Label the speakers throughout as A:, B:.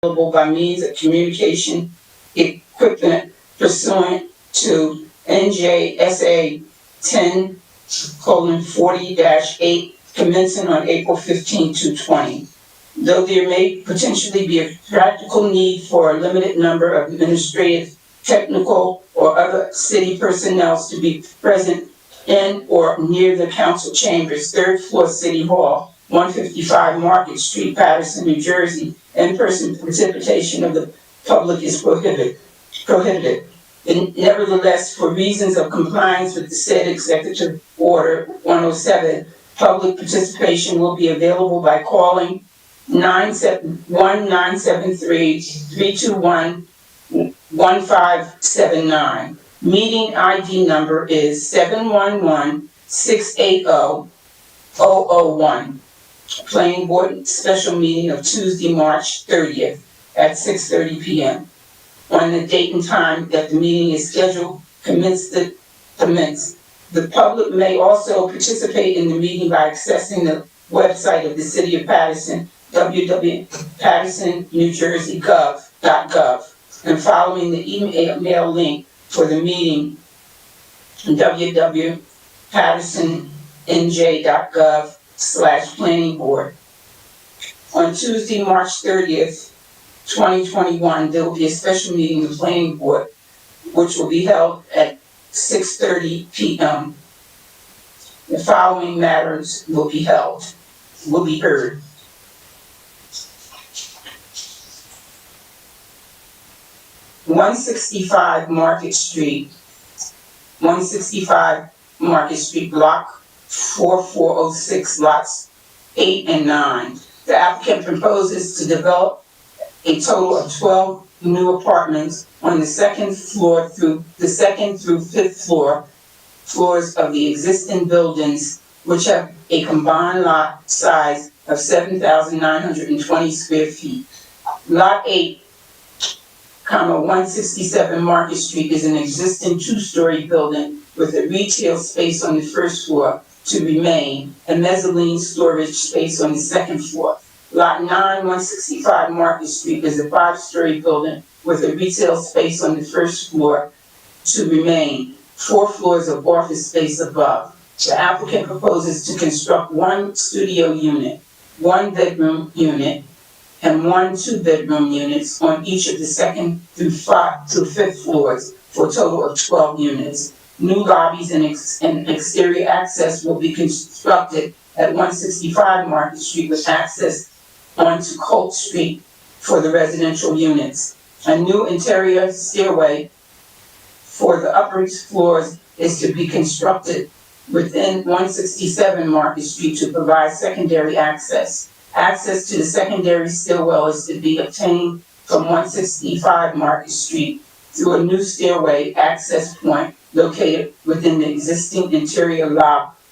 A: available by means of communication equipment pursuant to NJSA 10:40-8, commencing on April 15 to 20. Though there may potentially be a practical need for a limited number of administrative, technical, or other city personnel to be present in or near the council chambers, third floor, City Hall, 155 Market Street, Patterson, New Jersey, in-person participation of the public is prohibited. And nevertheless, for reasons of compliance with the said Executive Order 107, public participation will be available by calling 971-973-321-1579. Meeting ID number is 711-680-001. Planning Board special meeting of Tuesday, March 30th at 6:30 p.m. On the date and time that the meeting is scheduled, commence. The public may also participate in the meeting by accessing the website of the City of Patterson, www.pattersonnewjersey.gov, and following the email link for the meeting, www.pattersonnj.gov/planning board. On Tuesday, March 30th, 2021, there will be a special meeting of the planning board, which will be held at 6:30 p.m. The following matters will be heard. 165 Market Street, Block 4406, lots 8 and 9. The applicant proposes to develop a total of 12 new apartments on the second through fifth floors of the existing buildings, which have a combined lot size of 7,920 square feet. Lot 8, 167 Market Street is an existing two-story building with a retail space on the first floor to remain, and mezzanine storage space on the second floor. Lot 9, 165 Market Street is a 5-story building with a retail space on the first floor to remain, 4 floors of office space above. The applicant proposes to construct 1 studio unit, 1 bedroom unit, and 1 2-bedroom units on each of the second through fifth floors for a total of 12 units. New lobbies and exterior access will be constructed at 165 Market Street with access onto Colt Street for the residential units. A new interior stairway for the upper floors is to be constructed within 167 Market Street to provide secondary access. Access to the secondary stairwell is to be obtained from 165 Market Street through a new stairway access point located within the existing interior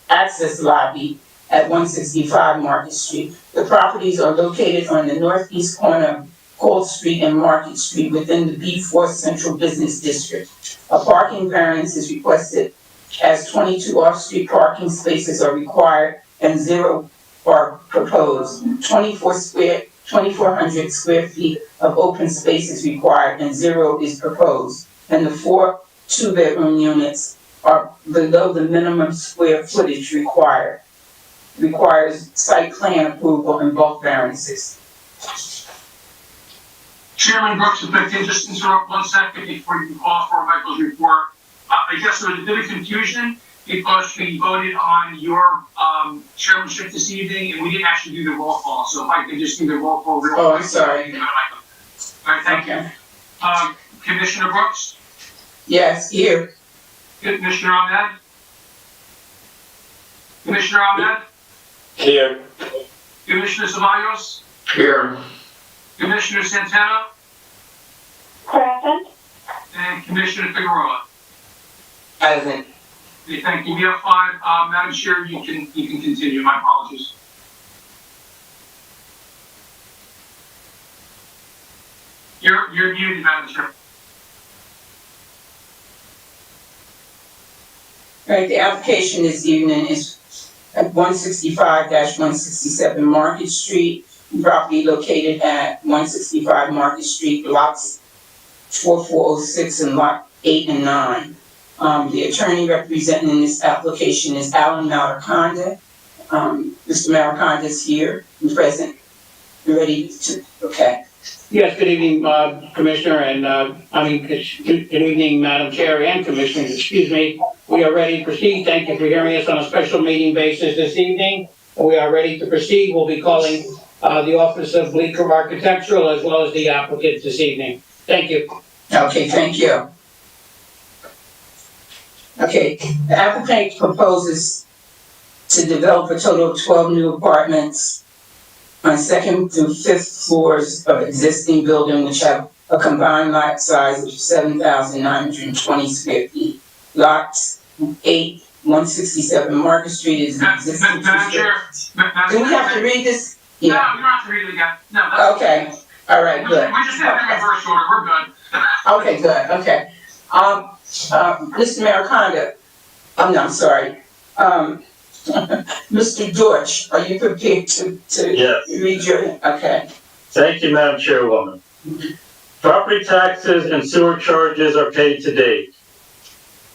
A: access lobby at 165 Market Street. The properties are located on the northeast corner of Cold Street and Market Street within the B4 Central Business District. A parking variance is requested as 22 off-street parking spaces are required and 0 are proposed. 2,400 square feet of open space is required and 0 is proposed. And the 4 2-bedroom units are below the minimum square footage required. Requires site plan approval and bulk variances.
B: Chairman Brooks, if I can just interrupt 1 second before you can call for Michael's report. I guess there was a bit of confusion because we voted on your chairmanship this evening and we didn't actually do the roll call. So if I could just do the roll call real quick.
A: Oh, I'm sorry.
B: All right, thank you. Commissioner Brooks?
A: Yes, here.
B: Commissioner Ahmed? Commissioner Ahmed?
C: Here.
B: Commissioner Ceballos?
C: Here.
B: Commissioner Santana?
D: Present.
B: And Commissioner Figueroa?
A: Present.
B: Okay, thank you. We have 5. Madam Chair, you can continue. My apologies. You're muted, Madam Chair.
A: All right, the application this evening is at 165-167 Market Street, property located at 165 Market Street, lots 4406 and lot 8 and 9. The attorney representing in this application is Alan Malaconda. Mr. Malaconda is here and present. You ready to, okay.
C: Yes, good evening, Commissioner, and, good evening, Madam Chair and Commissioners, excuse me. We are ready to proceed. Thank you for hearing us on a special meeting basis this evening. We are ready to proceed. We'll be calling the Office of Bleecker Architectural as well as the applicant this evening. Thank you.
A: Okay, thank you. Okay, the applicant proposes to develop a total of 12 new apartments on 2nd through 5th floors of existing building which have a combined lot size of 7,920 square feet. Lots 8, 167 Market Street is an existing.
B: Madam Chair.
A: Do we have to read this?
B: No, you don't have to read it again. No, that's
A: Okay, all right, good.
B: We just did it in reverse order. We're good.
A: Okay, good, okay. Mr. Malaconda, I'm sorry. Mr. Dortch, are you prepared to
E: Yes.
A: read your, okay.
E: Thank you, Madam Chairwoman. Property taxes and sewer charges are paid to date.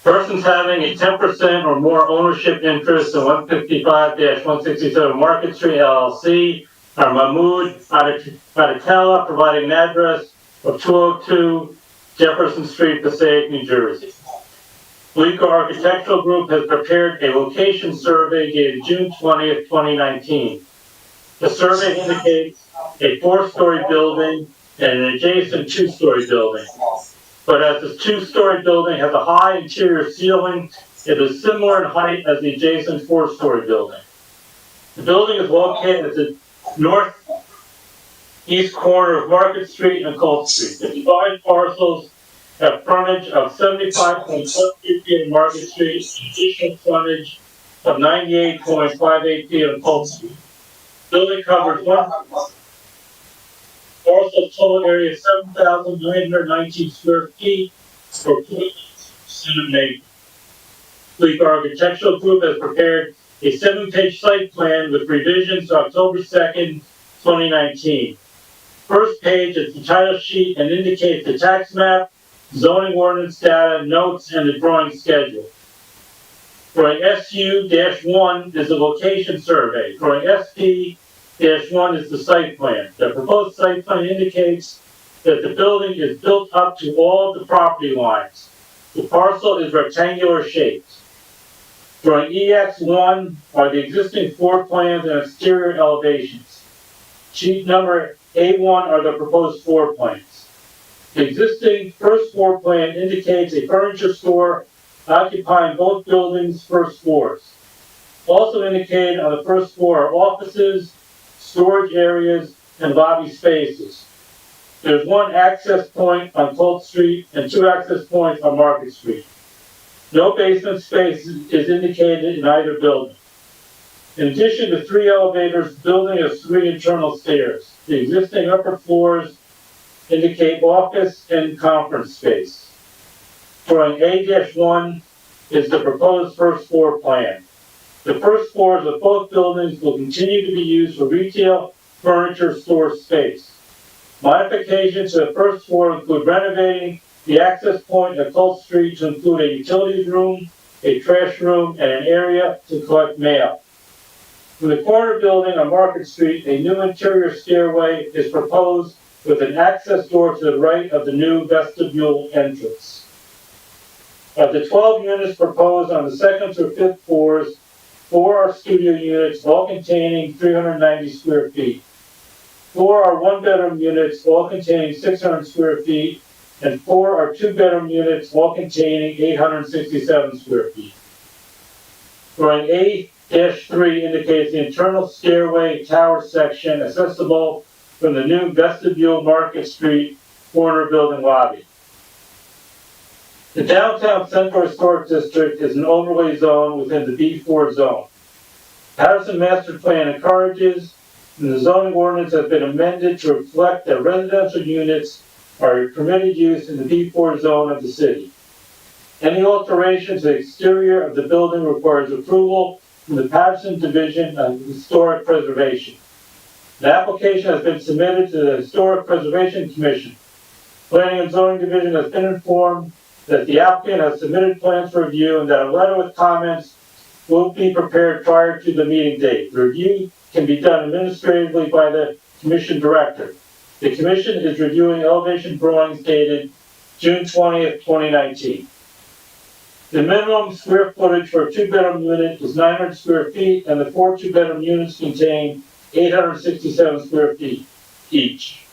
E: Persons having a 10% or more ownership interest in 155-167 Market Street LLC are Mahmoud Aditala, providing an address of 202 Jefferson Street, Passaic, New Jersey. Bleecker Architectural Group has prepared a location survey dated June 20th, 2019. The survey indicates a 4-story building and an adjacent 2-story building. But as the 2-story building has a high interior ceiling, it is similar in height as the adjacent 4-story building. The building is located at the northeast corner of Market Street and Colt Street. The combined parcels have frontage of 75.7 feet on Market Street, and additional frontage of 98.58 feet on Colt Street. Building covers one parcel total area of 7,919 square feet, or 0.9% of an acre. Bleecker Architectural Group has prepared a 7-page site plan with revisions to October 2nd, 2019. First page is the title sheet and indicates the tax map, zoning ordinance data, notes, and the drawing schedule. Drawing SU-1 is the location survey. Drawing SP-1 is the site plan. The proposed site plan indicates that the building is built up to all of the property lines. The parcel is rectangular shaped. Drawing EX-1 are the existing floor plans and exterior elevations. Sheet number A1 are the proposed floor plans. The existing first floor plan indicates a furniture store occupying both buildings' first floors. Also indicated on the first floor are offices, storage areas, and lobby spaces. There's one access point on Colt Street and 2 access points on Market Street. No basement space is indicated in either building. In addition to 3 elevators, the building has 3 internal stairs. The existing upper floors indicate office and conference space. Drawing A-1 is the proposed first floor plan. The first floors of both buildings will continue to be used for retail, furniture, store space. Modifications to the first floor include renovating the access point at Colt Street to include a utilities room, a trash room, and an area to collect mail. From the corner building on Market Street, a new interior stairway is proposed with an access door to the right of the new vestibule entrance. Of the 12 units proposed on the 2nd through 5th floors, 4 are studio units, all containing 390 square feet. 4 are 1-bedroom units, all containing 600 square feet, and 4 are 2-bedroom units, all containing 867 square feet. Drawing A-3 indicates the internal stairway tower section accessible from the new vestibule Market Street corner building lobby. The downtown Central Historic District is an overlay zone within the B4 zone. Patterson Master Plan encourages, and the zoning ordinance has been amended to reflect that residential units are permitted use in the B4 zone of the city. Any alteration to the exterior of the building requires approval from the Patterson Division of Historic Preservation. The application has been submitted to the Historic Preservation Commission. Planning and Zoning Division has been informed that the applicant has submitted plans for review and that a letter with comments will be prepared prior to the meeting date. The review can be done administratively by the commission director. The commission is reviewing elevation drawings dated June 20th, 2019. The minimum square footage for a two-bedroom unit is 900 square feet, and the 4 two-bedroom units contain 867 square feet each.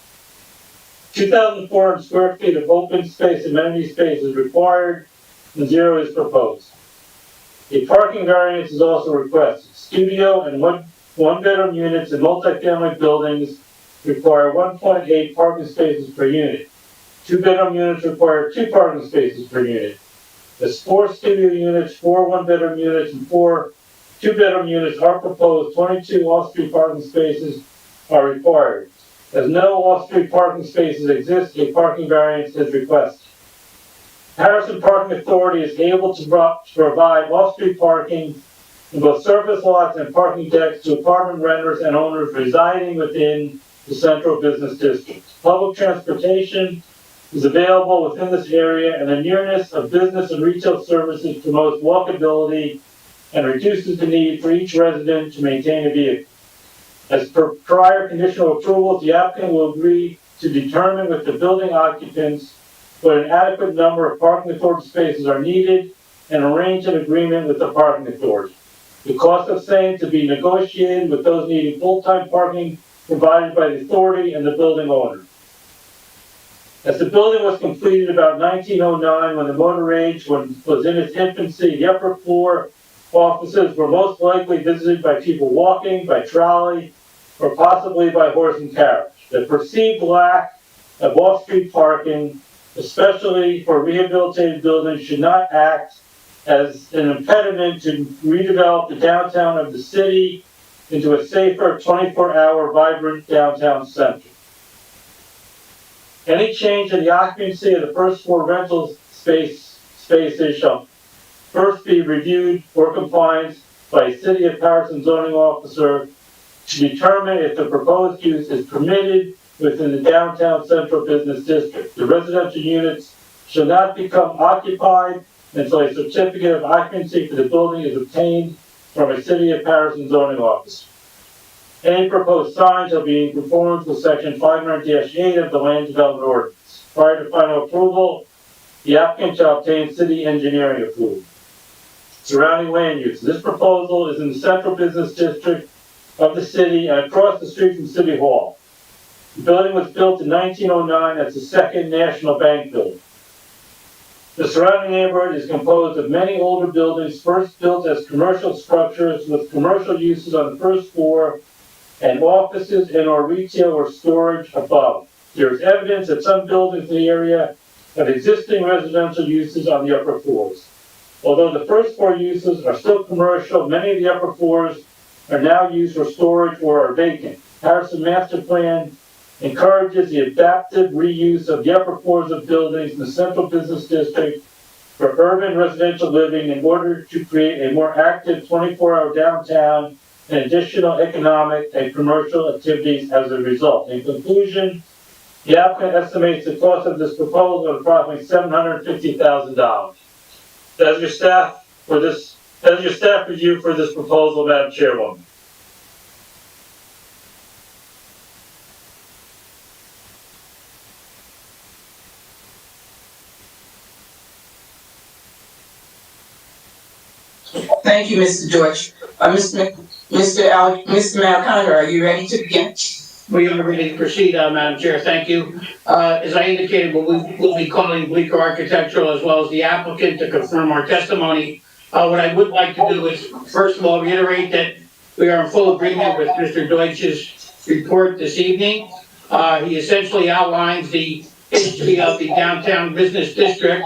E: 2,400 square feet of open space, amenity space is required, and 0 is proposed. A parking variance is also requested. Studio and one-bedroom units in multifamily buildings require 1.8 parking spaces per unit. Two-bedroom units require 2 parking spaces per unit. As 4 studio units, 4 one-bedroom units, and 4 two-bedroom units are proposed, 22 off-street parking spaces are required. As no off-street parking spaces exist, a parking variance is requested. Patterson Parking Authority is able to provide off-street parking in both surface lots and parking decks to apartment renters and owners residing within the central business district. Public transportation is available within this area, and the nearness of business and retail services promotes walkability and reduces the need for each resident to maintain a vehicle. As per prior conditional approvals, the applicant will agree to determine with the building occupants what an adequate number of parking authority spaces are needed and arrange an agreement with the parking authority. The cost of same to be negotiated with those needing full-time parking provided by the authority and the building owner. As the building was completed about 1909, when the motor age was in its infancy, the upper floor offices were most likely visited by people walking, by trolley, or possibly by horse and carriage. The perceived lack of off-street parking, especially for rehabilitated buildings, should not act as an impediment to redevelop the downtown of the city into a safer 24-hour vibrant downtown center. Any change in the occupancy of the first floor rental spaces shall first be reviewed for compliance by a City of Patterson zoning officer to determine if the proposed use is permitted within the downtown central business district. The residential units shall not become occupied until a certificate of occupancy for the building is obtained from a City of Patterson zoning officer. Any proposed sign shall be in conformance with section 500-8 of the Land Development Ordinance. Prior to final approval, the applicant shall obtain city engineering approval. Surrounding land use. This proposal is in the central business district of the city and across the street from City Hall. The building was built in 1909 as the second National Bank building. The surrounding neighborhood is composed of many older buildings first built as commercial structures with commercial uses on the first floor and offices and/or retail or storage above. There is evidence that some buildings in the area have existing residential uses on the upper floors. Although the first floor uses are still commercial, many of the upper floors are now used for storage or are vacant. Patterson Master Plan encourages the adaptive reuse of the upper floors of buildings in the central business district for urban residential living in order to create a more active 24-hour downtown and additional economic and commercial activities as a result. In conclusion, the applicant estimates the cost of this proposal at approximately $750,000. That's your staff review for this proposal, Madam Chairwoman.
A: Thank you, Mr. George. Mr. Malconder, are you ready to begin?
C: We are ready to proceed, Madam Chair. Thank you. As I indicated, we'll be calling Bleecker Architectural as well as the applicant to confirm our testimony. What I would like to do is, first of all, reiterate that we are in full agreement with Mr. Deutsch's report this evening. He essentially outlines the history of the downtown business district.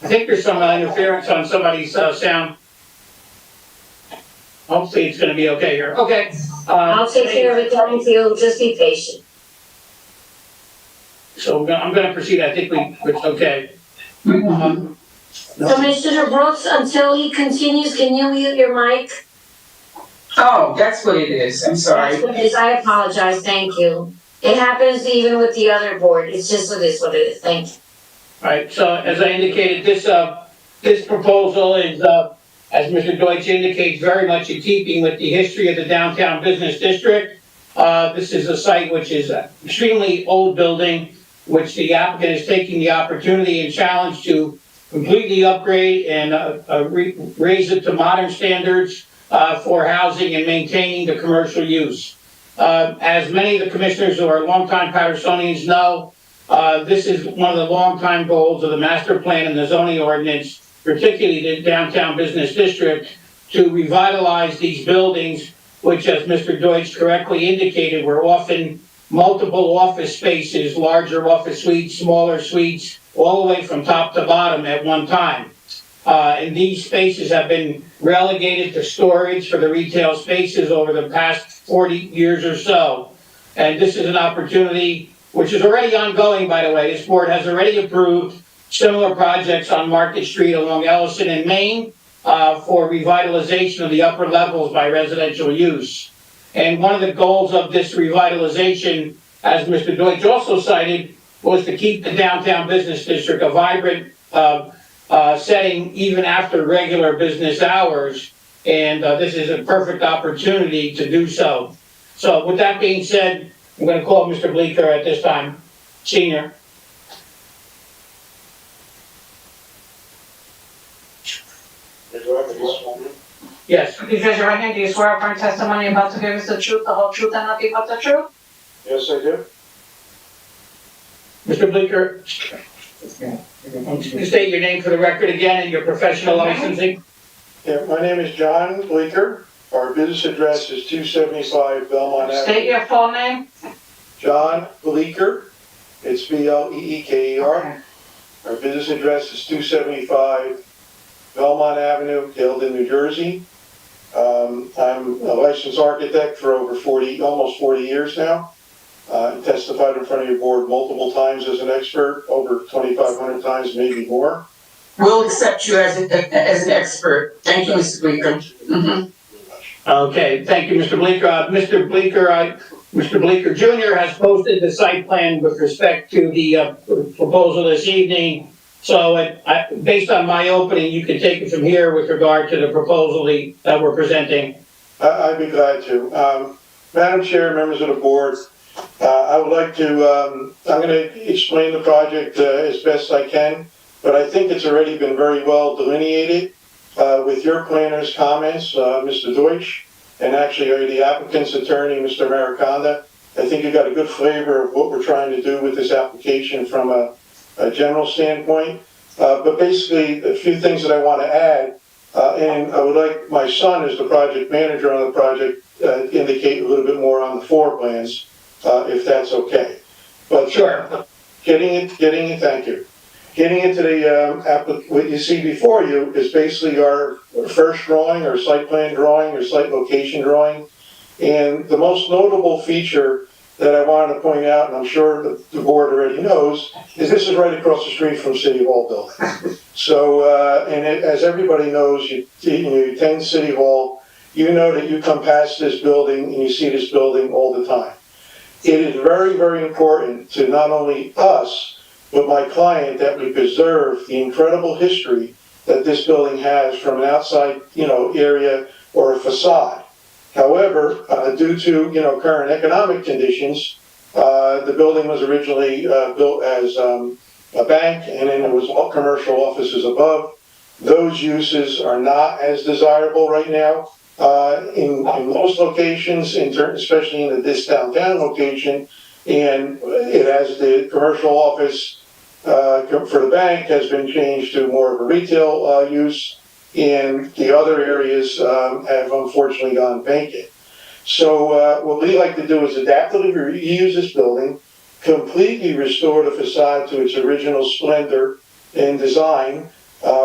C: I think there's some interference on somebody's sound. Hopefully it's going to be okay here. Okay.
F: I'll take care of it, Tony, so you'll just be patient.
C: So I'm going to proceed. I think it's okay.
F: Commissioner Brooks, until he continues, can you mute your mic?
A: Oh, that's what it is, I'm
F: That's
A: sorry.
F: what it is, I apologize, thank you. It happens even with the other board, it's just what it is, thank you.
C: Right, so as I indicated, this proposal is, as Mr. Deutsch indicates, very much in keeping with the history of the downtown business district. This is a site which is an extremely old building, which the applicant is taking the opportunity and challenge to completely upgrade and raise it to modern standards for housing and maintaining the commercial use. As many of the commissioners who are longtime Pattersonians know, this is one of the longtime goals of the master plan and the zoning ordinance, particularly the downtown business district, to revitalize these buildings, which, as Mr. Deutsch correctly indicated, were often multiple office spaces, larger office suites, smaller suites, all the way from top to bottom at one time. And these spaces have been relegated to storage for the retail spaces over the past 40 years or so. And this is an opportunity which is already ongoing, by the way. This board has already approved similar projects on Market Street along Ellison and Main for revitalization of the upper levels by residential use. And one of the goals of this revitalization, as Mr. Deutsch also cited, was to keep the downtown business district a vibrant setting even after regular business hours. And this is a perfect opportunity to do so. So with that being said, I'm going to call Mr. Bleeker at this time, Senior. Yes.
G: Please raise your right hand. Do you swear upon testimony you're about to give is the truth, the whole truth, and nothing but the truth?
H: Yes, I do.
C: Mr. Bleeker, state your name for the record again and your professional licensing.
H: Yeah, my name is John Bleeker. Our business address is 275 Belmont
G: State
H: Avenue.
G: your full name.
H: John Bleeker. It's Bleeker.
G: Okay.
H: Our business address is 275 Belmont Avenue, Gilden, New Jersey. I'm a licensed architect for over almost 40 years now. Testified in front of your board multiple times as an expert, over 2,500 times, maybe more.
A: We'll accept you as an expert. Thank you, Mr. Bleeker. Mhm.
C: Okay, thank you, Mr. Bleeker. Mr. Bleeker Jr. has posted the site plan with respect to the proposal this evening. So based on my opening, you can take it from here with regard to the proposal that we're presenting.
H: I'd be glad to. Madam Chair, members of the board, I would like to, I'm going to explain the project as best I can, but I think it's already been very well delineated with your planner's comments, Mr. Deutsch, and actually the applicant's attorney, Mr. Mariconda. I think you got a good flavor of what we're trying to do with this application from a general standpoint. But basically, a few things that I want to add, and I would like my son, as the project manager on the project, indicate a little bit more on the floor plans, if that's okay. But
C: Sure.
H: Thank you. Getting into the, what you see before you is basically our first drawing, or site plan drawing, or site location drawing. And the most notable feature that I wanted to point out, and I'm sure the board already knows, is this is right across the street from City Hall building. So, as everybody knows, you attend City Hall, you know that you come past this building and you see this building all the time. It is very, very important to not only us, but my client, that we preserve the incredible history that this building has from an outside, area or a facade. However, due to, current economic conditions, the building was originally built as a bank, and then there was all commercial offices above. Those uses are not as desirable right now in most locations, especially in this downtown location. And it has the commercial office for the bank has been changed to more of a retail use, and the other areas have unfortunately gone vacant. So what we like to do is adaptively reuse this building, completely restore the facade to its original splendor and design,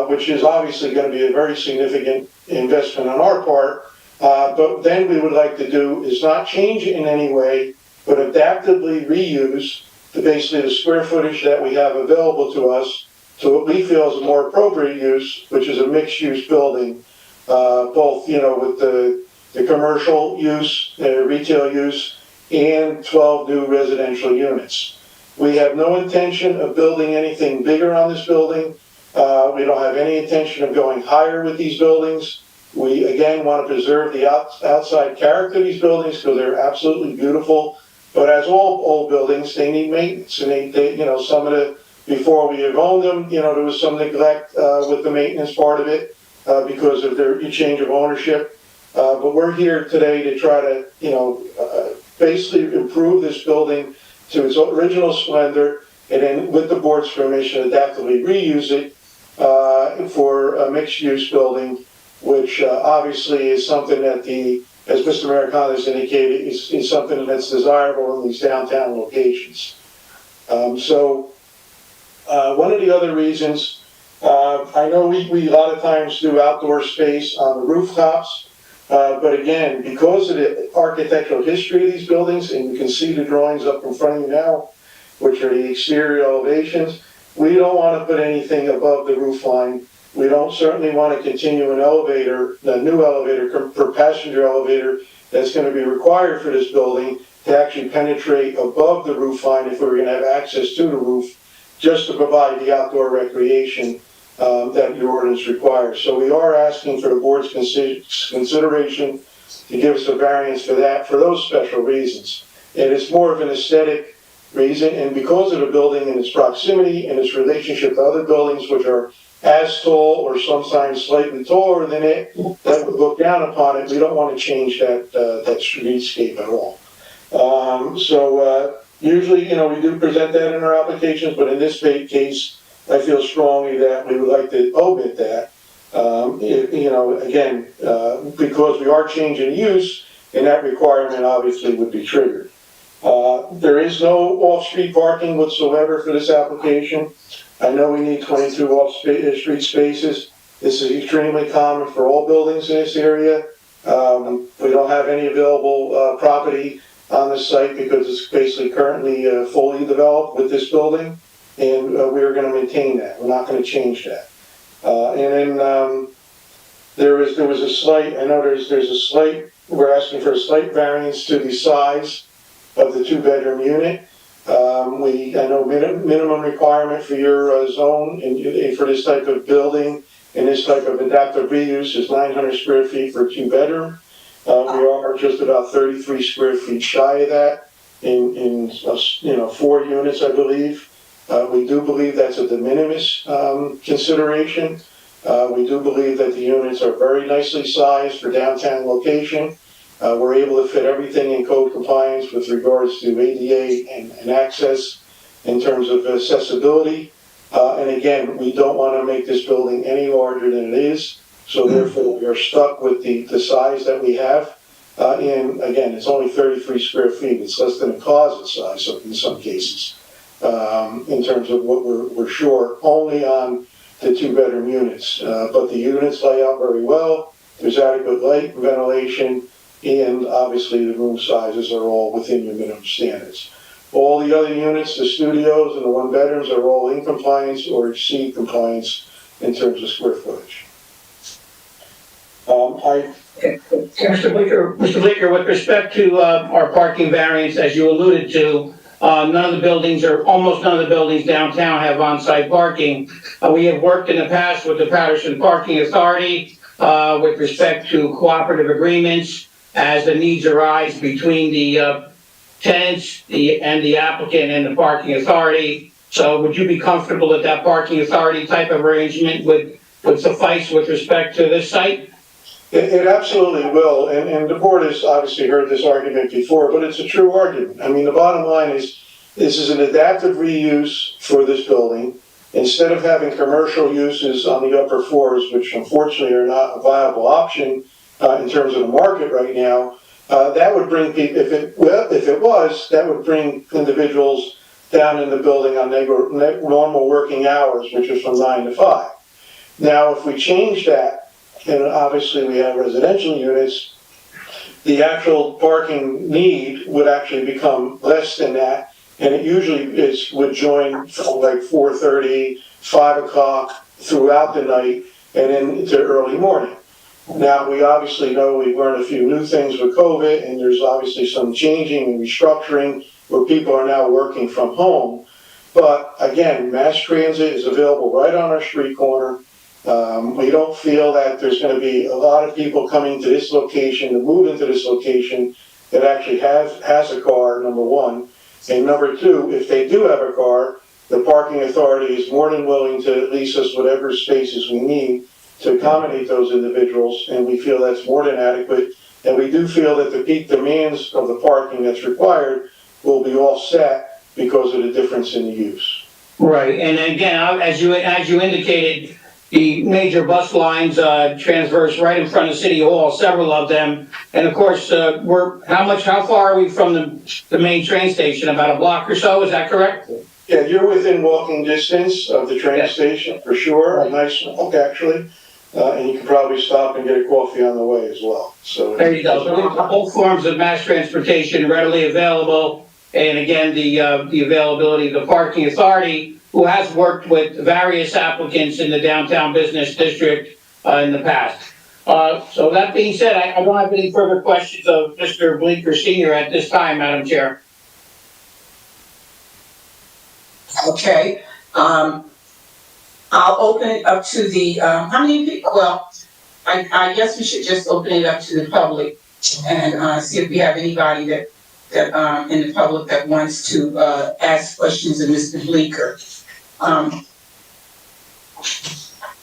H: which is obviously going to be a very significant investment on our part. But then we would like to do is not change it in any way, but adaptively reuse basically the square footage that we have available to us to what we feel is a more appropriate use, which is a mixed-use building, both with the the commercial use, retail use, and 12 new residential units. We have no intention of building anything bigger on this building. We don't have any intention of going higher with these buildings. We, again, want to preserve the outside character of these buildings because they're absolutely beautiful. But as all old buildings, they need maintenance. And they some of the, before we have owned them, there was some neglect with the maintenance part of it because of their change of ownership. But we're here today to try to, basically improve this building to its original splendor, and then with the board's permission, adaptively reuse it for a mixed-use building, which obviously is something that as Mr. Americano has indicated, is something that's desirable in these downtown locations. So one of the other reasons, I know we a lot of times do outdoor space on the rooftops, but again, because of the architectural history of these buildings, and you can see the drawings up in front of you now, which are the exterior elevations, we don't want to put anything above the roof line. We don't certainly want to continue an elevator, a new elevator per passenger elevator that's going to be required for this building to actually penetrate above the roof line if we were going to have access to the roof, just to provide the outdoor recreation that your ordinance requires. So we are asking for the board's consideration to give us a variance for that, for those special reasons. And it's more of an aesthetic reason, and because of the building and its proximity and its relationship to other buildings which are as tall or sometimes slightly taller than it, that would look down upon it, we don't want to change that streetscape at all. Usually, we do present that in our applications, but in this case, I feel strongly that we would like to omit that. Again, because we are changing use, and that requirement obviously would be triggered. There is no off-street parking whatsoever for this application. I know we need 22 off-street spaces. This is extremely common for all buildings in this area. We don't have any available property on the site because it's basically currently fully developed with this building, and we're going to maintain that. We're not going to change that. And then there was a slight, I know there's a slight, we're asking for a slight variance to the size of the two-bedroom unit. I know minimum requirement for your zone and for this type of building and this type of adaptive reuse is 900 square feet for a two-bedroom. We are just about 33 square feet shy of that in 4 units, I believe. We do believe that's a de minimis consideration. We do believe that the units are very nicely sized for downtown location. We're able to fit everything in code compliance with regards to ADA and access in terms of accessibility. And again, we don't want to make this building any larger than it is. So therefore, we are stuck with the size that we have. And again, it's only 33 square feet. It's less than a closet size in some cases. In terms of what we're short only on the two-bedroom units. But the units lay out very well. There's adequate light, ventilation, and obviously the room sizes are all within your minimum standards. All the other units, the studios and the one-bedrooms, are all in compliance or exceed compliance in terms of square footage.
C: Mr. Bleeker, with respect to our parking variance, as you alluded to, almost none of the buildings downtown have on-site parking. We have worked in the past with the Patterson Parking Authority with respect to cooperative agreements as the needs arise between the tenants and the applicant and the parking authority. So would you be comfortable that that parking authority type of arrangement would suffice with respect to this site?
H: It absolutely will, and the board has obviously heard this argument before, but it's a true argument. I mean, the bottom line is, this is an adaptive reuse for this building. Instead of having commercial uses on the upper floors, which unfortunately are not a viable option in terms of the market right now, that would bring people, if it was, that would bring individuals down in the building on normal working hours, which is from 9 to 5. Now, if we change that, and obviously we have residential units, the actual parking need would actually become less than that, and it usually would join from like 4:30, 5 o'clock throughout the night, and then into early morning. Now, we obviously know we've learned a few new things with COVID, and there's obviously some changing and restructuring where people are now working from home. But again, mass transit is available right on our street corner. We don't feel that there's going to be a lot of people coming to this location, to move into this location that actually has a car, number one. And number two, if they do have a car, the parking authority is more than willing to lease us whatever spaces we need to accommodate those individuals, and we feel that's more than adequate. And we do feel that the peak demands of the parking that's required will be all set because of the difference in the use.
C: Right, and again, as you indicated, the major bus lines transverse right in front of City Hall, several of them. And of course, how far are we from the main train station? About a block or so, is that correct?
H: Yeah, you're within walking distance of the train station, for sure, a nice walk actually. And you can probably stop and get a coffee on the way as well, so.
C: There you go, so all forms of mass transportation readily available. And again, the availability of the parking authority, who has worked with various applicants in the downtown business district in the past. So that being said, I don't have any further questions of Mr. Bleeker Senior at this time, Madam Chair.
A: Okay, I'll open it up to the, how many people, well, I guess we should just open it up to the public and, see if we have anybody that in the public that wants to, ask questions of Mr. Bleeker.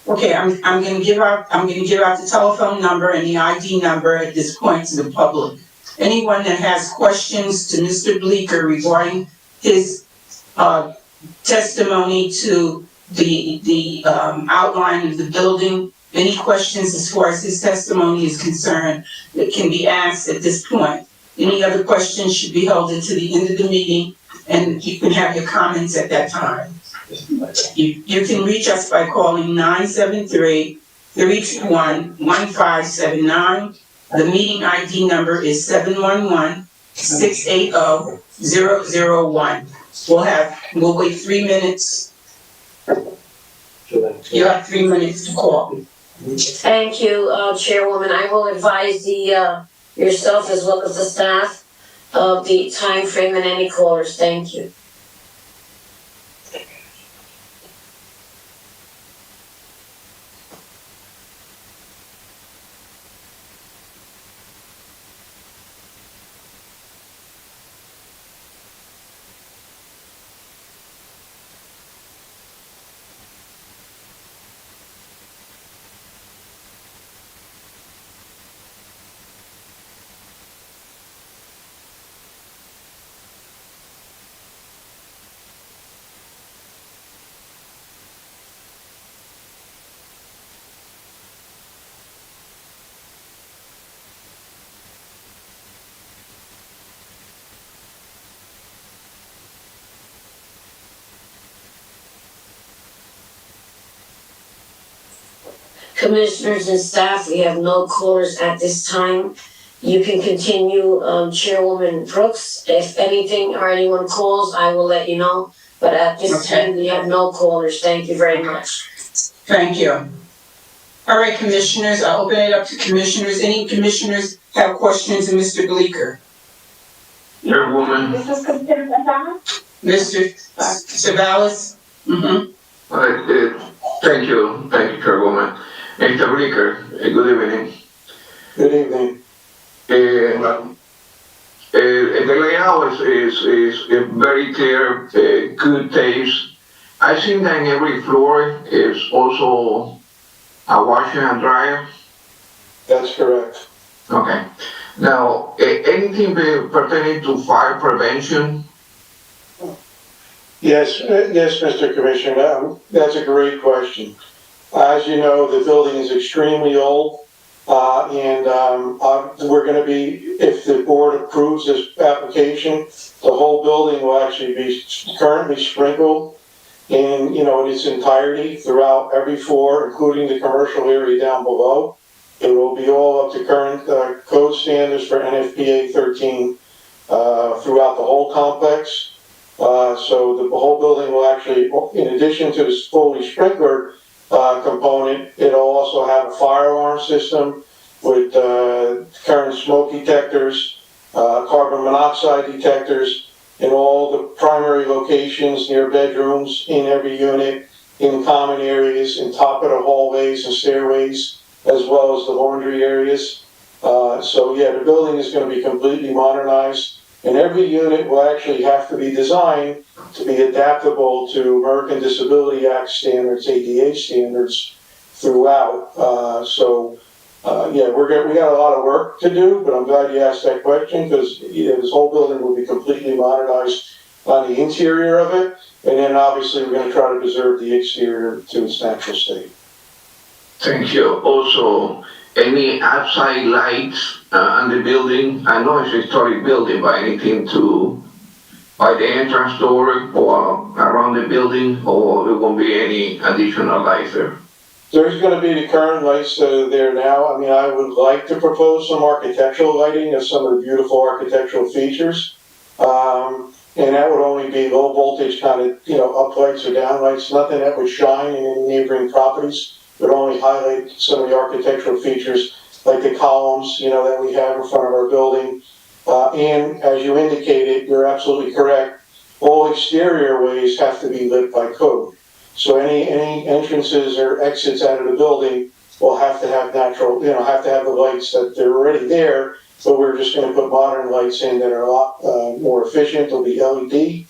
A: Okay, I'm gonna give out the telephone number and the ID number at this point to the public. Anyone that has questions to Mr. Bleeker regarding his, testimony to the outline of the building, any questions as far as his testimony is concerned that can be asked at this point. Any other questions should be held until the end of the meeting, and you can have your comments at that time. You can reach us by calling 973-321-1579. The meeting ID number is 711-680-001. We'll wait 3 minutes. You have 3 minutes to call.
F: Thank you, Chairwoman. I will advise yourself as well as the staff of the time frame and any callers. Thank you. Commissioners and staff, we have no callers at this time. You can continue, Chairwoman Brooks. If anything or anyone calls, I will let you know. But at this time, we have no callers. Thank you very much.
A: Thank you. All right, commissioners, I'll open it up to commissioners. Any commissioners have questions of Mr. Bleeker?
I: Chairwoman,
D: This is considered a time?
A: Mr. Savalas?
I: thank you, Chairwoman. Mr. Bleeker, good evening.
H: Good evening.
I: The layout is very clear, good taste. I think that in every floor is also a washer and dryer.
H: That's correct.
I: Okay. Now, anything pertaining to fire prevention?
H: Yes, Mr. Commissioner, that's a great question. As you know, the building is extremely old, and we're going to be, if the board approves this application, the whole building will actually be currently sprinkled in its entirety throughout every floor, including the commercial area down below. It will be all up to current code standards for NFPA 13 throughout the whole complex. So the whole building will actually, in addition to this fully sprinkler component, it'll also have a fire alarm system, with current smoke detectors, carbon monoxide detectors in all the primary locations near bedrooms, in every unit, in common areas, in top of the hallways and stairways, as well as the laundry areas. So yeah, the building is going to be completely modernized, and every unit will actually have to be designed to be adaptable to American Disability Act standards, ADA standards throughout. Yeah, we got a lot of work to do, but I'm glad you asked that question, because this whole building will be completely modernized on the interior of it, and then obviously we're going to try to preserve the exterior to its natural state.
I: Thank you. Also, any outside lights on the building? I know it's a historic building, but anything by the entrance door or around the building, or there won't be any additional lights there?
H: There's going to be the current lights that are there now. I mean, I would like to propose some architectural lighting of some of the beautiful architectural features. And that would only be low voltage kind of, up lights or down lights, nothing that would shine in any neighboring properties. Would only highlight some of the architectural features, like the columns, that we have in front of our building. And as you indicated, you're absolutely correct. All exterior ways have to be lit by code. So any entrances or exits out of the building will have to have have to have the lights that they're already there, but we're just going to put modern lights in that are a lot more efficient. They'll be LED,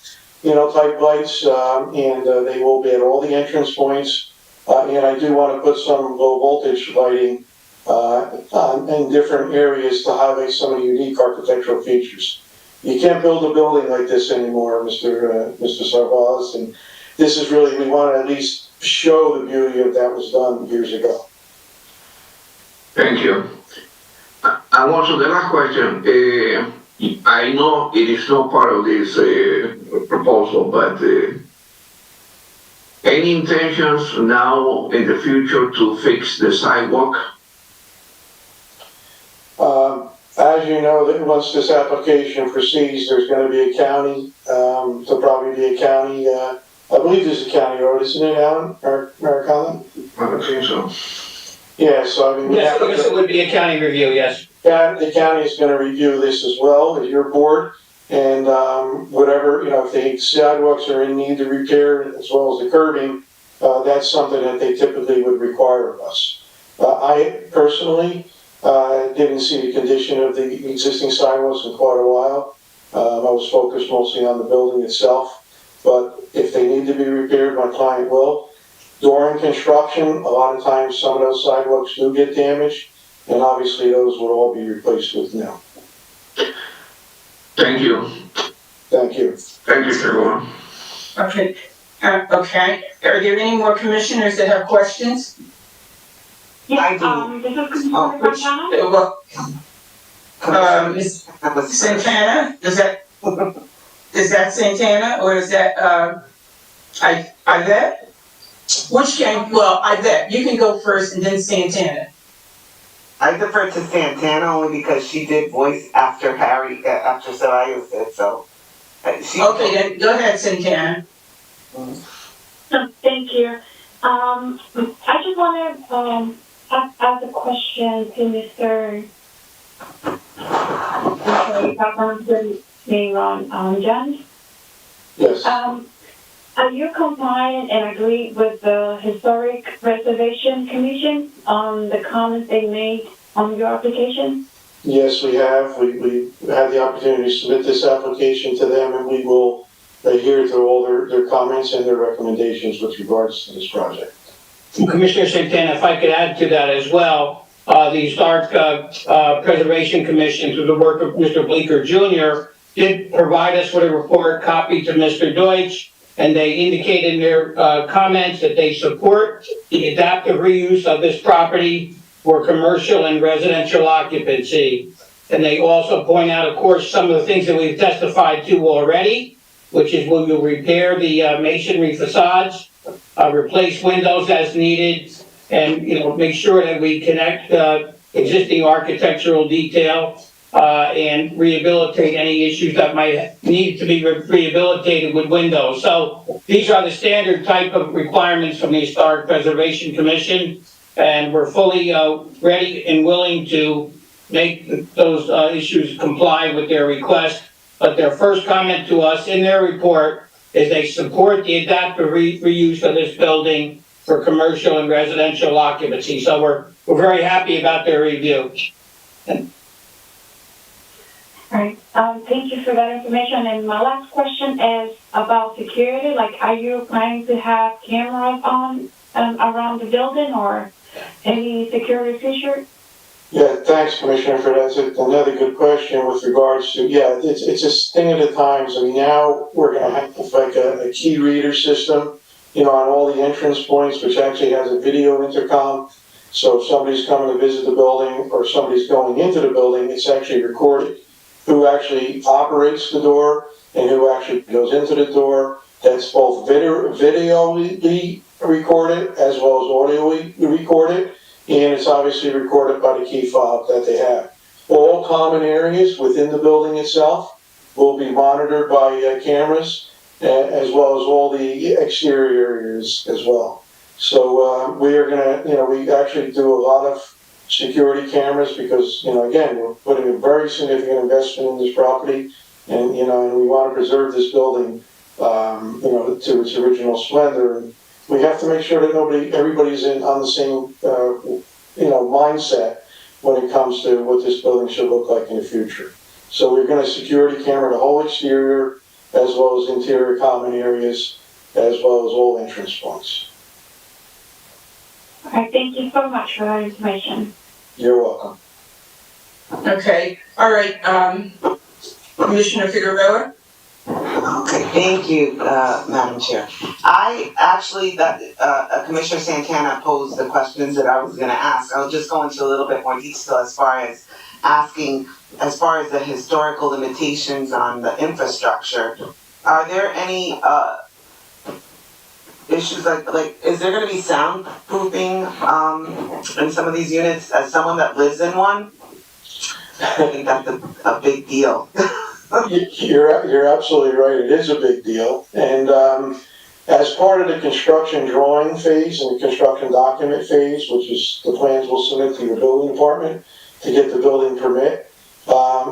H: type lights, and they will be at all the entrance points. And I do want to put some low voltage lighting in different areas to highlight some of the unique architectural features. You can't build a building like this anymore, Mr. Sarvalis, and this is really, we want to at least show the beauty of that was done years ago.
I: Thank you. And also the last question, I know it is not part of this proposal, but any intentions now in the future to fix the sidewalk?
H: As you know, that once this application proceeds, there's going to be a county, there'll probably be a county, I believe there's a county road, isn't it, Alan, Americana?
I: I don't think so.
H: Yeah, so I mean.
C: Yes, I guess it would be a county review, yes.
H: Yeah, the county is going to review this as well as your board, and whatever, if the sidewalks are in need of repair as well as the curbing, that's something that they typically would require of us. I personally didn't see the condition of the existing sidewalks in quite a while. I was focused mostly on the building itself, but if they need to be repaired, my client will. During construction, a lot of times some of those sidewalks do get damaged, and obviously those will all be replaced with new.
I: Thank you.
H: Thank you.
I: Thank you, everyone.
A: Okay, okay. Are there any more commissioners that have questions?
D: Yes, this is Commissioner Fontana.
A: Ms. Santana, is that Santana, or is that, Ivette? Ivette, you can go first and then Santana.
J: I defer to Santana only because she did voice after after Soraya said so.
A: Okay, then go ahead, Santana.
D: Thank you. I just want to ask a question to Mr. Name wrong, John.
H: Yes.
D: Are you compliant and agree with the Historic Preservation Commission on the comments they made on your application?
H: Yes, we have. We had the opportunity to submit this application to them, and we will adhere to all their comments and their recommendations with regards to this project.
C: Commissioner Santana, if I could add to that as well, the Historic Preservation Commission, through the work of Mr. Bleeker Jr., did provide us with a report copied to Mr. Deutsch, and they indicated in their comments that they support the adaptive reuse of this property for commercial and residential occupancy. And they also point out, of course, some of the things that we've testified to already, which is we will repair the masonry facades, replace windows as needed, and make sure that we connect existing architectural detail and rehabilitate any issues that might need to be rehabilitated with windows. So these are the standard type of requirements from the Historic Preservation Commission. and we're fully ready and willing to make those issues comply with their request. But their first comment to us in their report is they support the adaptive reuse of this building for commercial and residential occupancy. So we're very happy about their review.
D: Right. Thank you for that information. And my last question is about security. Like, are you planning to have cameras on around the building or any security feature?
H: Yeah, thanks, Commissioner, for that. It's another good question with regards to, yeah, it's a thing at a time. So now we're gonna have like a key reader system, you know, on all the entrance points, which actually has a video intercom. So if somebody's coming to visit the building or somebody's going into the building, it's actually recorded. Who actually operates the door and who actually goes into the door. That's both video recorded as well as audio recorded, and it's obviously recorded by the key fob that they have. All common areas within the building itself will be monitored by cameras, as well as all the exterior areas as well. So we are gonna, you know, we actually do a lot of security cameras because, you know, again, we're putting a very significant investment in this property, and, you know, and we want to preserve this building, you know, to its original splendor. And we have to make sure that everybody's on the same, you know, mindset when it comes to what this building should look like in the future. So we're going to security camera the whole exterior, as well as interior common areas, as well as all entrance points.
D: All right. Thank you so much for that information.
H: You're welcome.
A: Okay, all right, Commissioner Figueroa?
J: Okay, thank you, Madam Chair. I actually, Commissioner Santana posed the questions that I was gonna ask. I'll just go into a little bit more detail as far as the historical limitations on the infrastructure. Are there any, issues like is there going to be soundproofing in some of these units? As someone that lives in one, I think that's a big deal.
H: You're absolutely right. It is a big deal. And as part of the construction drawing phase and the construction document phase, which is the plans we'll submit to your building department to get the building permit,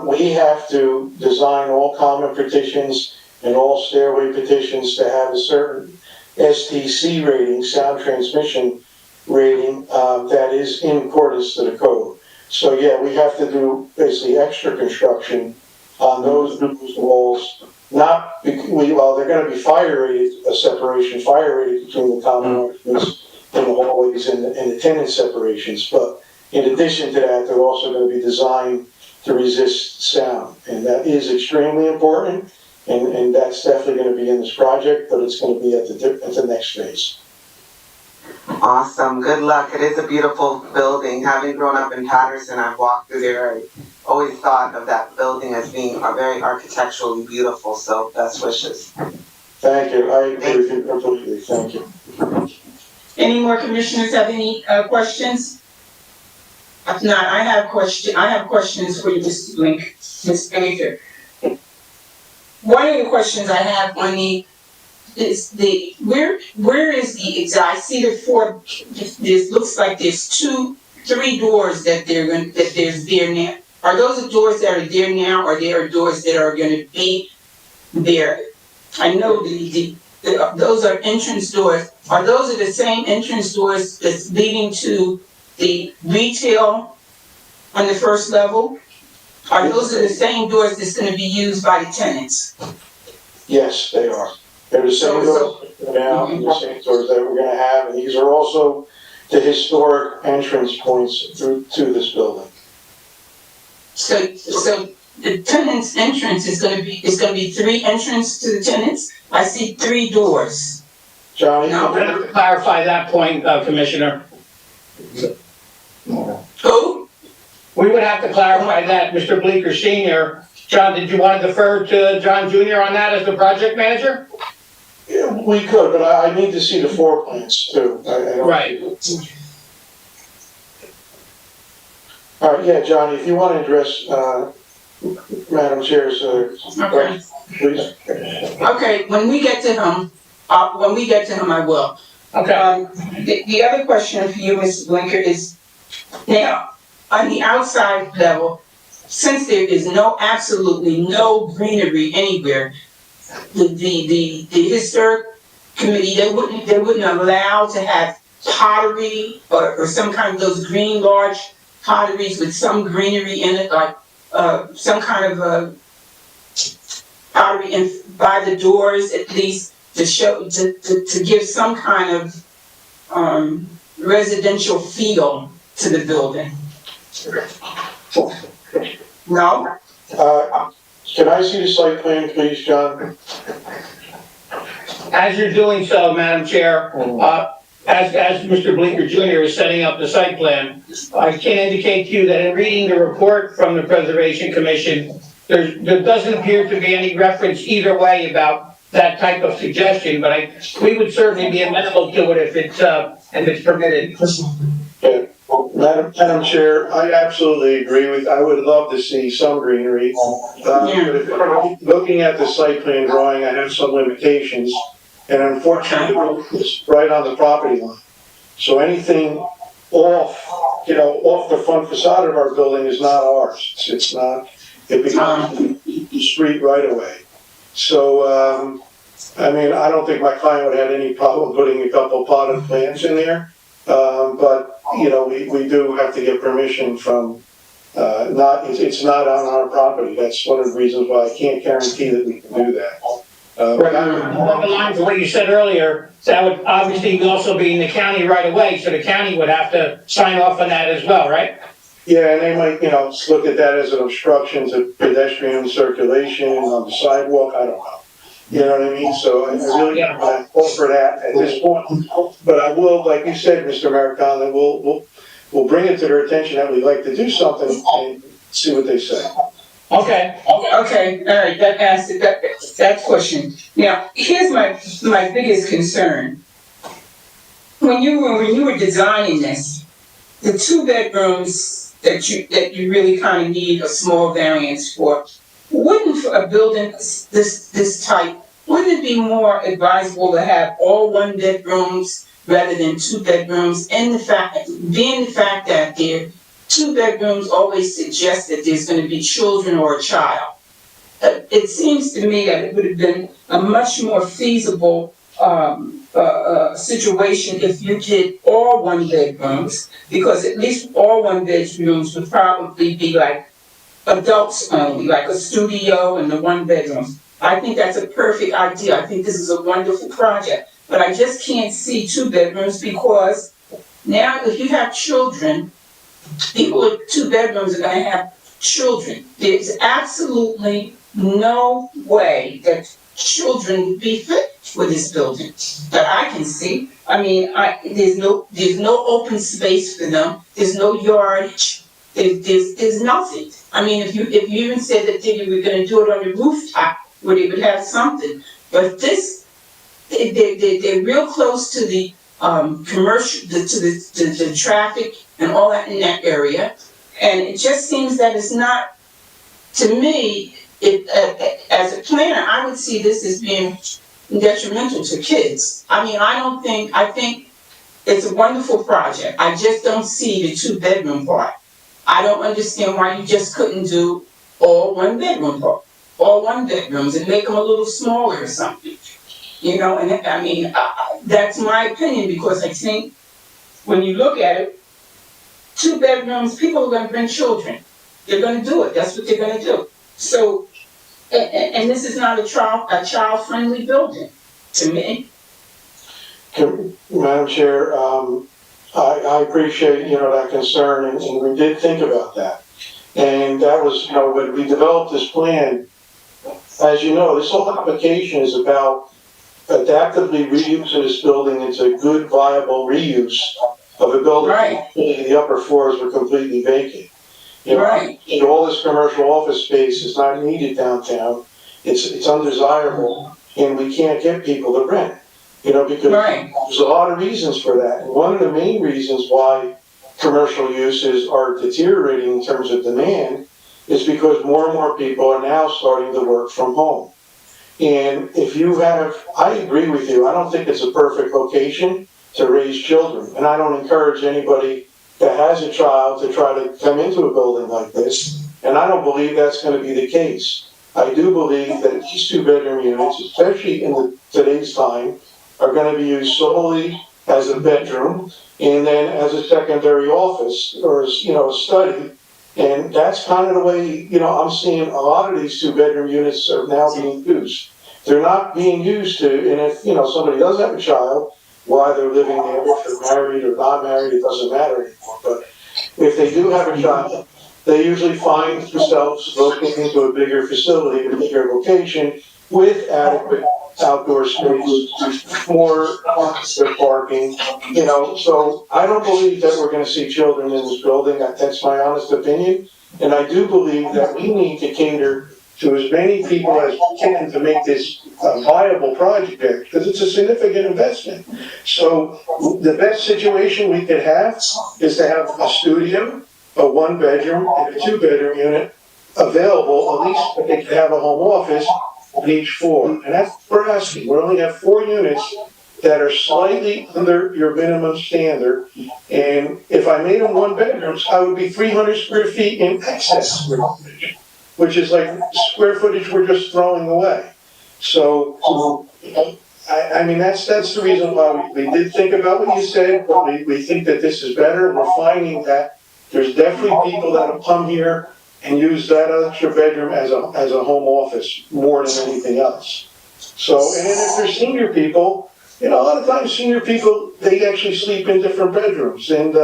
H: we have to design all common petitions and all stairway petitions to have a certain STC rating, sound transmission rating, that is in accordance to the code. So yeah, we have to do basically extra construction on those walls. Well, they're going to be fire rated, a separation fire rated between the common occupants and the hallways and the tenant separations. But in addition to that, they're also going to be designed to resist sound, and that is extremely important. And that's definitely going to be in this project, but it's going to be at the next phase.
J: Awesome. Good luck. It is a beautiful building. Having grown up in Patterson, I've walked through there. I always thought of that building as being very architecturally beautiful. So best wishes.
H: Thank you. I agree with you completely. Thank you.
A: Any more commissioners have any questions? If not, I have questions for you, Mr. Blink, Ms. Baker. One of the questions I have on where is the exact, I see this looks like there's 3 doors that there's there now. Are those the doors that are there now, or there are doors that are gonna be there? I know those are entrance doors. Are those the same entrance doors that's leading to the retail on the first level? Are those the same doors that's going to be used by the tenants?
H: Yes, they are. They're the same doors now, and the same doors that we're going to have, and these are also the historic entrance points to this building.
A: So the tenant's entrance is going to be 3 entrances to the tenants. I see 3 doors.
H: Johnny,
A: No.
C: I'm going to clarify that point, Commissioner.
A: Who?
C: We would have to clarify that, Mr. Bleeker Senior. John, did you want to defer to John Junior on that as the project manager?
H: Yeah, we could, but I need to see the floor plans too.
C: Right.
H: All right, yeah, Johnny, if you want to address Madam Chair's
A: Okay.
H: please.
A: Okay, when we get to him, I will.
C: Okay,
A: The other question for you, Mr. Blinker, is now, on the outside level, since there is absolutely no greenery anywhere, the historic committee, they wouldn't allow to have pottery or some kind of those green large potteries with some greenery in it, like, some kind of pottery by the doors at least to show, to give some kind of, residential feel to the building. No?
H: Can I see the site plan, please, John?
C: as you're doing so, Madam Chair, as Mr. Blinker Jr. is setting up the site plan, I can indicate to you that in reading the report from the Preservation Commission, there doesn't appear to be any reference either way about that type of suggestion, but we would certainly be amenable to it if it's permitted.
H: Yeah. Madam Chair, I absolutely agree I would love to see some greenery. But if you're looking at the site plan drawing, I have some limitations. And unfortunately, it's right on the property line. So anything off the front facade of our building is not ours. It's not, it becomes the street right away. So, I mean, I don't think my client would have any problem putting a couple potted plants in there. But, we do have to get permission from, it's not on our property. That's one of the reasons why I can't guarantee that we can do that.
C: Along the lines of what you said earlier, that would obviously also be in the county right away, so the county would have to sign off on that as well, right?
H: Yeah, and they might, look at that as an obstruction to pedestrian circulation on the sidewalk, I don't know. You know what I mean? So I really don't want to offer that at this point. But I will, like you said, Mr. Americano, we'll bring it to their attention that we'd like to do something and see what they say.
A: Okay, all right, that answered that question. Now, here's my biggest concern. When you were designing this, the 2 bedrooms that you really kind of need a small variance for, wouldn't for a building this type, wouldn't it be more advisable to have all 1 bedrooms rather than 2 bedrooms? And the fact that there 2 bedrooms always suggest that there's going to be children or a child. It seems to me that it would have been a much more feasible situation if you did all 1 bedrooms, because at least all 1 bedrooms would probably be like adults only, like a studio and the 1 bedroom. I think that's a perfect idea. I think this is a wonderful project, but I just can't see 2 bedrooms because now if you have children, people with 2 bedrooms are going to have children. There's absolutely no way that children would be fit for this building that I can see. I mean, there's no open space for them. There's no yardage. There's nothing. I mean, if you even said that you were going to do it on the rooftop, where they would have something, but this, they're real close to the commercial, to the traffic and all that in that area, and it just seems that it's not. To me, as a planner, I would see this as being detrimental to kids. I mean, I think it's a wonderful project. I just don't see the 2 bedroom part. I don't understand why you just couldn't do all 1 bedroom part, all 1 bedrooms, and make them a little smaller or something. And I mean, that's my opinion, because I think when you look at it, 2 bedrooms, people are going to bring children. They're going to do it. That's what they're going to do. So, and this is not a child-friendly building to me.
H: Madam Chair, I appreciate, that concern, and we did think about that. And that was, when we developed this plan, as you know, this whole application is about adaptively reusing this building into good, viable reuse of a building.
A: Right.
H: The upper floors were completely vacant.
A: Right.
H: All this commercial office space is not needed downtown. It's undesirable, and we can't get people to rent. Because there's a lot of reasons for that. And one of the main reasons why commercial uses are deteriorating in terms of demand is because more and more people are now starting to work from home. And if you have, I agree with you, I don't think it's a perfect location, to raise children. And I don't encourage anybody that has a child to try to come into a building like this. And I don't believe that's going to be the case. I do believe that these two-bedroom units, especially in today's time, are going to be used solely as a bedroom and then as a secondary office or, a study. And that's kind of the way, I'm seeing a lot of these two-bedroom units are now being used. They're not being used to, and if, somebody does have a child, why they're living there, if they're married or not married, it doesn't matter anymore. But if they do have a child, they usually find themselves located into a bigger facility, a bigger location, with adequate outdoor space, more parking, so I don't believe that we're gonna see children in this building, that's my honest opinion. And I do believe that we need to cater to as many people as we can to make this a viable project, because it's a significant investment. So the best situation we could have is to have a studio, a one-bedroom, and a two-bedroom unit available, at least if they could have a home office on each floor. And that's what we're asking. We only have 4 units that are slightly under your minimum standard. And if I made them one bedrooms, I would be 300 square feet in excess square footage, which is like square footage we're just throwing away. So, I mean, that's the reason why we did think about what you said, but we think that this is better. We're finding that there's definitely people that will come here and use that extra bedroom as a home office more than anything else. So, and then if they're senior people, a lot of times senior people, they actually sleep in different bedrooms, and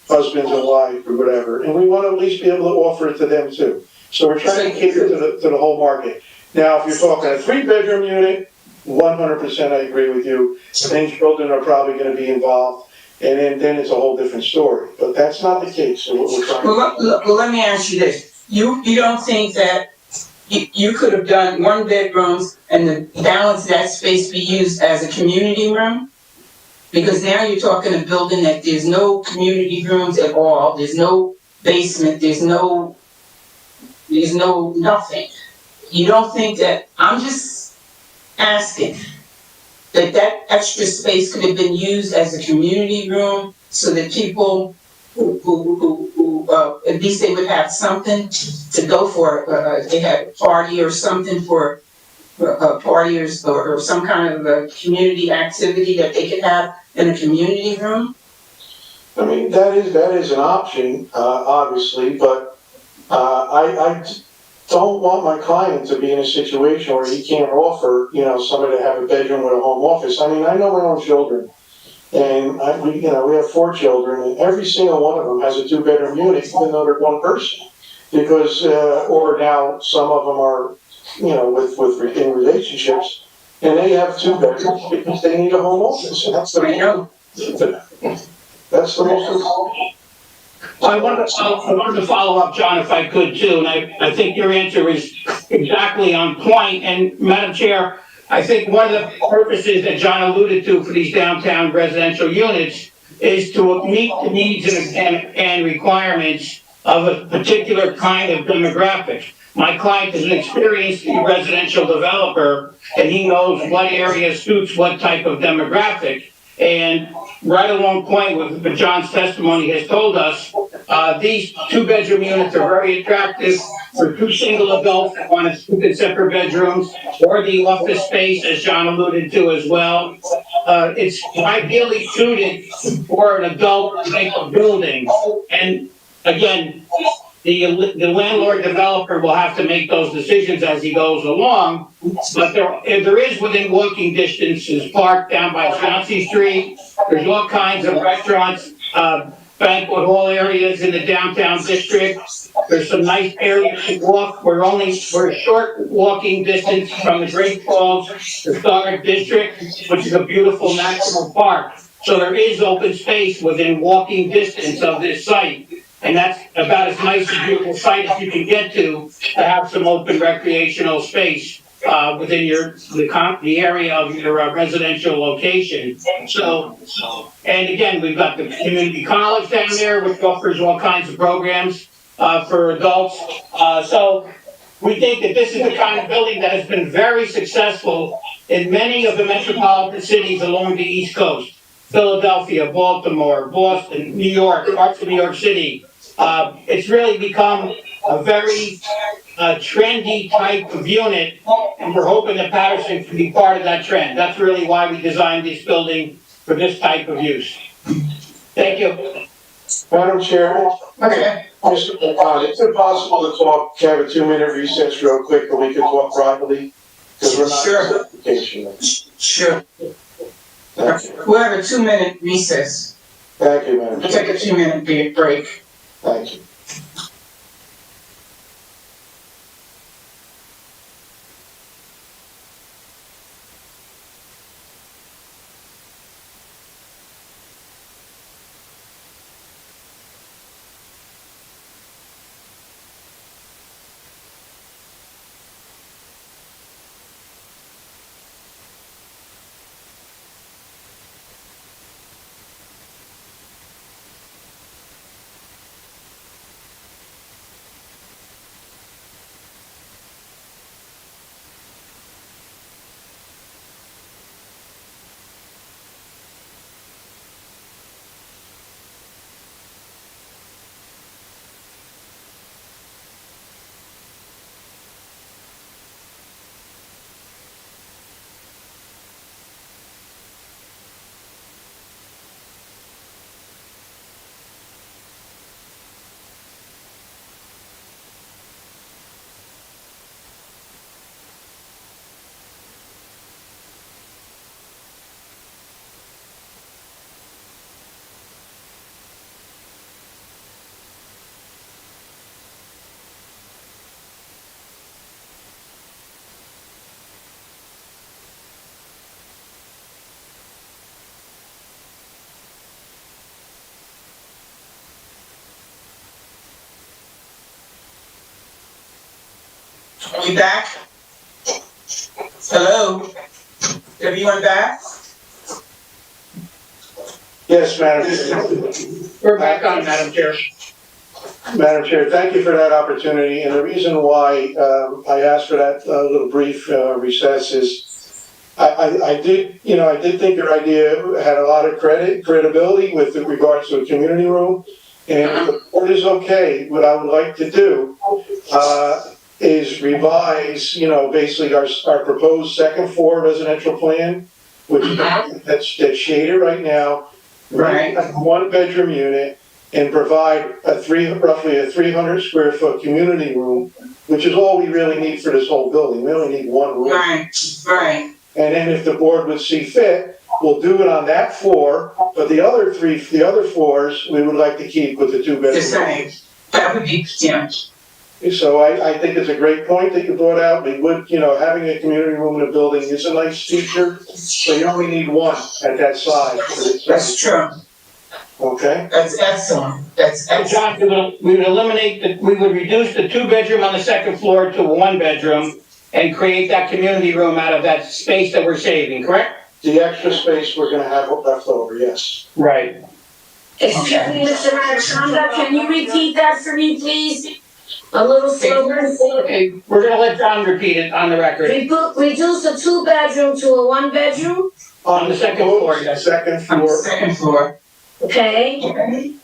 H: husbands and wives or whatever, and we want to at least be able to offer it to them too. So we're trying to cater to the whole market. Now, if you're talking a 3-bedroom unit, 100% I agree with you, then children are probably going to be involved, and then it's a whole different story. But that's not the case. So what we're trying
A: Well, let me ask you this. You don't think that you could have done 1 bedrooms and the balance of that space be used as a community room? Because now you're talking a building that there's no community rooms at all, there's no basement, there's no nothing. You don't think that, I'm just asking, that extra space could have been used as a community room so that people who at least they would have something to go for, if they had a party or something for partiers or some kind of a community activity that they could have in a community room?
H: I mean, that is an option, obviously, but I don't want my client to be in a situation where he can't offer, somebody to have a bedroom with a home office. I mean, I know my own children, and we have 4 children, and every single one of them has a 2-bedroom unit, even though they're one person, because or now some of them are, in relationships, and they have 2 bedrooms because they need a home office, and that's the That's the most important.
C: I wanted to follow up, John, if I could too, and I think your answer is exactly on point. And Madam Chair, I think one of the purposes that John alluded to for these downtown residential units is to meet the needs and requirements of a particular kind of demographic. My client is an experienced residential developer, and he knows what area suits what type of demographic. And right along point with what John's testimony has told us, these 2-bedroom units are very attractive for 2 single adults that want to sleep in separate bedrooms, or the office space, as John alluded to as well. It's ideally suited for an adult type of building. And again, the landlord developer will have to make those decisions as he goes along, but there is within walking distance is park down by Chauncey Street. There's all kinds of restaurants, banquet hall areas in the downtown district. There's some nice areas to walk. We're a short walking distance from the Great Falls Historic District, which is a beautiful national park. So there is open space within walking distance of this site. And that's about as nice a beautiful site as you can get to have some open recreational space within the area of your residential location. So, and again, we've got the community college down there, which offers all kinds of programs for adults. So we think that this is the kind of building that has been very successful in many of the metropolitan cities along the East Coast. Philadelphia, Baltimore, Boston, New York, parts of New York City. It's really become a very trendy type of unit, and we're hoping that Patterson can be part of that trend. That's really why we designed this building for this type of use. Thank you.
H: Madam Chair,
A: Okay.
H: Mr. Capone, is it possible to talk, have a 2-minute recess real quick, so we can talk privately? Because we're not.
A: Sure.
H: Application.
A: Sure.
H: Thank you.
A: We'll have a 2-minute recess.
H: Thank you, Madam
A: We'll
H: Chair.
A: take a 2-minute break.
H: Thank you.
A: Are we back? Hello? Everyone back?
H: Yes, Madam Chair.
C: We're back on, Madam Chair.
H: Madam Chair, thank you for that opportunity, and the reason why I asked for that little brief recess is I did think your idea had a lot of credibility with regards to a community room, and if the board is okay, what I would like to do is revise, basically our proposed second floor residential plan, which that's shaded right now,
A: Right.
H: a 1-bedroom unit, and provide roughly a 300 square foot community room, which is all we really need for this whole building. We only need one room.
A: Right, right.
H: And then if the board would see fit, we'll do it on that floor, but the other floors, we would like to keep with the 2-bedroom.
A: The same. That would be, yeah.
H: So I think it's a great point that you brought out. We would, having a community room in a building is a nice feature, but you only need one at that size.
A: That's true.
H: Okay?
A: That's excellent. That's
C: So
A: excellent.
C: John, we would reduce the 2-bedroom on the second floor to a 1-bedroom and create that community room out of that space that we're saving, correct?
H: The extra space we're gonna have left over, yes.
C: Right.
F: Excuse me, Mr. Maricondo, can you repeat that for me, please? A little slower.
C: Okay, we're gonna let John repeat it on the record.
F: Reduce a 2-bedroom to a 1-bedroom,
C: On the second floor, yes.
H: Second
A: On the
H: floor.
A: second floor.
F: okay?
A: Okay.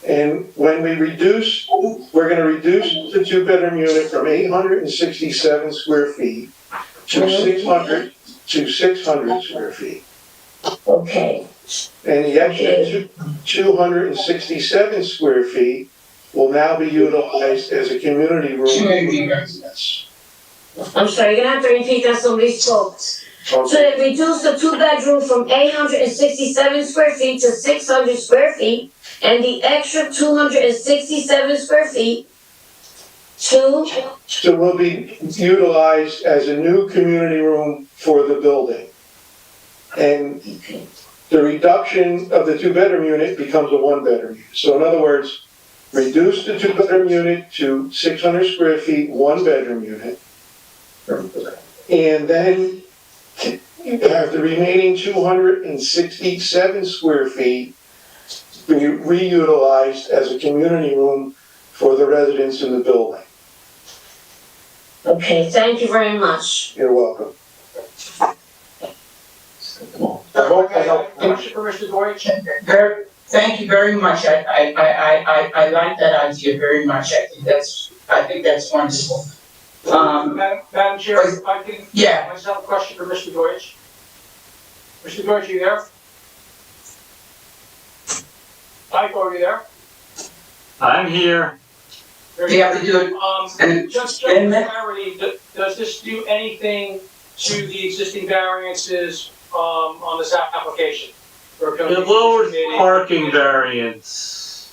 H: And when we reduce, we're gonna reduce the 2-bedroom unit from 867 square feet to 600 square feet.
F: Okay,
H: And the extra 267 square feet will now be utilized as a community room.
A: Community room.
H: Yes.
F: I'm sorry, you're gonna have to repeat that, somebody spoke. So
H: Okay.
F: they reduced the 2-bedroom from 867 square feet to 600 square feet, and the extra 267 square feet to,
H: So will be utilized as a new community room for the building. And the reduction of the 2-bedroom unit becomes a 1-bedroom unit. So in other words, reduce the 2-bedroom unit to 600 square feet, 1-bedroom unit. And then you have the remaining 267 square feet be reutilized as a community room for the residents in the building.
F: okay, thank you very much.
H: You're welcome.
C: Question
G: for Mr. Deutsch?
A: Thank you very much. I like that idea very much. I think that's wonderful.
G: Madam Chair, if I can,
A: Yeah.
G: I just have a question for Mr. Deutsch. Mr. Deutsch, are you there? Michael, are you there?
E: I'm here.
A: You have to do it. And
G: Just for
A: amendment?
G: clarity, does this do anything to the existing variances, on this application? Or can
E: It lowers parking variance.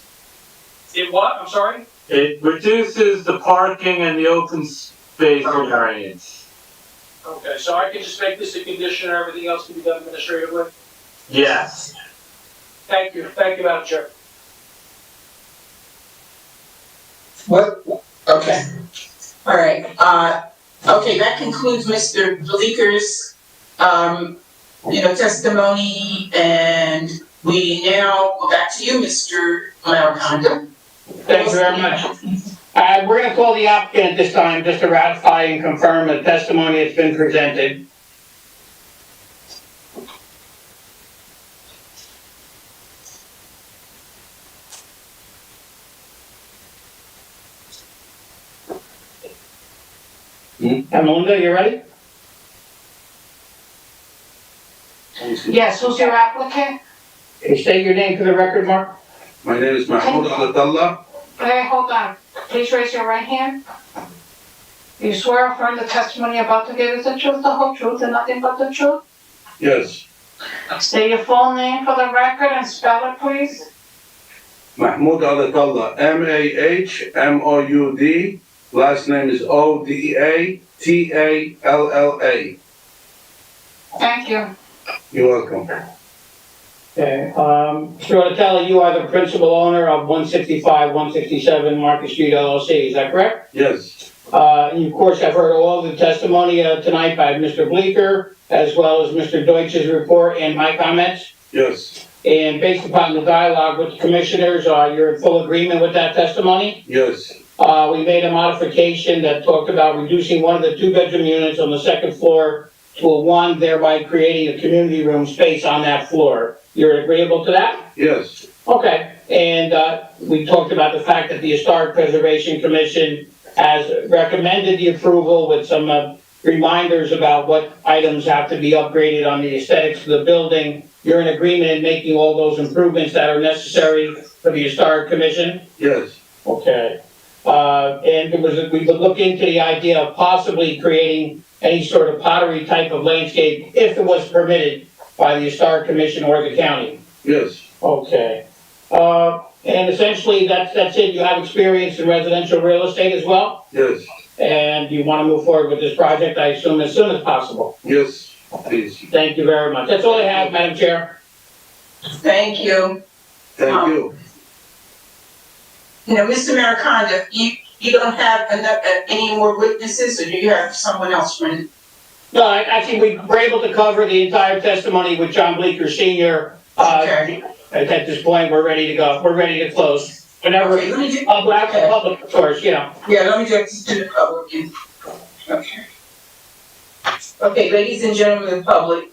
G: It what? I'm sorry?
E: It reduces the parking and the open space variance.
G: Okay, so I can just make this a condition and everything else can be done administratively?
E: Yes.
G: Thank you, Madam Chair.
A: What? Okay. All right. Okay, that concludes Mr. Bleeker's, testimony, and we now go back to you, Mr. Maricondo.
C: Thank you very much. We're gonna call the applicant at this time just to ratify and confirm the testimony that's been presented. Melinda, you ready?
G: Yes, who's your applicant?
C: Can you state your name for the record, Mark?
K: My name is Mahmoud Al-Attallah.
G: Okay, hold on. Please raise your right hand. You swear or affirm the testimony you're about to give is the truth, the whole truth, and nothing but the truth?
K: Yes.
G: State your full name for the record and spell it, please.
K: Mahmoud Al-Attallah. Mahmoud. Last name is Odatalla.
G: Thank you.
K: You're welcome.
C: Okay, Mr. Odatalla, you are the principal owner of 165, 167 Market Street LLC, is that correct?
K: Yes.
C: You, of course, have heard all the testimony tonight by Mr. Bleeker, as well as Mr. Deutsch's report and my comments.
K: Yes.
C: And based upon the dialogue with the commissioners, you're in full agreement with that testimony?
K: Yes.
C: We made a modification that talked about reducing one of the two-bedroom units on the second floor to a one, thereby creating a community room space on that floor. You're agreeable to that?
K: Yes.
C: Okay, and we talked about the fact that the Historic Preservation Commission has recommended the approval with some reminders about what items have to be upgraded on the aesthetics of the building. You're in agreement in making all those improvements that are necessary for the Historic Commission?
K: Yes.
C: Okay. And we would look into the idea of possibly creating any sort of pottery type of landscape if it was permitted by the Historic Commission or the county.
K: Yes.
C: Okay. And essentially that's it. You have experience in residential real estate as well?
K: Yes.
C: And you want to move forward with this project, I assume, as soon as possible?
K: Yes, please.
C: Thank you very much. That's all I have, Madam Chair.
A: Thank you.
K: Thank you.
A: Mr. Maricondo, you don't have any more witnesses, or do you have someone else running?
C: No, actually, we were able to cover the entire testimony with John Bleeker Senior.
A: Okay.
C: At this point, we're ready to go. We're ready to close. Whenever,
A: Okay, let me do-
C: public, of course,
A: Yeah, let me just do the public. Okay. Okay, ladies and gentlemen of the public,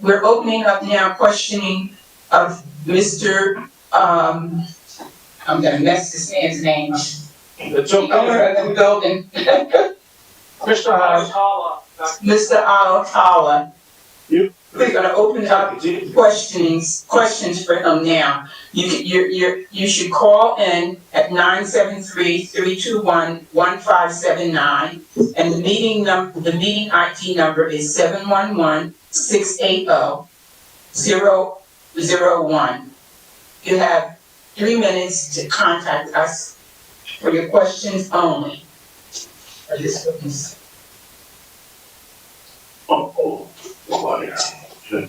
A: we're opening up now questioning of Mr. I'm gonna mess this man's name up.
C: It's
A: Owner of the building,
G: Mr. Alcala.
A: Mr. Alcala.
K: You-
A: We're gonna open up questions for him now. You should call in at 973-321-1579, and the meeting ID number is 711-680-001. You have 3 minutes to contact us for your questions only. For this witness.
K: Sure.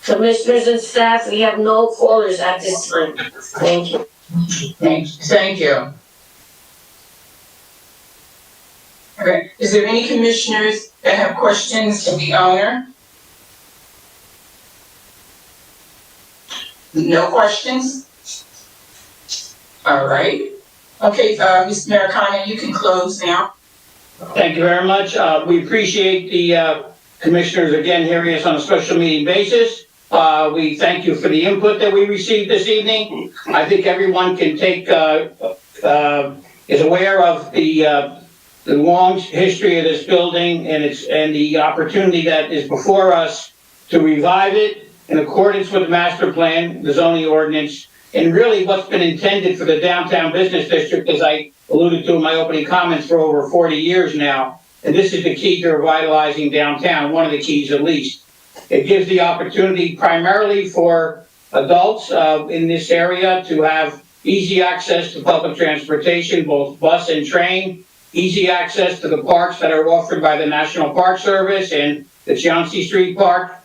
F: Commissioners and staff, we have no callers at this time. Thank you.
A: Thank you. Okay, is there any commissioners that have questions of the owner? No questions? All right. Okay, Mr. Maricano, you can close now.
C: Thank you very much. We appreciate the commissioners again hearing us on a special meeting basis. We thank you for the input that we received this evening. I think everyone can take, is aware of the long history of this building and the opportunity that is before us to revive it in accordance with the master plan, the zoning ordinance, and really what's been intended for the downtown business district, as I alluded to in my opening comments, for over 40 years now. And this is the key to revitalizing downtown, one of the keys at least. It gives the opportunity primarily for adults in this area to have easy access to public transportation, both bus and train, easy access to the parks that are offered by the National Park Service and the Chauncey Street Park.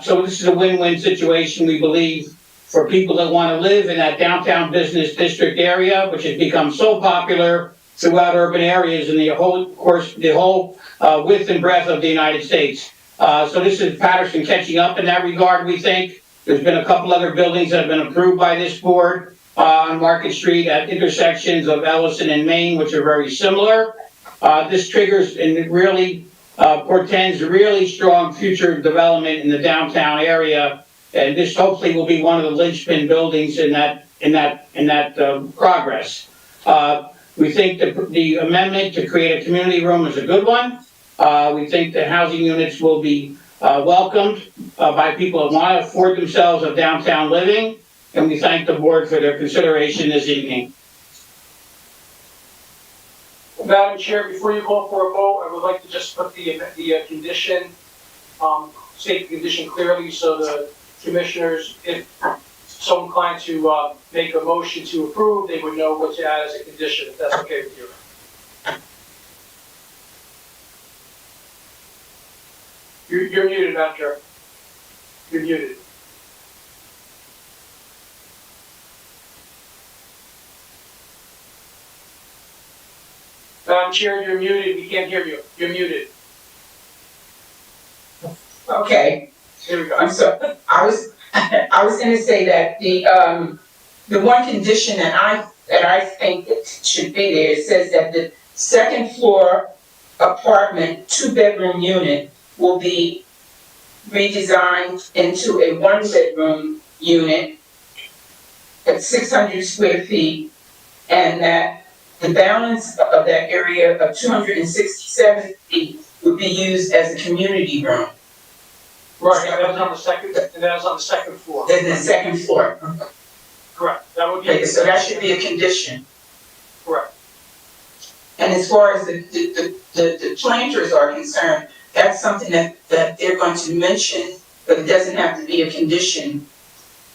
C: So this is a win-win situation, we believe, for people that want to live in that downtown business district area, which has become so popular throughout urban areas in the whole width and breadth of the United States. So this is Patterson catching up in that regard, we think. There's been a couple other buildings that have been approved by this board on Market Street at intersections of Ellison and Main, which are very similar. This triggers and it really portends really strong future development in the downtown area. And this hopefully will be one of the linchpin buildings in that progress. We think that the amendment to create a community room is a good one. We think that housing units will be welcomed by people that want to afford themselves a downtown living. And we thank the board for their consideration this evening.
L: Madam Chair, before you call for a vote, I would like to just put the condition, state the condition clearly so the commissioners, if so inclined to make a motion to approve, they would know what to add as a condition, if that's okay with you. You're muted, Madam Chair. You're muted. Madam Chair, you're muted. We can't hear you. You're muted.
A: Okay.
L: Here we go.
A: I'm sorry. I was going to say that the one condition that I think it should be there, it says that the second floor apartment 2-bedroom unit will be redesigned into a 1-bedroom unit at 600 square feet, and that the balance of that area of 267 feet would be used as a community room.
L: Right, and that was on the second, and that was on the second floor.
A: Then the second floor.
L: Correct, that would be.
A: Okay, so that should be a condition.
L: Correct.
A: And as far as the planters are concerned, that's something that they're going to mention, but it doesn't have to be a condition.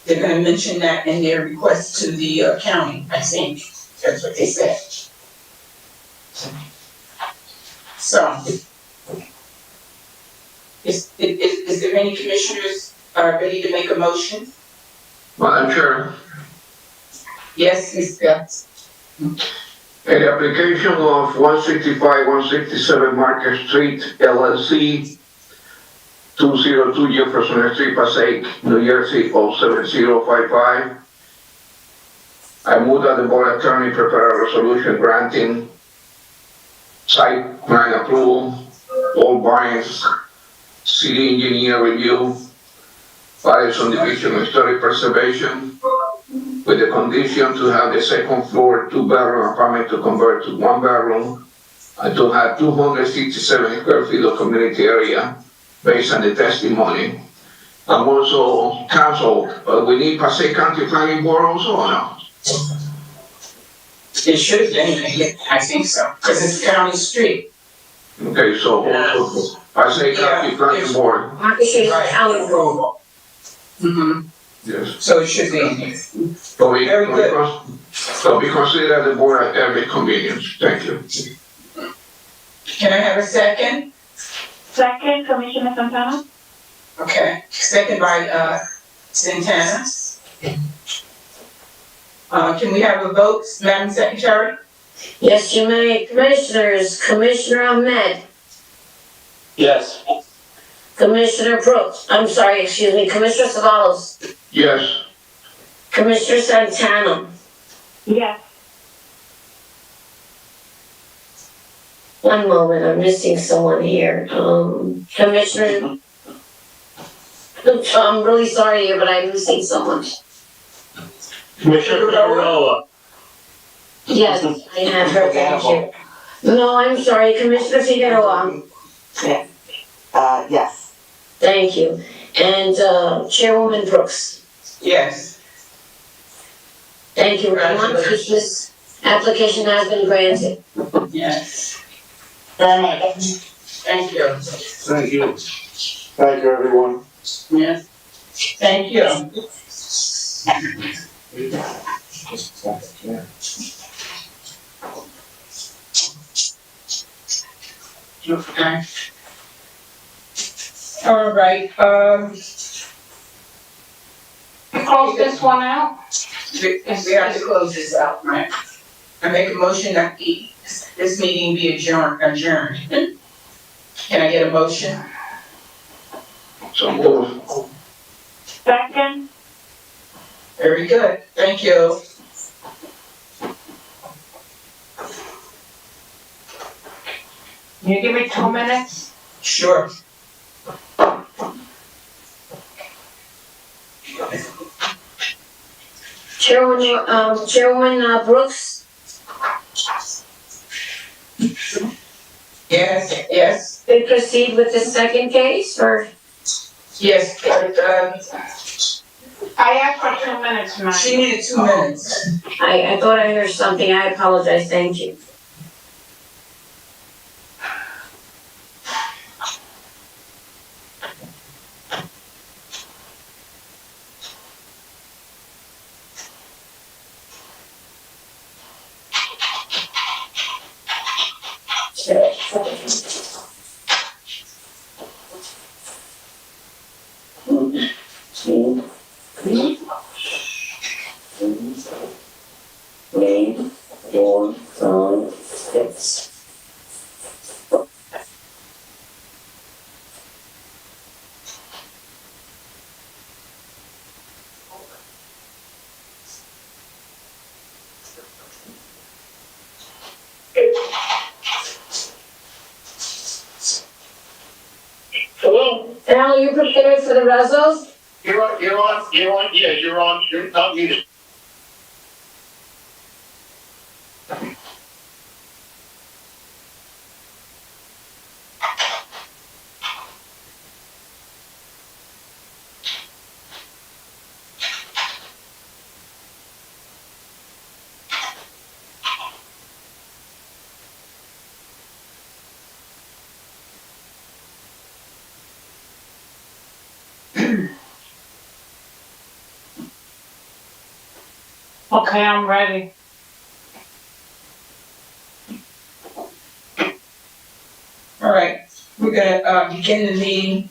A: They're gonna mention that in their request to the county, I think. That's what they said. So, is there any commissioners ready to make a motion?
I: Madam Chair,
A: Yes, Ms. Betts.
I: in the application of 165, 167 Market Street LLC, 202 Jefferson Street, Passaic, New Jersey, 07055. I move that the board attorney prepare a resolution granting site plan approval, all Barnes, city engineer review, Paterson Division of Historic Preservation, with the condition to have the second floor 2-bedroom apartment to convert to 1-bedroom, and to have 267 square feet of community area based on the testimony. I'm also council, we need Passaic County Planning Board also or no?
A: It should have been, I think so, because it's county street.
I: Okay, so also Passaic County Planning Board,
F: Market Street is county road.
A: Mm-hmm,
I: yes.
A: so it should be in here.
I: So we
A: Very good.
I: so we consider the board at every convenience. Thank you.
A: Can I have a second?
D: Second, Commissioner Santana?
A: Okay, second by, Santana. Can we have a vote, Madam Secretary?
F: Yes, you may. Commissioners, Commissioner Ahmed,
C: Yes.
F: Commissioner Brooks, Commissioner Savalas,
I: Yes.
F: Commissioner Santana.
D: Yes.
F: One moment, I'm missing someone here. Commissioner, I'm really sorry here, but I'm missing someone.
E: Commissioner Figueroa.
F: Yes, I have her, thank you. No, I'm sorry, Commissioner Figueroa,
J: Yes.
F: thank you. And, Chairwoman Brooks,
A: Yes.
F: thank you very much. This application has been granted.
A: Yes.
C: Very much.
A: Thank you.
K: Thank you.
H: Thank you, everyone.
A: Yes. Thank you. Okay. All right,
G: Close this one out.
A: we have to close this out, right? I make a motion that this meeting be adjourned. Can I get a motion?
I: So move.
D: Second,
A: Very good, thank you.
G: Can you give me 2 minutes?
A: Sure.
F: Chairwoman Brooks,
A: Yes,
F: we proceed with the second case, or?
A: yes,
G: I asked for 2 minutes, ma'am.
A: she needed 2 minutes.
F: I thought I heard something, I apologize, thank you.
C: Hello?
F: Al, you prepared for the Rezos?
C: You're not muted.
G: Okay, I'm ready.
A: All right, we're gonna, begin the meeting.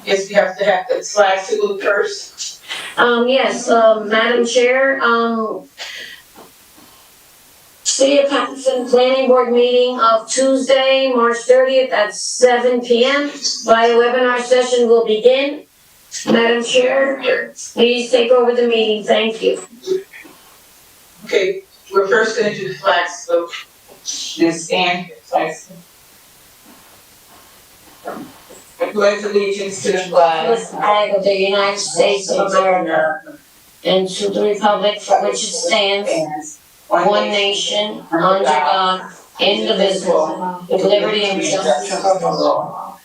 A: Guess we have to have the flag salute first.
F: Yes, Madam Chair, City of Patterson Planning Board meeting of Tuesday, March 30th at 7 p.m. Via webinar session will begin. Madam Chair, please take over the meeting, thank you.
A: Okay, we're first gonna do the flag salute. Then stand, flag salute. I pledge allegiance to the flag
F: Flag of the United States of America and to the republic for which it stands, one nation, under God, indivisible, with liberty and justice for all.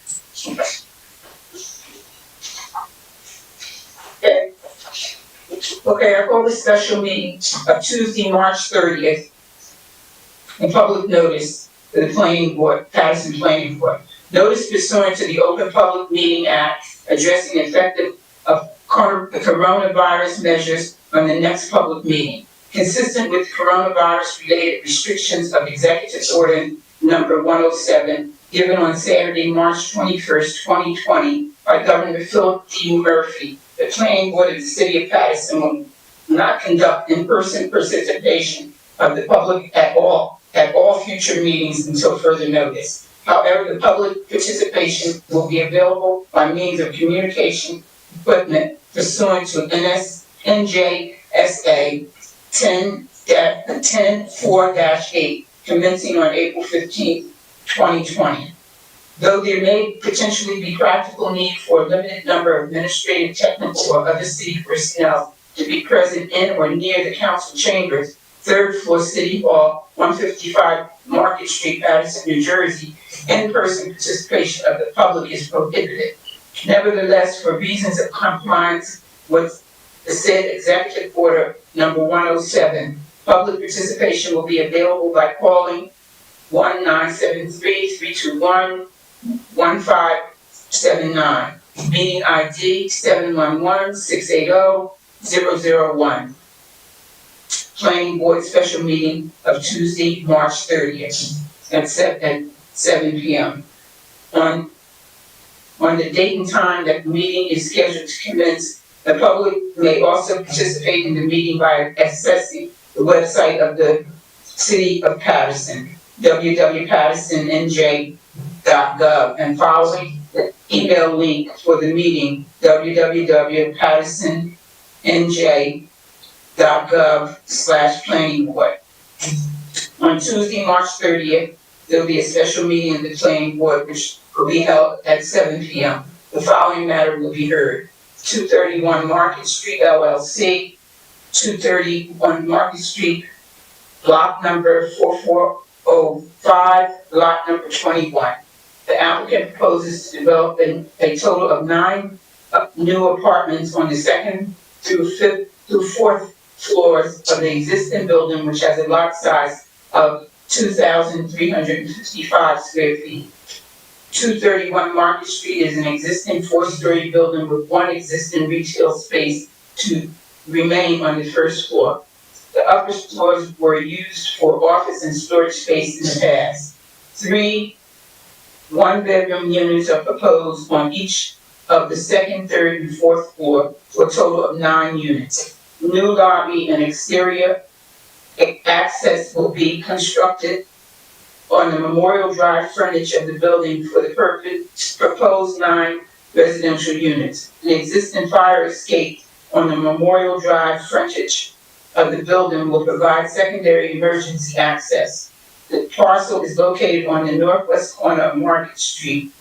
A: Okay, I call this special meeting of Tuesday, March 30th. In public notice to the planning board, Patterson Planning Board. Notice pursuant to the Open Public Meeting Act addressing the effect of coronavirus measures on the next public meeting. Consistent with coronavirus related restrictions of Executive Order number 107, given on Saturday, March 21st, 2020, by Governor Philip D. Murphy. The planning board of the city of Patterson will not conduct in-person participation of the public at all future meetings until further notice. However, the public participation will be available by means of communication equipment pursuant to NJSA 10-4-8, commencing on April 15th, 2020. Though there may potentially be practical need for a limited number of administrative, technical, or other city personnel to be present in or near the council chambers, 3rd floor City Hall, 155 Market Street, Patterson, New Jersey, in-person participation of the public is prohibited. Nevertheless, for reasons of compliance with the said Executive Order number 107, public participation will be available by calling 1-973-321-1579, meeting ID 711-680-001. Planning Board special meeting of Tuesday, March 30th at 7 p.m. On the date and time that the meeting is scheduled to commence, the public may also participate in the meeting by accessing the website of the City of Patterson, www.pattersonnj.gov, and following the email link for the meeting, www.pattersonnj.gov/planning board. On Tuesday, March 30th, there will be a special meeting of the planning board which will be held at 7 p.m. The following matter will be heard: 231 Market Street LLC, 231 Market Street, block number 4405, lot number 21. The applicant proposes to develop a total of 9 new apartments on the 2nd through 4th floors of the existing building, which has a lot size of 2,355 square feet. 231 Market Street is an existing 4-story building with 1 existing retail space to remain on the 1st floor. The upper floors were used for office and storage space in the past. 3 one-bedroom units are proposed on each of the 2nd, 3rd, and 4th floor for a total of 9 units. New lobby and exterior access will be constructed on the Memorial Drive frontage of the building for the proposed 9 residential units. An existing fire escape on the Memorial Drive frontage of the building will provide secondary emergency access. The parcel is located on the northwest corner of Market Street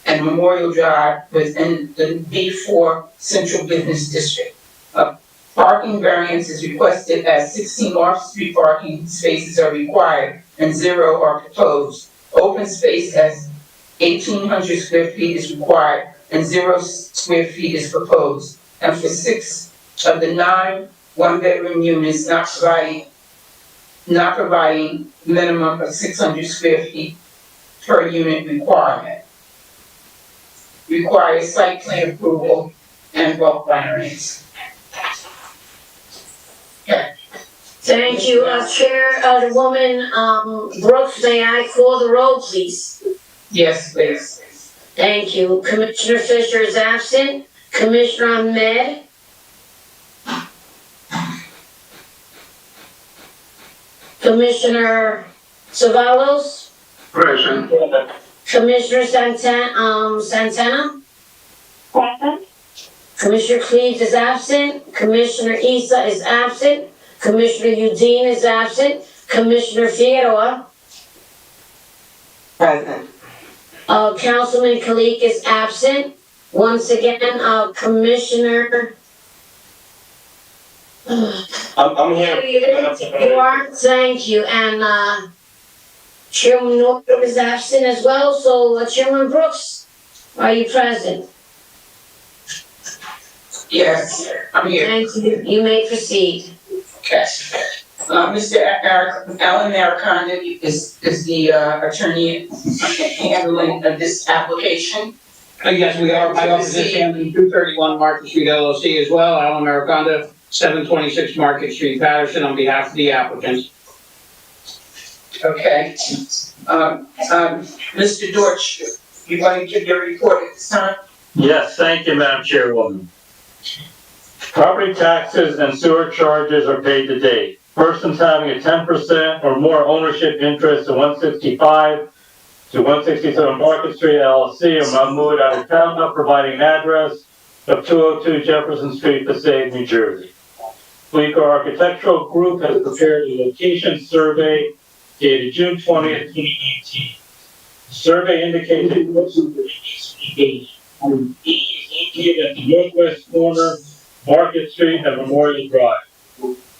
A: and Memorial Drive within the B4 Central Business District. A parking variance is requested as 16 off-street parking spaces are required and 0 are proposed. Open space as 1,800 square feet is required and 0 square feet is proposed. And for 6 of the 9 one-bedroom units not providing minimum of 600 square feet per unit requirement. Requires site plan approval and bulk variance. Okay.
F: Thank you, Chairwoman Brooks, may I call the roll, please?
A: Yes, please.
F: Thank you. Commissioner Fisher is absent. Commissioner Ahmed? Commissioner Savalos?
I: Present.
F: Commissioner Santana?
D: Present?
F: Commissioner Cleves is absent. Commissioner Issa is absent. Commissioner Udine is absent. Commissioner Figueroa?
J: Present.
F: Councilman Kalik is absent. Once again, Commissioner...
K: I'm here.
F: You are? Thank you. And Chairman Northrup is absent as well, so Chairman Brooks, are you present?
A: Yes, I'm here.
F: Thank you. You may proceed.
A: Okay. Mr. Alan Maricondo is the attorney handling of this application.
C: Yes, we are. My office is handling 231 Market Street LLC as well. Alan Maricondo, 726 Market Street, Patterson, on behalf of the applicants.
A: Okay. Mr. Dorch, you want to give your report at this time?
E: Yes, thank you, Madam Chairwoman. Property taxes and sewer charges are paid to date. Persons having a 10% or more ownership interest in 165 to 167 Market Street LLC or Mahmood Adekama, providing an address of 202 Jefferson Street, Passaic, New Jersey. Bleecker Architectural Group has prepared a location survey dated June 20th, 2019. The survey indicates a parcel is located at the northwest corner, Market Street and Memorial Drive.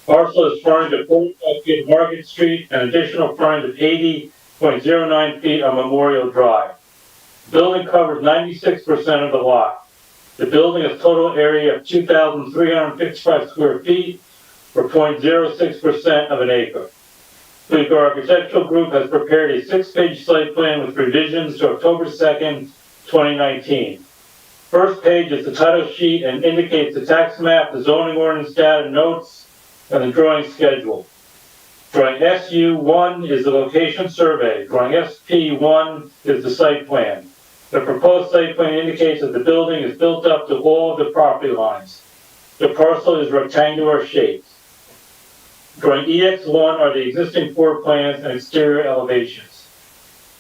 E: Parcel is fronted at 45 feet of Market Street and additional frontage of 80.09 feet on Memorial Drive. The building covers 96% of the lot. The building has total area of 2,355 square feet, or 0.06% of an acre. Bleecker Architectural Group has prepared a 6-page site plan with revisions to October 2nd, 2019. First page is the title sheet and indicates the tax map, the zoning ordinance data notes, and the drawing schedule. Drawing SU1 is the location survey. Drawing SP1 is the site plan. The proposed site plan indicates that the building is built up to all of the property lines. The parcel is rectangular shaped. Drawing EX1 are the existing floor plans and exterior elevations.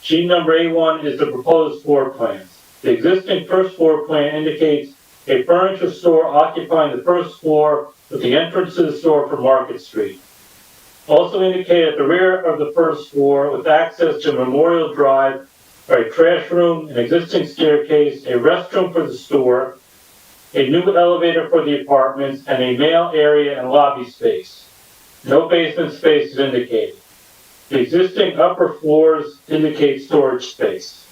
E: Sheet number A1 is the proposed floor plans. The existing first floor plan indicates a furniture store occupying the first floor with the entrance to the store from Market Street. Also indicated at the rear of the first floor with access to Memorial Drive are a trash room, an existing staircase, a restroom for the store, a new elevator for the apartments, and a mail area and lobby space. No basement space is indicated. The existing upper floors indicate storage space.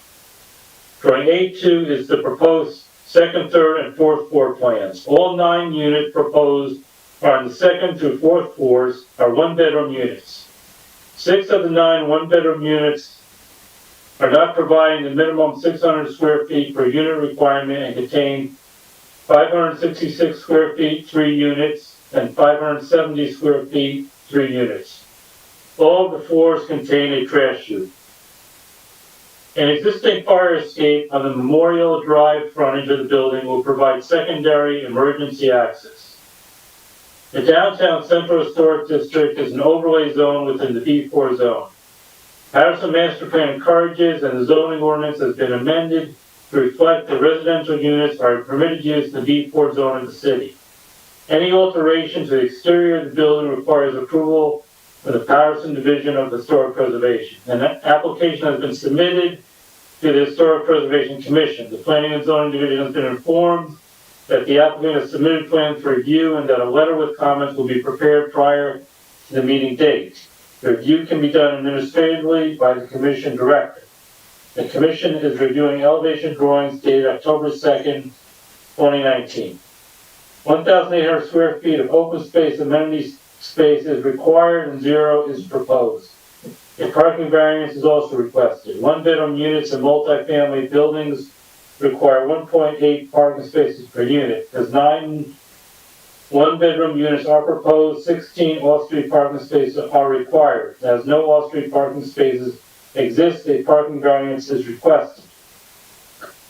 E: Drawing A2 is the proposed second, third, and fourth floor plans. All 9 units proposed are on the second through fourth floors are 1-bedroom units. 6 of the 9 one-bedroom units are not providing the minimum 600 square feet per unit requirement and contain 566 square feet, 3 units, and 570 square feet, 3 units. All of the floors contain a trash chute. An existing fire escape on the Memorial Drive frontage of the building will provide secondary emergency access. The downtown Central Historic District is an overlay zone within the B4 zone. Patterson Master Plan encourages and the zoning ordinance has been amended to reflect the residential units are permitted use in the B4 zone of the city. Any alteration to the exterior of the building requires approval from the Paterson Division of Historic Preservation. An application has been submitted to the Historic Preservation Commission. The Planning and Zoning Division has been informed that the applicant has submitted plans for review and that a letter with comments will be prepared prior to the meeting date. The review can be done administratively by the Commission Director. The Commission is reviewing elevation drawings dated October 2nd, 2019. 1,800 square feet of open space amenity space is required and 0 is proposed. A parking variance is also requested. 1-bedroom units in multifamily buildings require 1.8 parking spaces per unit. As 9 one-bedroom units are proposed, 16 off-street parking spaces are required. As no off-street parking spaces exist, a parking variance is requested.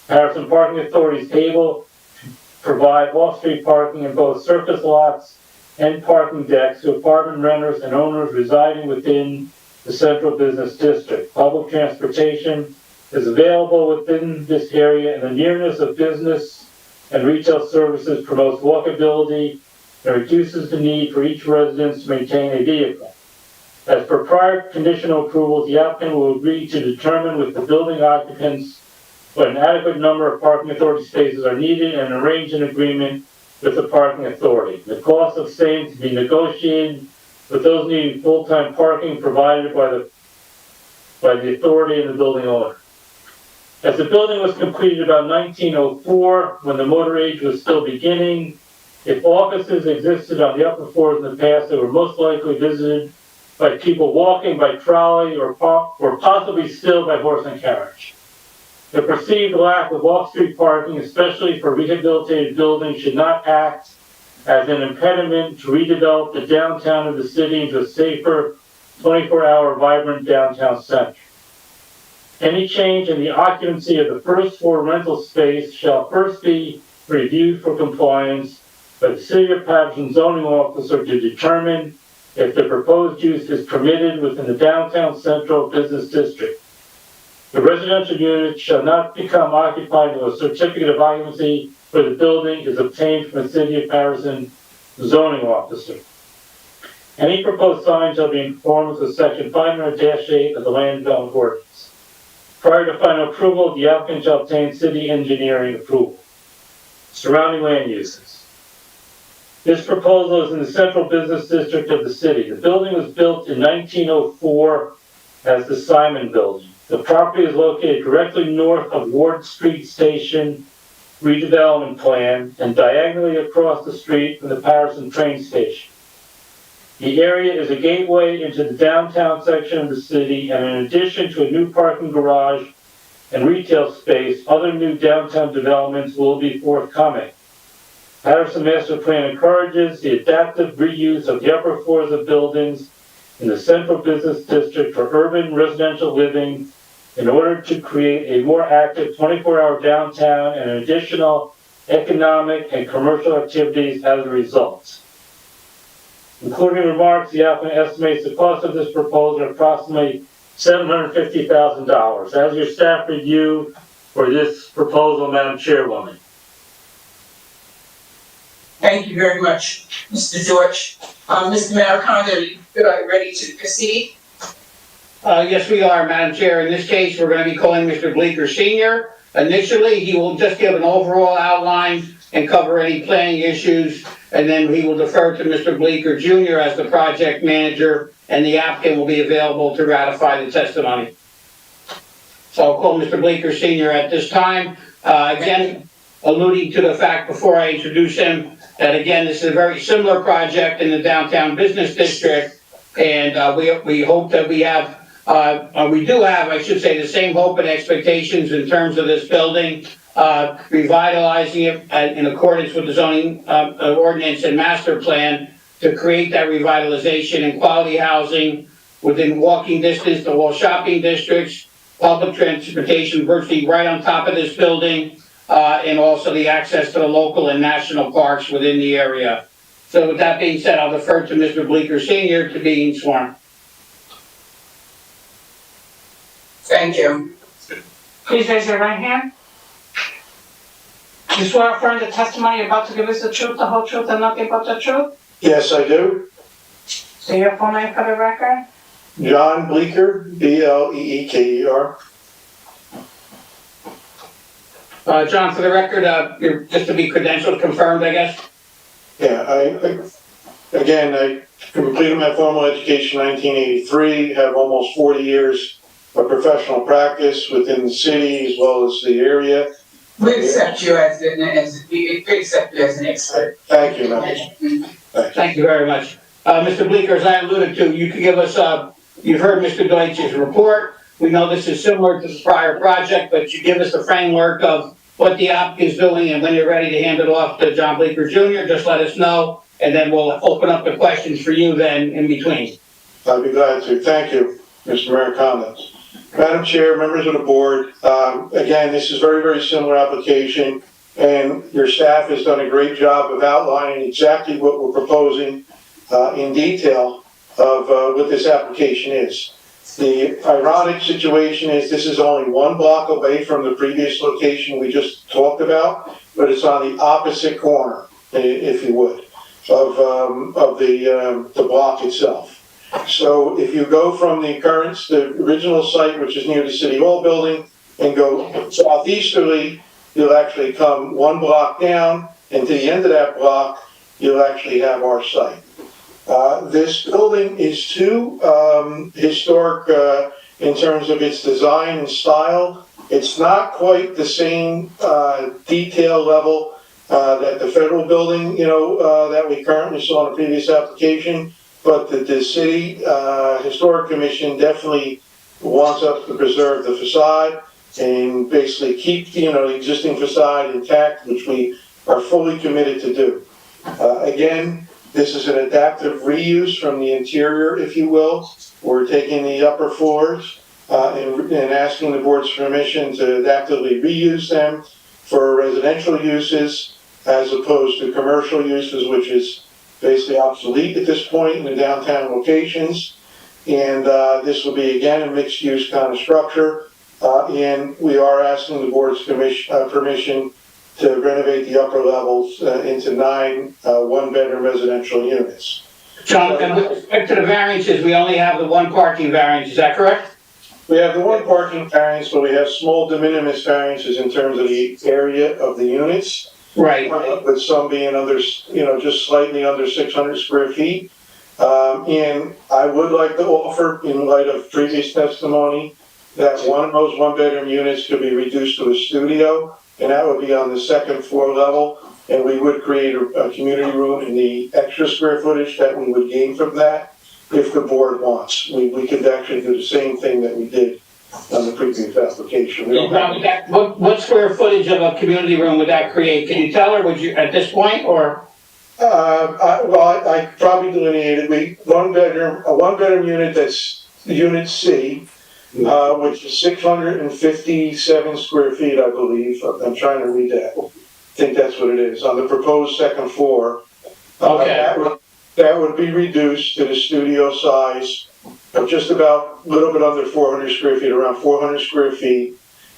E: Patterson Parking Authority is able to provide off-street parking in both surface lots and parking decks to apartment renters and owners residing within the Central Business District. Public transportation is available within this area, and the nearness of business and retail services promotes walkability and reduces the need for each resident to maintain a vehicle. As per prior conditional approvals, the applicant will agree to determine with the building occupants what an adequate number of parking authority spaces are needed and arrange an agreement with the parking authority. The cost of same to be negotiated with those needing full-time parking provided by the authority and the building owner. As the building was completed about 1904, when the motor age was still beginning, if offices existed on the upper floors in the past, they were most likely visited by people walking by trolley or possibly still by horse and carriage. The perceived lack of off-street parking, especially for rehabilitated buildings, should not act as an impediment to redevelop the downtown of the city into a safer, 24-hour vibrant downtown center. Any change in the occupancy of the first floor rental space shall first be reviewed for compliance by the City of Patterson zoning officer to determine if the proposed use is permitted within the downtown central business district. The residential unit shall not become occupied until a certificate of occupancy for the building is obtained from the City of Patterson zoning officer. Any proposed sign shall be in conformance with section 500-8 of the land development ordinance. Prior to final approval, the applicant shall obtain city engineering approval. Surrounding land uses. This proposal is in the central business district of the city. The building was built in 1904 as the Simon Building. The property is located directly north of Ward Street Station redevelopment plan and diagonally across the street from the Patterson train station. The area is a gateway into the downtown section of the city, and in addition to a new parking garage and retail space, other new downtown developments will be forthcoming. Patterson Master Plan encourages the adaptive reuse of the upper floors of buildings in the central business district for urban residential living in order to create a more active 24-hour downtown and additional economic and commercial activities as a result. Including remarks, the applicant estimates the cost of this proposal at approximately $750,000. As your staff review for this proposal, Madam Chairwoman.
A: Thank you very much, Mr. George. Mr. Maricano, are you ready to proceed?
C: Yes, we are, Madam Chair. In this case, we're going to be calling Mr. Bleeker Senior. Initially, he will just give an overall outline and cover any planning issues, and then he will defer to Mr. Bleeker Jr. as the project manager, and the applicant will be available to ratify the testimony. So I'll call Mr. Bleeker Senior at this time. Again, alluding to the fact before I introduce him, that again, this is a very similar project in the downtown business district, and we hope that we have, we do have, I should say, the same hope and expectations in terms of this building. Revitalizing it in accordance with the zoning ordinance and master plan to create that revitalization and quality housing within walking distance to all shopping districts, public transportation virtually right on top of this building, and also the access to the local and national parks within the area. So with that being said, I'll defer to Mr. Bleeker Senior to being sworn.
A: Thank you.
G: Please raise your right hand. You swear or affirm the testimony you're about to give is the truth, the whole truth, and nothing but the truth?
H: Yes, I do.
G: Say your full name for the record.
H: John Bleeker, B-L-E-E-K-E-R.
C: John, for the record, just to be credentialed, confirmed, I guess?
H: Yeah, I completed my formal education in 1983, have almost 40 years of professional practice within the city as well as the area.
A: We accept you as an expert.
H: Thank you, Madam.
C: Thank you very much. Mr. Bleeker, as I alluded to, you can give us, you've heard Mr. Deutsch's report. We know this is similar to the prior project, but you give us the framework of what the applicant is doing, and when you're ready to hand it off to John Bleeker Jr., just let us know, and then we'll open up the questions for you then in between.
H: I'd be glad to. Thank you, Mr. Maricano. Madam Chair, members of the board, again, this is very, very similar application, and your staff has done a great job of outlining exactly what we're proposing in detail of what this application is. The ironic situation is this is only one block away from the previous location we just talked about, but it's on the opposite corner, if you would, of the block itself. So if you go from the original site, which is near the City Hall building, and go southeasterly, you'll actually come one block down, and to the end of that block, you'll actually have our site. This building is too historic in terms of its design and style. It's not quite the same detail level that the federal building, that we currently saw in the previous application. But the city historic commission definitely wants us to preserve the facade and basically keep the existing facade intact, which we are fully committed to do. Again, This is an adaptive reuse from the interior, if you will. We're taking the upper floors and asking the board's permission to adaptively reuse them for residential uses as opposed to commercial uses, which is basically obsolete at this point in the downtown locations. And this will be, again, a mixed-use kind of structure. And we are asking the board's permission to renovate the upper levels into 9 one-bedroom residential units.
C: John, and with respect to the variances, we only have the one parking variance, is that correct?
H: We have the one parking variance, but we have small de minimis variances in terms of the area of the units.
C: Right.
H: With some being under, just slightly under 600 square feet. And I would like to offer, in light of previous testimony, that one of those one-bedroom units could be reduced to a studio, and that would be on the second floor level, and we would create a community room in the extra square footage that we would gain from that if the board wants. We could actually do the same thing that we did on the previous application.
C: What square footage of a community room would that create? Can you tell, or would you, at this point, or?
H: I probably delineated, a one-bedroom unit that's Unit C, which is 657 square feet, I believe. I'm trying to read that. I think that's what it is, on the proposed second floor.
C: Okay.
H: That would be reduced to the studio size of just about a little bit under 400 square feet, around 400 square feet.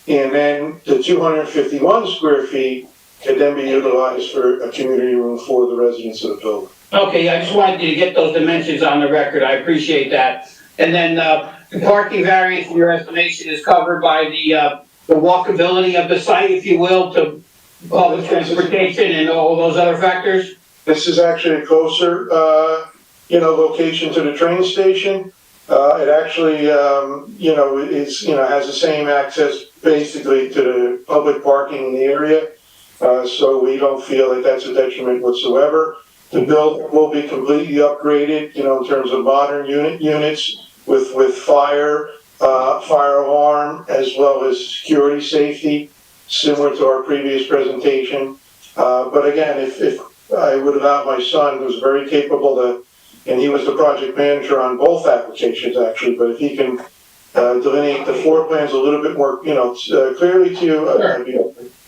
H: And then the 251 square feet could then be utilized for a community room for the residents of the building.
C: Okay, I just wanted you to get those dimensions on the record. I appreciate that. And then the parking variance, in your estimation, is covered by the walkability of the site, if you will, to public transportation and all those other factors?
H: This is actually a closer, location to the train station. It actually, has the same access basically to the public parking in the area. So we don't feel that that's a detriment whatsoever. The building will be completely upgraded, in terms of modern units with fire alarm, as well as security safety, similar to our previous presentation. But again, if I would allow my son, who's very capable and he was the project manager on both applications actually, but if he can delineate the floor plans a little bit more, clearly to you,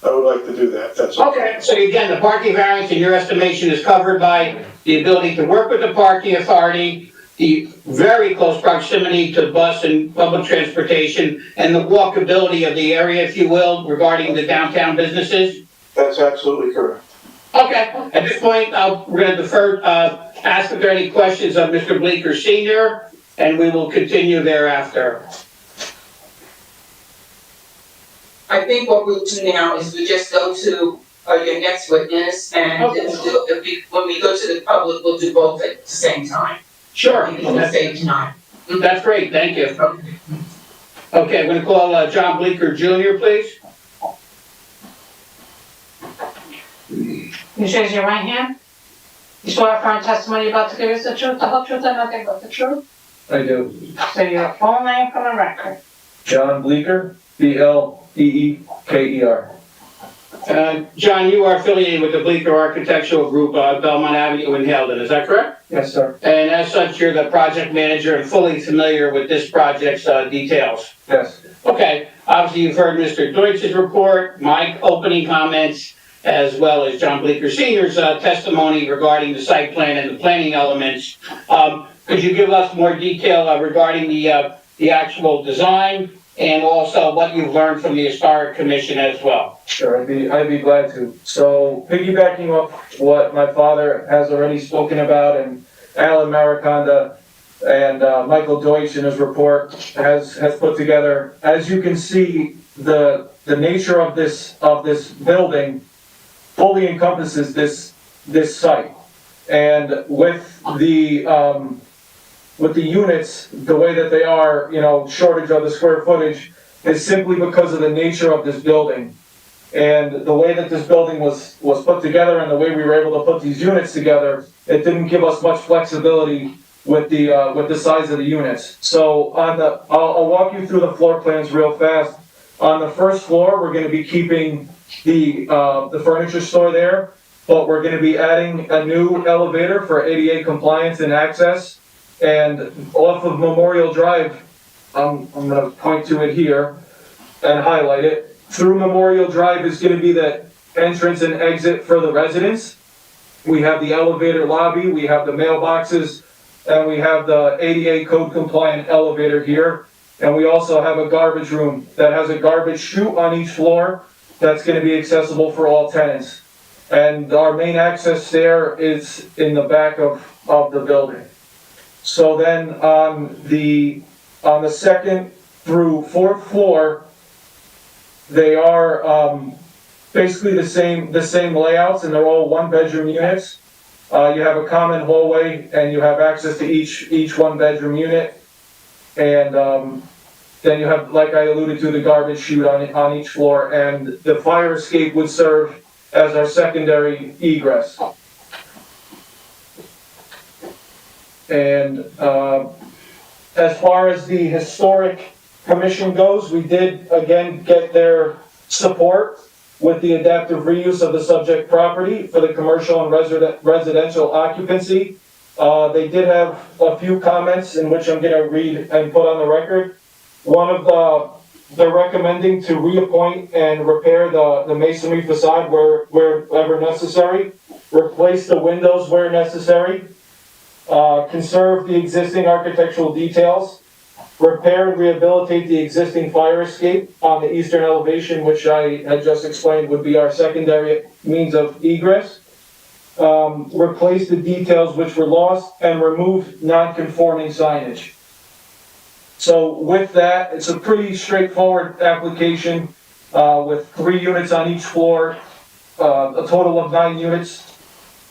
H: I would like to do that. That's
C: okay. So again, the parking variance in your estimation is covered by the ability to work with the parking authority, the very close proximity to bus and public transportation, and the walkability of the area, if you will, regarding the downtown businesses?
H: That's absolutely correct.
C: Okay. At this point, we're going to defer, ask if there are any questions of Mr. Bleeker Sr., and we will continue thereafter.
A: I think what we'll do now is we just go to your next witness, and
C: Okay.
A: when we go to the public, we'll do both at the same time.
C: Sure.
A: At the same time.
C: That's great. Thank you. Okay, I'm going to call John Bleeker Jr., please.
G: You raise your right hand. You swear affirm testimony you're about to give is the truth, the whole truth, and nothing but the truth.
K: I do.
G: Say your full name for the record.
K: John Bleeker, Bleeker.
C: John, you are affiliated with the Bleeker Architectural Group, Belmont Avenue in Haledon, is that correct?
K: Yes, sir.
C: And as such, you're the project manager and fully familiar with this project's details.
K: Yes.
C: Okay, obviously you've heard Mr. Deutsch's report, my opening comments, as well as John Bleeker Sr.'s testimony regarding the site plan and the planning elements. Could you give us more detail regarding the actual design and also what you've learned from the Historic Commission as well?
K: Sure, I'd be glad to. So piggybacking off what my father has already spoken about, and Alan Mariconda and Michael Deutsch in his report has put together, as you can see, the nature of this building fully encompasses this site. And with the units, the way that they are, shortage of the square footage is simply because of the nature of this building. And the way that this building was put together and the way we were able to put these units together, it didn't give us much flexibility with the size of the units. So I'll walk you through the floor plans real fast. On the first floor, we're going to be keeping the furniture store there. but we're gonna be adding a new elevator for ADA compliance and access. And off of Memorial Drive, I'm gonna point to it here and highlight it. Through Memorial Drive is gonna be the entrance and exit for the residents. We have the elevator lobby, we have the mailboxes, and we have the ADA code compliant elevator here. And we also have a garbage room that has a garbage chute on each floor that's gonna be accessible for all tenants. And our main access there is in the back of the building. So then on the second through fourth floor, they are, basically the same layouts, and they're all one-bedroom units. You have a common hallway, and you have access to each one-bedroom unit. And, then you have, like I alluded to, the garbage chute on each floor, and the fire escape would serve as our secondary egress. And, as far as the historic commission goes, we did again get their support with the adaptive reuse of the subject property for the commercial and residential occupancy. They did have a few comments in which I'm gonna read and put on the record. One of they're recommending to reappoint and repair the masonry facade wherever necessary, replace the windows where necessary, conserve the existing architectural details, repair and rehabilitate the existing fire escape on the eastern elevation, which I had just explained would be our secondary means of egress, replace the details which were lost, and remove non-conforming signage. So with that, it's a pretty straightforward application, with 3 units on each floor, a total of 9 units.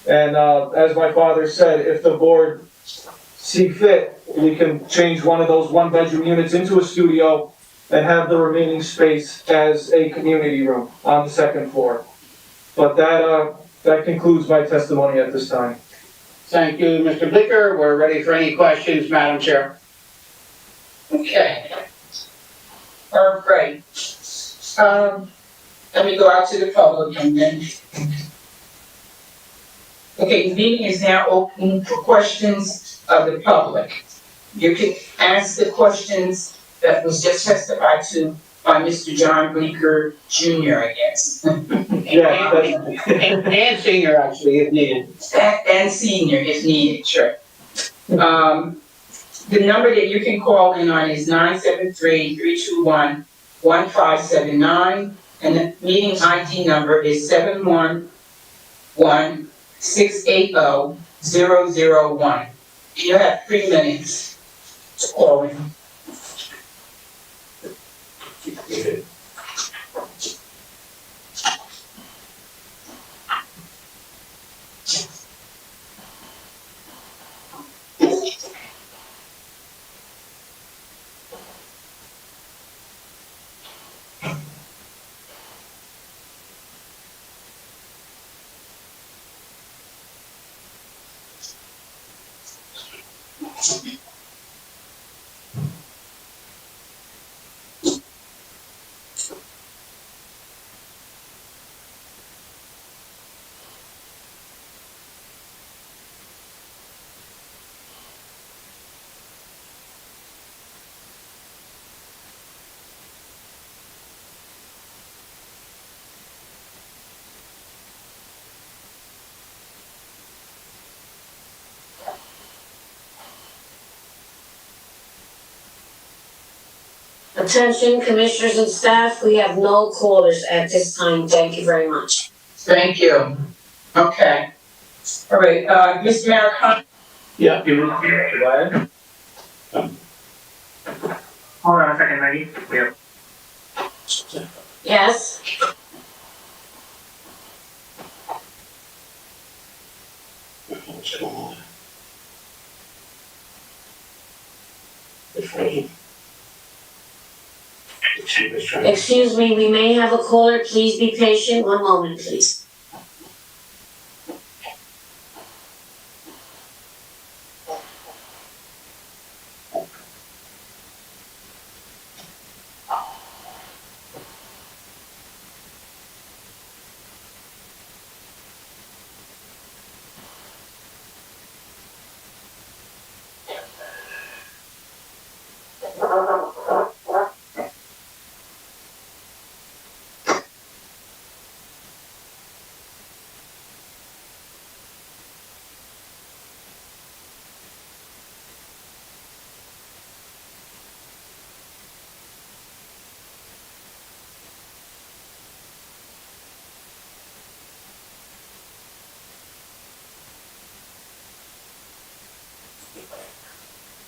K: And, as my father said, if the board see fit, we can change one of those one-bedroom units into a studio and have the remaining space as a community room on the second floor. But that concludes my testimony at this time.
C: Thank you, Mr. Blicker. We're ready for any questions, Madam Chair.
A: Okay. All right. Let me go out to the public and then. Okay, the meeting is now open for questions of the public. You can ask the questions that was just testified to by Mr. John Bleeker Jr., I guess.
K: Yeah,
C: And senior, actually, if needed.
A: And senior if needed, sure. The number that you can call in on is 973-321-1579, and the meeting ID number is 711-680-001. You have 3 minutes to call in.
F: Attention, commissioners and staff, we have no callers at this time. Thank you very much.
A: Thank you. Okay. All right, Ms. Maricon.
C: Yeah.
L: Hold on a second, Maggie. Yeah.
F: Yes?
C: What's going on? It's frozen.
F: Excuse me, we may have a caller. Please be patient. 1 moment, please.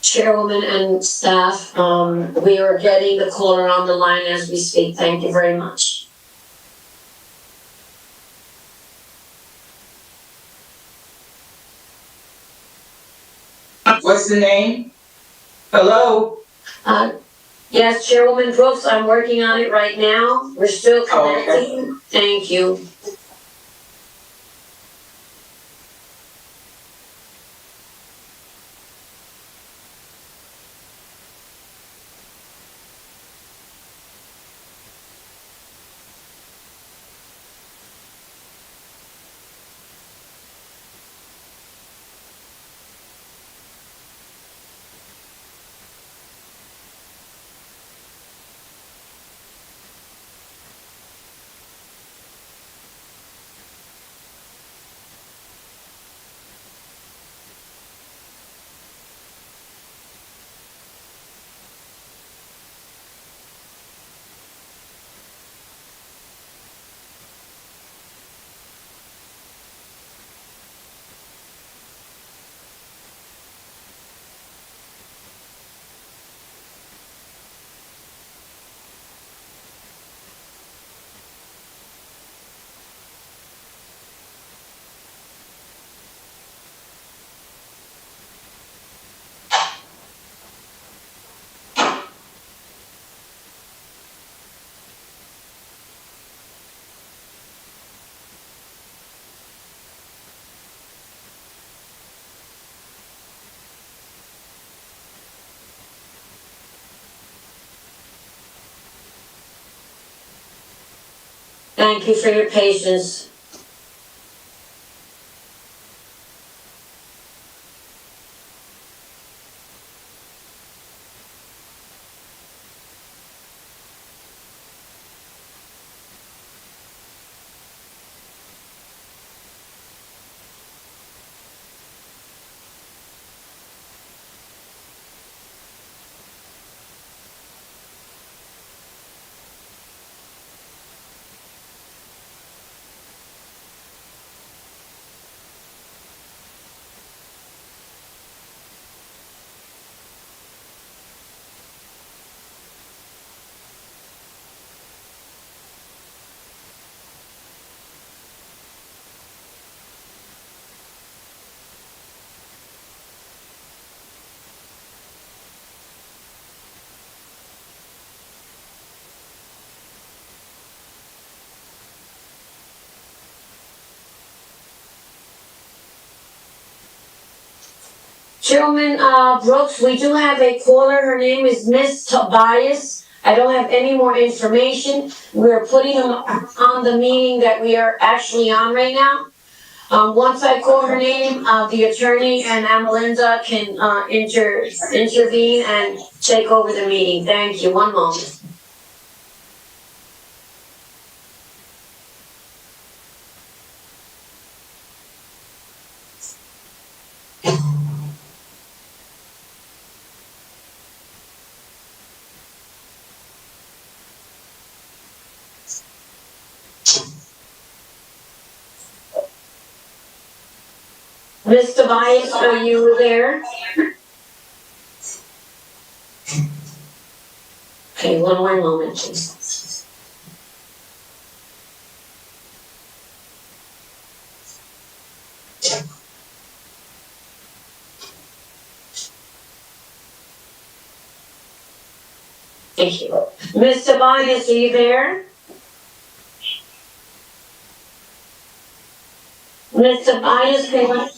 F: Chairwoman and staff, we are getting the caller on the line as we speak. Thank you very much.
A: What's the name? Hello?
F: Yes, Chairwoman Brooks, I'm working on it right now. We're still connecting. Thank you. Thank you for your patience. Chairwoman Brooks, we do have a caller. Her name is Miss Tobias. I don't have any more information. We're putting them on the meeting that we are actually on right now. Once I call her name, the attorney and Amalinda can intervene and take over the meeting. Thank you. One moment. Ms. Tobias, are you there? Okay, one more moment, please. Thank you. Ms. Tobias, are you there? Ms. Tobias, can you...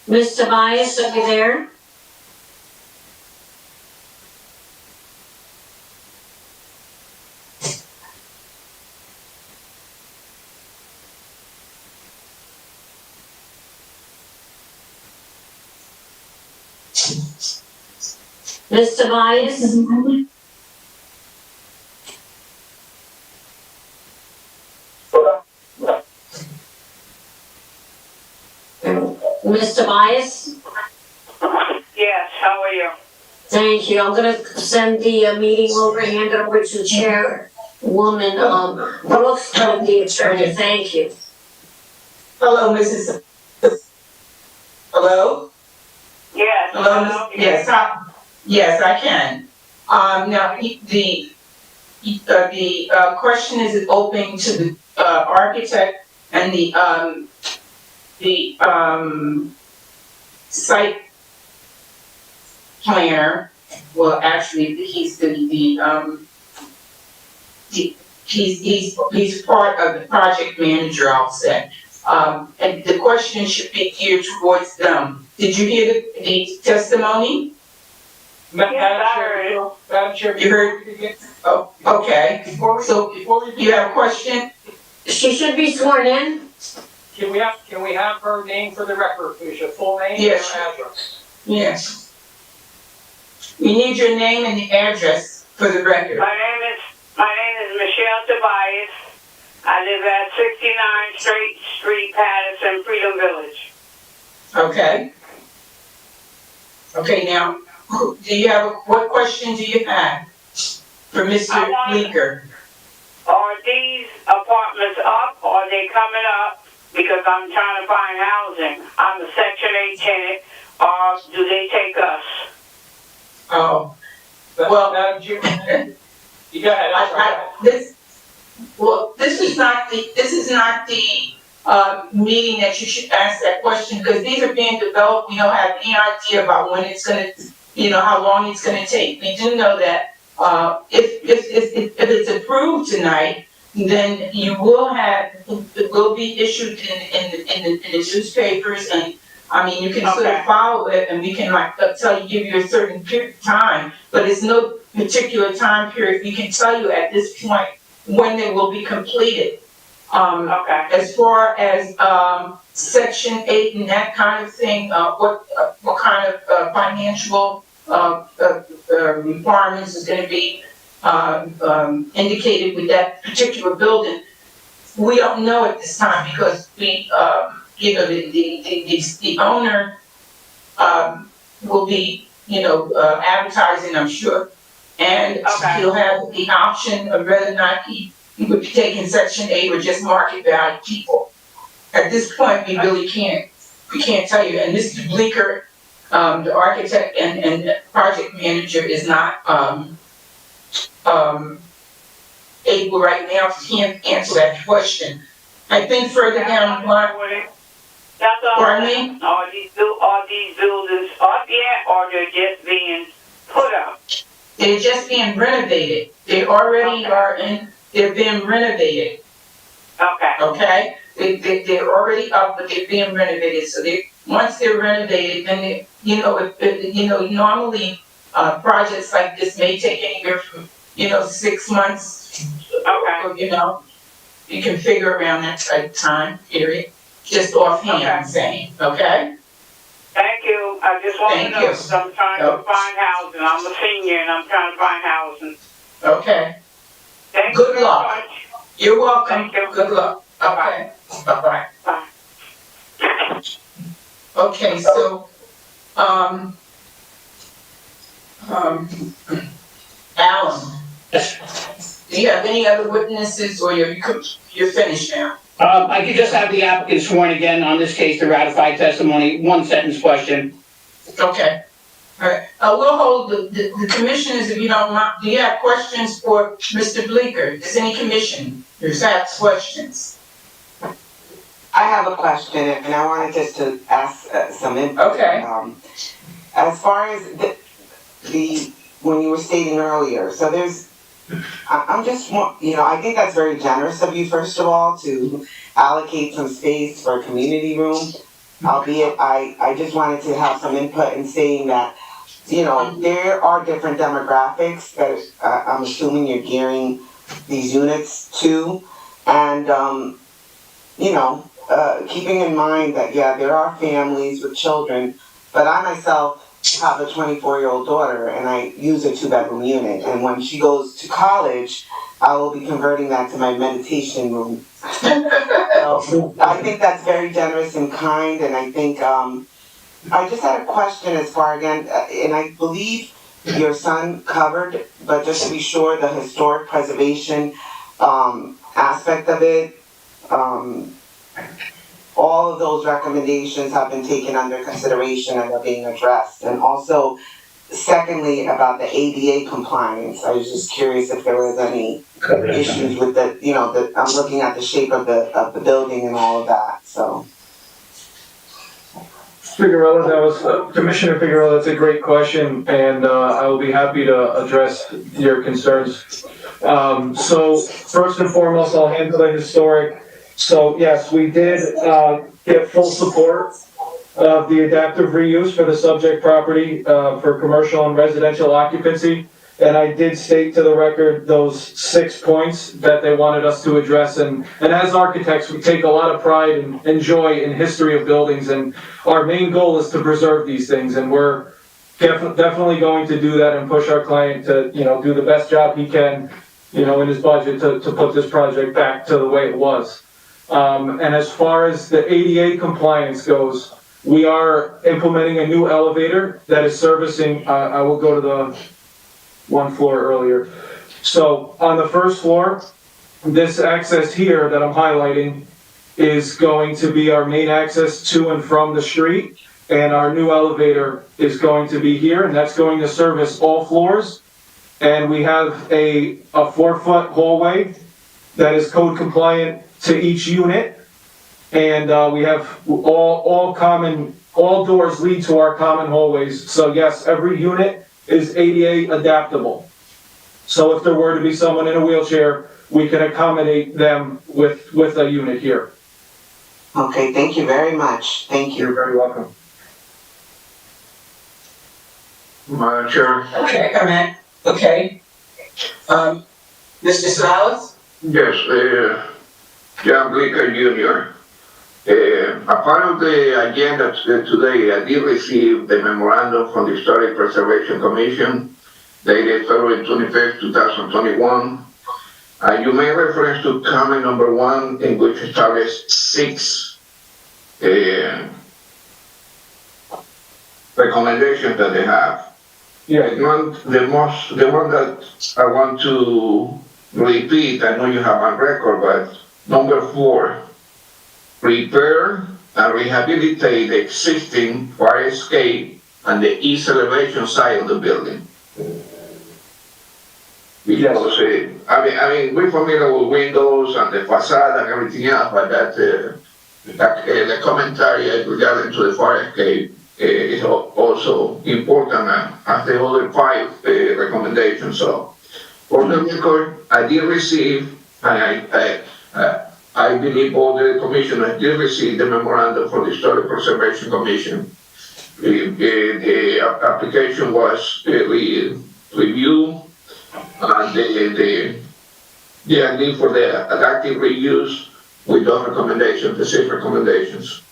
F: Ms. Tobias, are you there? Ms. Tobias? Ms. Tobias?
G: Yes, how are you?
F: Thank you. I'm gonna send the meeting over, hand it over to Chairwoman, Brooks, from the attorney. Thank you.
A: Hello, Mrs. Hello?
G: Yes.
A: Hello, yes, yes, I can. Now, the question is open to the, architect and the site planner. Well, actually, he's part of the project manager, I'll say. And the question should be geared towards them. Did you hear the testimony?
L: Madam Chair,
A: You heard? Oh, okay. So,
L: before we
A: you have a question?
F: She should be sworn in.
L: Can we have her name for the record, please, your full name and
A: Yes.
L: her address?
A: Yes. We need your name and the address for the record.
G: My name is Michelle Tobias. I live at 69 Straight Street, Patterson, Freedom Village.
A: Okay. Okay, now, what question do you have for Mr. Bleeker?
G: Are these apartments up, or are they coming up? Because I'm trying to find housing. I'm a Section 8 tenant, or do they take us?
A: Oh, well,
L: Madam Chair, you go ahead, I'm sorry.
A: this is not the meeting that you should ask that question, because these are being developed. We don't have any idea about when it's gonna, how long it's gonna take. We do know that, if it's approved tonight, then it will be issued in the newspapers, and I mean, you can sort of follow it, and we can give you a certain period of time, but it's no particular time period. We can tell you at this point when they will be completed. As far as Section 8 and that kind of thing, what kind of financial requirements is going to be indicated with that particular building, we don't know at this time, because the owner will be advertising, I'm sure, and he'll have the option of whether or not he would be taking Section 8 or just market value people. At this point, we really can't tell you. And Mr. Bleeker, the architect and project manager, is not able right now to answer that question. I think further down the line.
G: That's all.
A: Pardon me?
G: Are these buildings up yet, or they're just being put up?
A: They're just being renovated. They already they're being renovated. Okay? They're already up, but they're being renovated. So once they're renovated, then normally projects like this may take anywhere from 6 months. You can figure around that type of time period. Just offhand, I'm saying. Okay?
G: Thank you. I just want to know, because I'm trying to find housing. I'm a senior and I'm trying to find housing.
A: Okay.
G: Thank
A: Good
G: you
A: luck.
G: very much.
A: You're welcome.
G: Thank you.
A: Good luck. Okay. Bye-bye.
G: Bye.
A: Okay, so, Alan, do you have any other witnesses, or you're finished now?
C: I could just have the applicant sworn again on this case to ratify testimony, one sentence question.
A: Okay. All right. We'll hold the commissioners, if you don't mind. Do you have questions for Mr. Bleeker? Does any commissioners have questions?
J: I have a question, and I wanted just to ask some input.
A: Okay.
J: As far as when you were stating earlier, so I'm just, I think that's very generous of you, first of all, to allocate some space for a community room. Albeit, I just wanted to have some input in saying that, there are different demographics that I'm assuming you're gearing these units to. And, keeping in mind that, there are families with children, but I myself have a 24-year-old daughter, and I use a 2-bedroom unit. And when she goes to college, I will be converting that to my meditation room. So I think that's very generous and kind, and I think, I just had a question as far again, and I believe your son covered, but just to be sure, the historic preservation, aspect of it, all of those recommendations have been taken under consideration and are being addressed. And also, secondly, about the ADA compliance, I was just curious if there was any issues with the, I'm looking at the shape of the building and all of that, so.
K: Figueroa, that was, Commissioner Figueroa, that's a great question, and I will be happy to address your concerns. So first and foremost, I'll handle the historic. So yes, we did get full support of the adaptive reuse for the subject property for commercial and residential occupancy. And I did state to the record those 6 points that they wanted us to address. And as architects, we take a lot of pride and joy in history of buildings. And our main goal is to preserve these things. And we're definitely going to do that and push our client to, do the best job he can, in his budget to put this project back to the way it was. And as far as the ADA compliance goes, we are implementing a new elevator that is servicing, I will go to the one floor earlier. So on the first floor, this access here that I'm highlighting is going to be our main access to and from the street. And our new elevator is going to be here, and that's going to service all floors. And we have a 4-foot hallway that is code compliant to each unit. And we have all doors lead to our common hallways. So yes, every unit is ADA adaptable. So if there were to be someone in a wheelchair, we can accommodate them with a unit here.
J: Okay, thank you very much. Thank you.
K: You're very welcome.
I: Madam Chair.
A: Okay, all right, okay. Mr. Salas?
I: Yes, John Blicker Jr. A part of the agenda today, I did receive the memorandum from the Historic Preservation Commission dated February 25th, 2021. You made reference to comment number 1 in which established 6 recommendations that they have.
K: Yeah.
I: The one that I want to repeat, I know you have on record, but number 4, repair and rehabilitate the existing fire escape and the east elevation side of the building. Because, I mean, we're familiar with windows and the facade and everything else, but the commentary regarding to the fire escape is also important as the other 5 recommendations. So, for the record, I did receive, and I believe all the commissioners did receive the memorandum from the Historic Preservation Commission. The application was reviewed, and the agreed for the adaptive reuse with those recommendations, the 6 recommendations.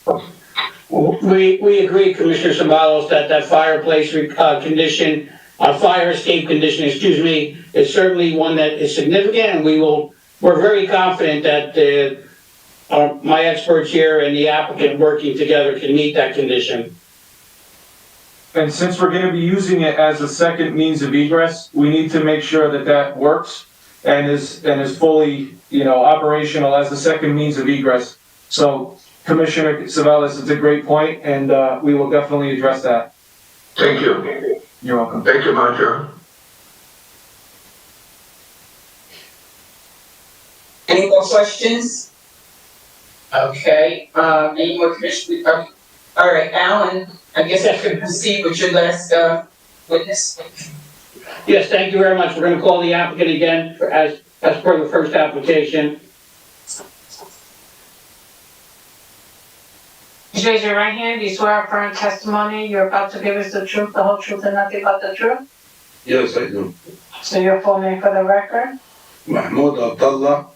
C: We agree, Commissioner Sabalos, that fireplace condition, fire escape condition, is certainly one that is significant, and we're very confident that my experts here and the applicant working together can meet that condition.
K: And since we're going to be using it as a second means of egress, we need to make sure that that works and is fully, operational as a second means of egress. So, Commissioner Sabalos, it's a great point, and we will definitely address that.
I: Thank you.
K: You're welcome.
I: Thank you, Madam Chair.
A: Any more questions? Okay, any more questions? All right, Alan, I guess I could proceed with your last witness.
C: Yes, thank you very much. We're going to call the applicant again as per the first application.
M: Please raise your right hand. Do you swear affirm testimony you're about to give us the truth, the whole truth, and nothing but the truth?
N: Yes, I do.
M: So your full name for the record?
N: Mahmoud Abdullah.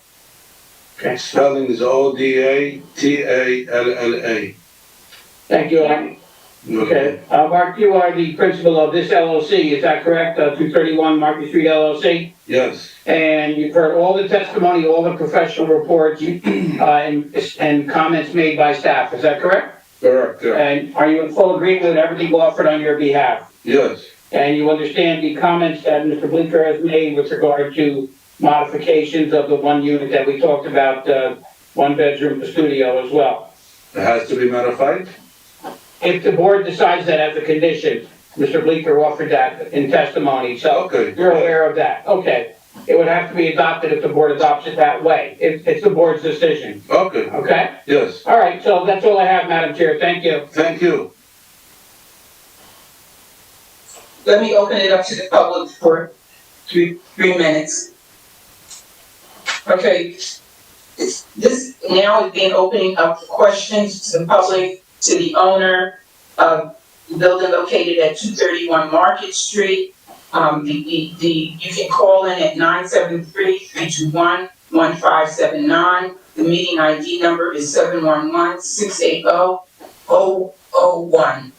C: Okay.
N: Spelling is Odatalla.
C: Thank you. Okay, Mark, you are the principal of this LLC, is that correct? 231 Market Street LLC?
N: Yes,
C: And you've heard all the testimony, all the professional reports, and comments made by staff, is that correct?
N: correct, yeah.
C: And are you in full agreement with everything offered on your behalf?
N: Yes,
C: And you understand the comments that Mr. Bleeker has made with regard to modifications of the one unit that we talked about, one bedroom to studio as well?
N: it has to be modified?
C: If the board decides that as a condition, Mr. Bleeker offered that in testimony, so
N: Okay.
C: you're aware of that, okay. It would have to be adopted if the board adopts it that way. It's the board's decision,
N: Okay,
C: okay?
N: yes,
C: All right, so that's all I have, Madam Chair, thank you.
N: thank you.
A: Let me open it up to the public for three minutes. Okay, this now is being opening up for questions to the public, to the owner of the building located at 231 Market Street. You can call in at 973-321-1579. The meeting ID number is 711-680-001.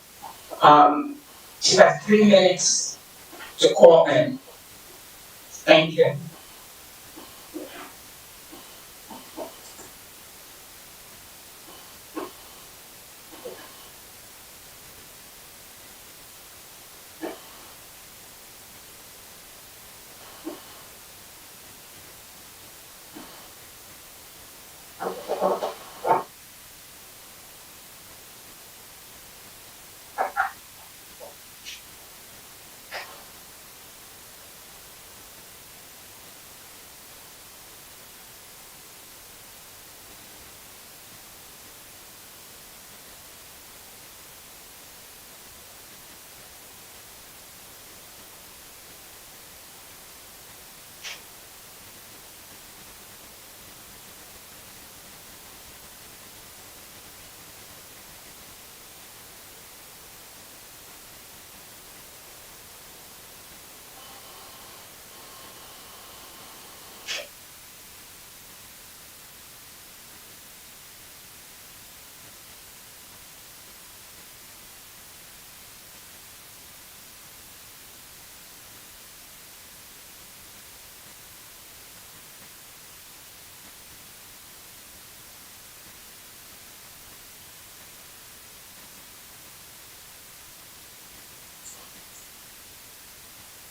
A: You have 3 minutes to call in. Thank you.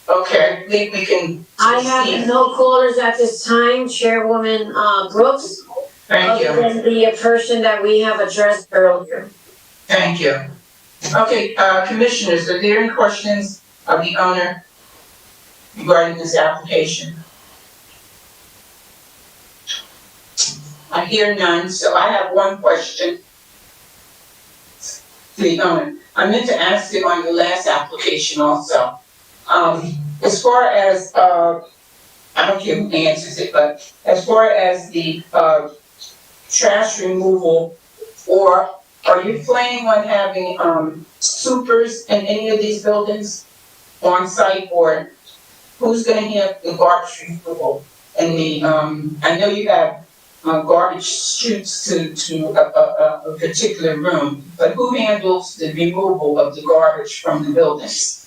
A: Okay, I think we can.
F: I have no callers at this time, Chairwoman, Brooks.
A: Thank you.
F: Other than the person that we have addressed earlier.
A: Thank you. Okay, commissioners, are there any questions of the owner regarding this application? I hear none, so I have one question to the owner. I meant to ask it on the last application also. As far as, I don't care who answers it, but as far as the, trash removal, or are you planning on having, supers in any of these buildings on site, or who's gonna have the garbage removal? And the, I know you have, garbage chutes to a particular room, but who handles the removal of the garbage from the buildings?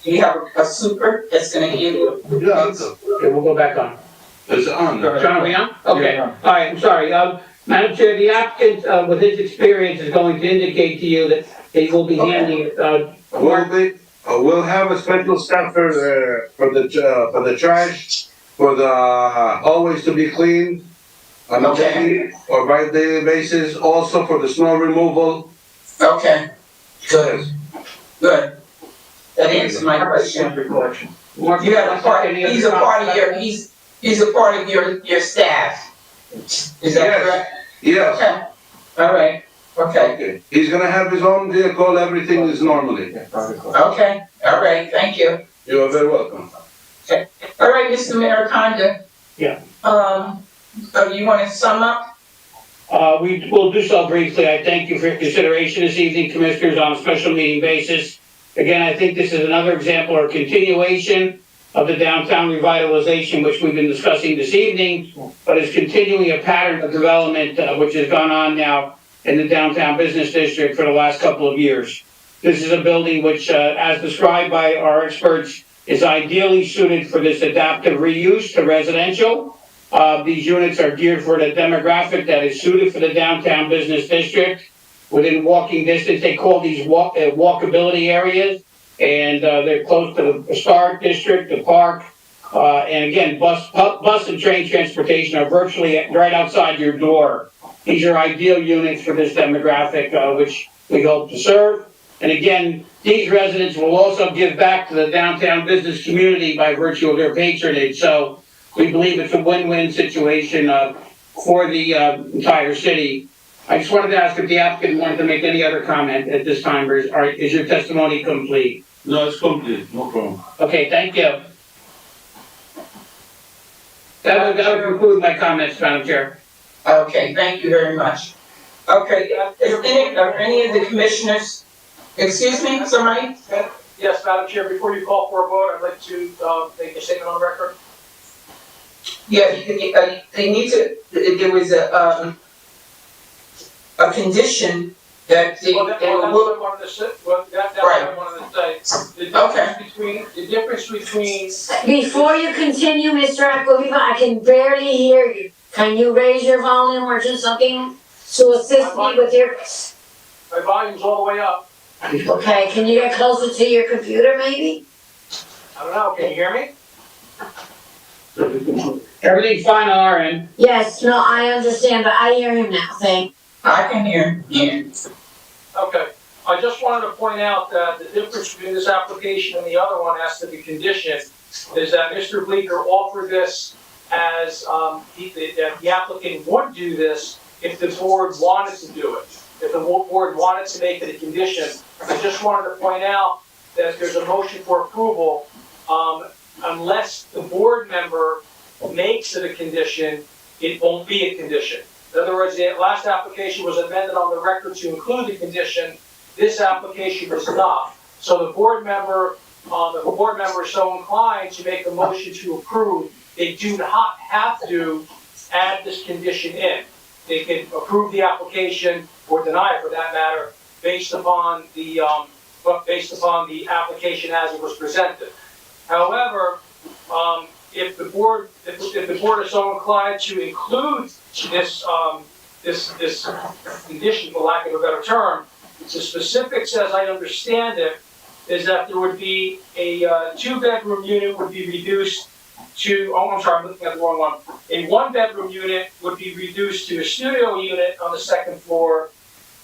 A: Do you have a super that's gonna handle?
N: Yeah,
C: Okay, we'll go back on.
N: it's on.
C: John, are we on? Okay,
K: Yeah.
C: all right, I'm sorry. Madam Chair, the applicant, with his experience, is going to indicate to you that he will be handing,
N: We'll have a special staff for the trash, for the always to be cleaned on a daily or by daily basis, also for the snow removal.
A: Okay, good, good. That answers my question.
C: Mark,
A: You have a part,
C: any other
A: he's a part of your,
C: comments?
A: he's a part of your staff. Is that
N: Yes.
A: correct?
N: Yes,
A: Okay, all right, okay,
N: okay. He's gonna have his own vehicle, everything is normally.
A: okay, all right, thank you.
N: You are very welcome.
A: All right, Mr. Mariconda.
C: Yeah.
A: You wanna sum up?
C: We will do so briefly. I thank you for your consideration this evening, Commissioners, on a special meeting basis. Again, I think this is another example or continuation of the downtown revitalization, which we've been discussing this evening, but is continuing a pattern of development which has gone on now in the downtown business district for the last couple of years. This is a building which, as described by our experts, is ideally suited for this adaptive reuse to residential. These units are geared for the demographic that is suited for the downtown business district. Within walking distance, they call these walkability areas, and they're close to the historic district, the park, and again, bus and train transportation are virtually right outside your door. These are ideal units for this demographic, which we hope to serve. And again, these residents will also give back to the downtown business community by virtue of their patronage. So we believe it's a win-win situation for the entire city. I just wanted to ask if the applicant wanted to make any other comment at this time, or is your testimony complete?
N: No, it's complete, no problem.
C: Okay, thank you. That would conclude my comments, Madam Chair.
A: Okay, thank you very much. Okay, are any of the commissioners, excuse me, somebody?
L: Yes, Madam Chair, before you call for a vote, I'd like to make a statement on the record.
A: Yeah, they need to, there was a condition that they
L: Well, that's what I wanted to say, that's what I wanted to say. The difference between.
F: Before you continue, Mr. Aquaviva, I can barely hear you. Can you raise your volume or do something to assist me with your?
L: My volume's all the way up.
F: Okay, can you get closer to your computer maybe?
L: I don't know, can you hear me?
C: Everything's fine on our end.
F: Yes, no, I understand, but I hear him now, thank.
A: I can hear you.
L: Okay, I just wanted to point out that the difference between this application and the other one as to the condition is that Mr. Bleeker offered this as, that the applicant would do this if the board wanted to do it. If the board wanted to make it a condition. I just wanted to point out that there's a motion for approval, unless the board member makes it a condition, it won't be a condition. In other words, the last application was amended on the record to include the condition. This application was not. So the board member, if a board member is so inclined to make a motion to approve, they do not have to add this condition in. They can approve the application or deny it for that matter, based upon the application as it was presented. However, if the board is so inclined to include this condition, for lack of a better term, the specifics, as I understand it, is that there would be a 2-bedroom unit would be reduced to, I'm looking at the wrong one. A 1-bedroom unit would be reduced to a studio unit on the second floor,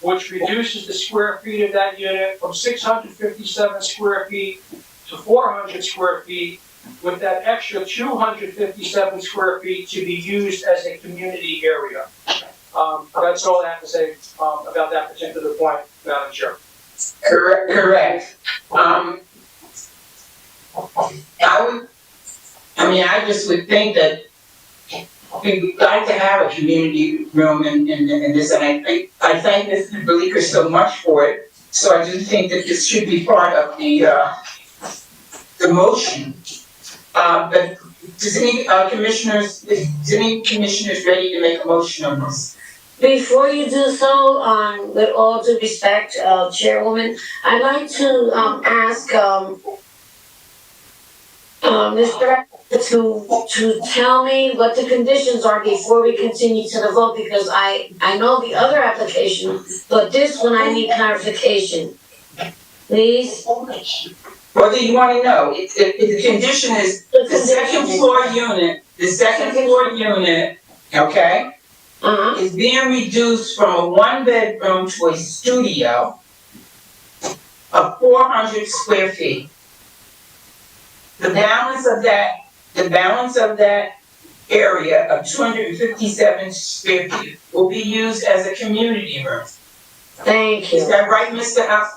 L: which reduces the square feet of that unit from 657 square feet to 400 square feet, with that extra 257 square feet to be used as a community area. That's all I have to say about that particular point, Madam Chair.
A: Correct. I just would think that we would like to have a community room in this, and I thank Mr. Bleeker so much for it. So I just think that this should be part of the motion. But does any commissioners ready to make a motion on this?
F: Before you do so, with all due respect, Chairwoman, I'd like to ask Mr. to tell me what the conditions are before we continue to the vote, because I know the other application, but this one I need clarification. Please?
A: What do you want to know? If the condition is the second floor unit, okay? Is being reduced from a 1-bedroom to a studio of 400 square feet. The balance of that area of 257 square feet will be used as a community room.
F: Thank you.
A: Is that right, Mr. Huff?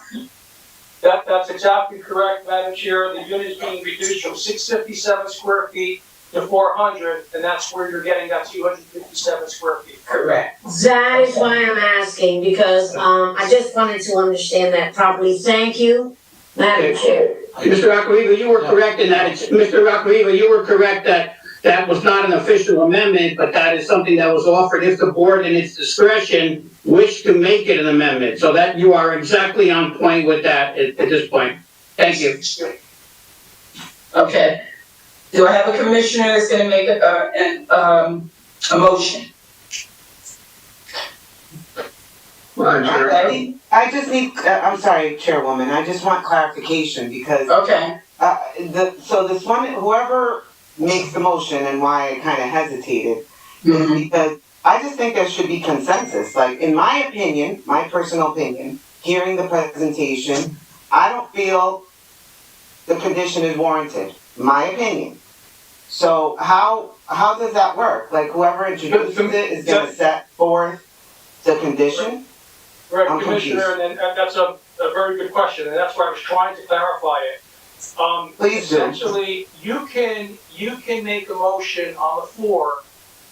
L: That's exactly correct, Madam Chair. The unit is being reduced from 657 square feet to 400, and that's where you're getting that 257 square feet.
A: Correct.
F: That is why I'm asking, because I just wanted to understand that properly. Thank you, Madam Chair.
C: Mr. Aquaviva, you were correct in that. Mr. Aquaviva, you were correct that that was not an official amendment, but that is something that was offered if the board in its discretion wished to make it an amendment. So that you are exactly on point with that at this point. Thank you.
A: Okay. Do I have a commissioner that's gonna make a motion?
I: Madam Chair.
A: Okay.
J: I just need, I'm sorry, Chairwoman, I just want clarification because,
A: Okay.
J: so this one, whoever makes the motion and why I kind of hesitated,
A: Mhm.
J: because I just think there should be consensus. Like, in my opinion, my personal opinion, hearing the presentation, I don't feel the condition is warranted, my opinion. So how does that work? Like, whoever introduces it is gonna set forth the condition?
L: Right,
J: I'm
L: Commissioner, and that's a very good question, and that's why I was trying to clarify it.
J: Please do.
L: Essentially, you can make a motion on the floor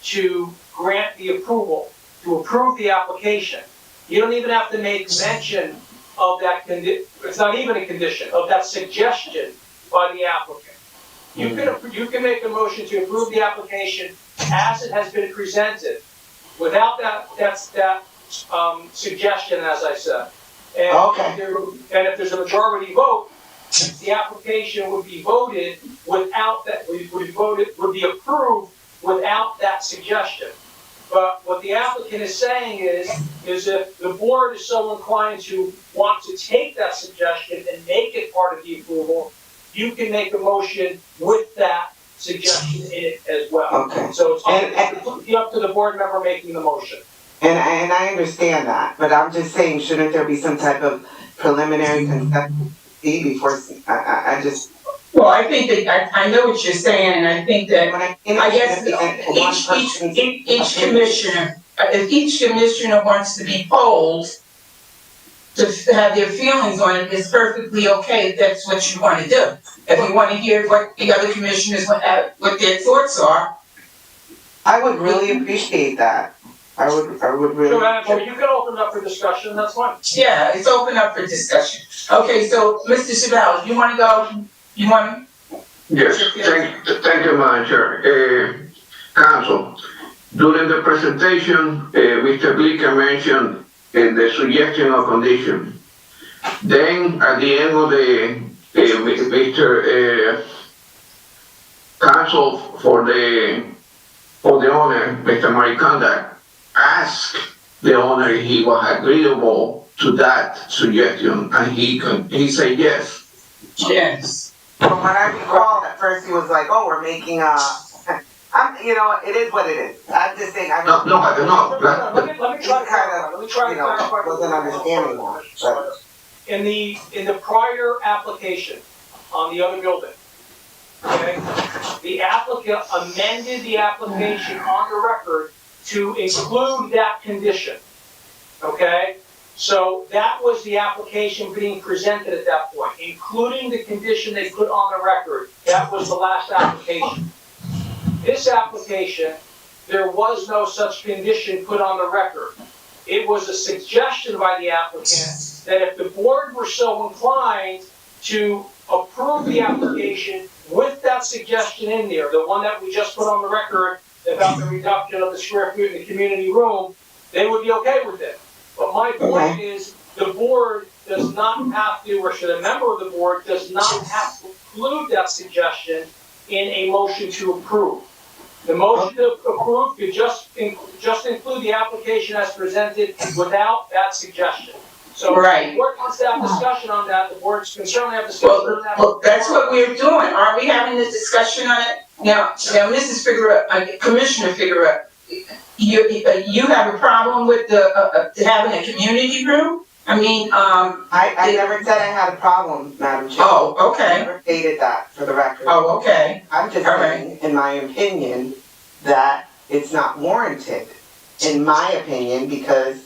L: to grant the approval, to approve the application. You don't even have to make mention of that it's not even a condition, of that suggestion by the applicant. You can make a motion to approve the application as it has been presented, without that suggestion, as I said. And
J: Okay.
L: if there's a majority vote, the application would be voted without that, would be approved without that suggestion. But what the applicant is saying is if the board is so inclined to want to take that suggestion and make it part of the approval, you can make a motion with that suggestion in it as well.
J: Okay.
L: So it's up to the board member making the motion.
J: And I understand that, but I'm just saying, shouldn't there be some type of preliminary consent before, I just.
A: Well, I think that, I know what you're saying, and I think that, I guess each commissioner, if each commissioner wants to be polled to have their feelings on it, it's perfectly okay if that's what you want to do. If you want to hear what the other commissioners, what their thoughts are.
J: I would really appreciate that. I would really.
L: So Madam Chair, you can open it up for discussion, that's fine.
A: Yeah, it's open up for discussion. Okay, so Mr. Chabal, you want to go? You want?
I: Yes, thank you, Madam Chair. Council, during the presentation, Mr. Blicker mentioned the suggestion of condition. Then at the end of the, Mr. Counsel for the owner, Mr. Mariconda, asked the owner if he was agreeable to that suggestion, and he said yes.
A: Yes.
J: From what I recall, at first he was like, "Oh, we're making it is what it is." I'm just saying.
L: Let me try to clarify.
J: Wasn't understanding that. But.
L: In the prior application on the other building, okay, the applicant amended the application on the record to include that condition, okay? So that was the application being presented at that point, including the condition they put on the record. That was the last application. This application, there was no such condition put on the record. It was a suggestion by the applicant that if the board were so inclined to approve the application with that suggestion in there, the one that we just put on the record about the reduction of the square feet in the community room, they would be okay with it. But my point is, the board does not have to, or should a member of the board does not have to include that suggestion in a motion to approve. The motion to approve could just include the application as presented without that suggestion. So if the board wants to have discussion on that, the board can certainly have discussion on that.
A: Well, that's what we're doing. Aren't we having this discussion on it? Now, Mrs. Figueroa, Commissioner Figueroa, you have a problem with having a community room? I mean,
J: I never said I had a problem, Madam Chair.
A: Oh, okay.
J: I never stated that, for the record.
A: Oh, okay.
J: I'm just saying, in my opinion, that it's not warranted, in my opinion, because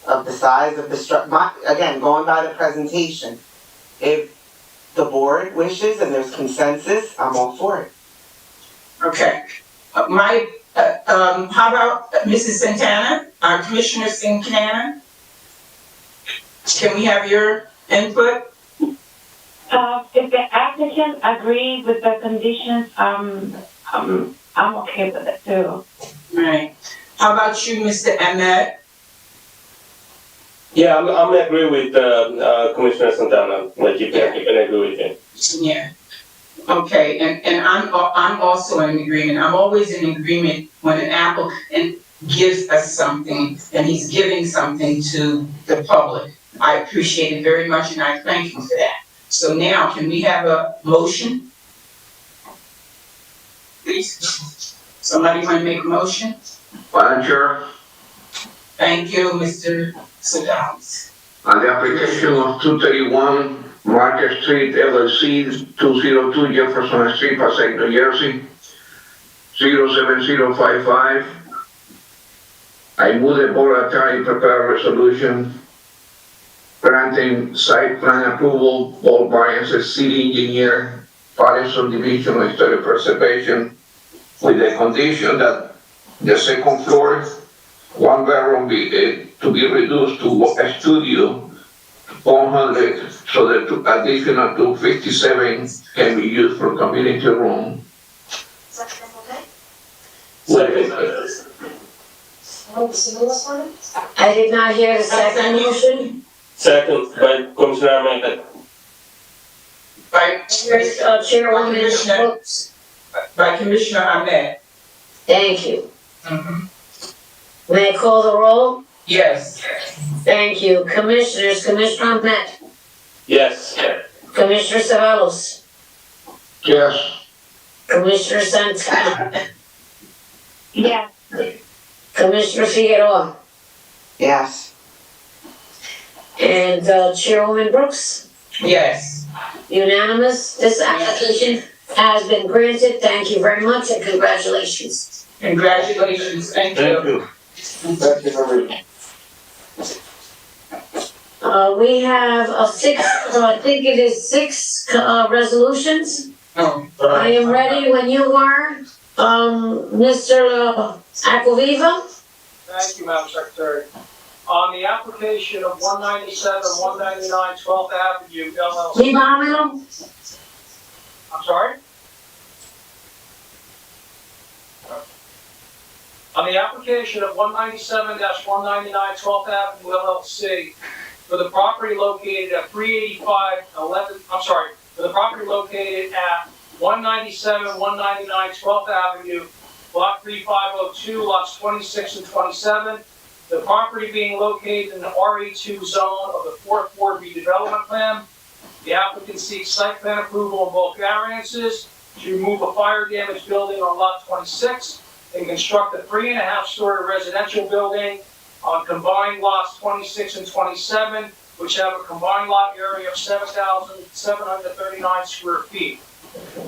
J: of the size of the again, going by the presentation. If the board wishes and there's consensus, I'm all for it.
A: Okay. How about Mrs. Santana, Commissioner Santana? Can we have your input?
D: If the applicant agrees with the conditions, I'm okay with it too.
A: Right. How about you, Mr. Ahmed?
O: Yeah, I'm agree with Commissioner Santana. Like, you can agree with him.
A: Yeah. Okay, and I'm also in agreement. I'm always in agreement when an applicant gives us something and he's giving something to the public. I appreciate it very much and I thank you for that. So now, can we have a motion? Please. Somebody want to make a motion?
I: Madam Chair,
A: Thank you, Mr. Sadalis.
I: on the application of 231 Market Street LLC, 202 Jefferson Street, Passaic, New Jersey, 07055. I move the board attorney prepare a resolution granting site plan approval, all variances, city engineer, Paterson Division of Historic Preservation, with the condition that the second floor, one bedroom to be reduced to a studio, 400, so that additional 257 can be used for community room.
F: I did not hear the second motion.
O: Second by Commissioner Ahmed.
A: By
F: Chairwoman
A: Commissioner.
F: Brooks.
A: By Commissioner Ahmed.
F: Thank you.
A: Mm-hmm.
F: May I call the roll?
A: Yes.
F: Thank you. Commissioners, Commissioner Ahmed,
O: Yes.
F: Commissioner Savalos,
I: Yes.
F: Commissioner Santana,
D: Yes.
F: Commissioner Figueroa,
J: Yes.
F: and Chairwoman Brooks.
A: Yes.
F: Unanimous. This application has been granted. Thank you very much and congratulations.
A: Congratulations. Thank you.
H: Thank you very much.
F: We have I think it is six resolutions.
A: Oh.
F: I am ready when you are, Mr. Aquaviva.
L: Thank you, Madam Secretary. On the application of 197, 199 12th Avenue LLC.
F: Limamino.
L: I'm sorry? On the application of 197-199 12th Avenue LLC for the property located at 385 for the property located at 197, 199 12th Avenue, Block 3502, lots 26 and 27. The property being located in the RA2 zone of the 4th Ward redevelopment plan. The applicant seeks site plan approval of both variances to remove a fire damaged building on lot 26 and construct a 3.5-story residential building on combined lots 26 and 27, which have a combined lot area of 7,739 square feet.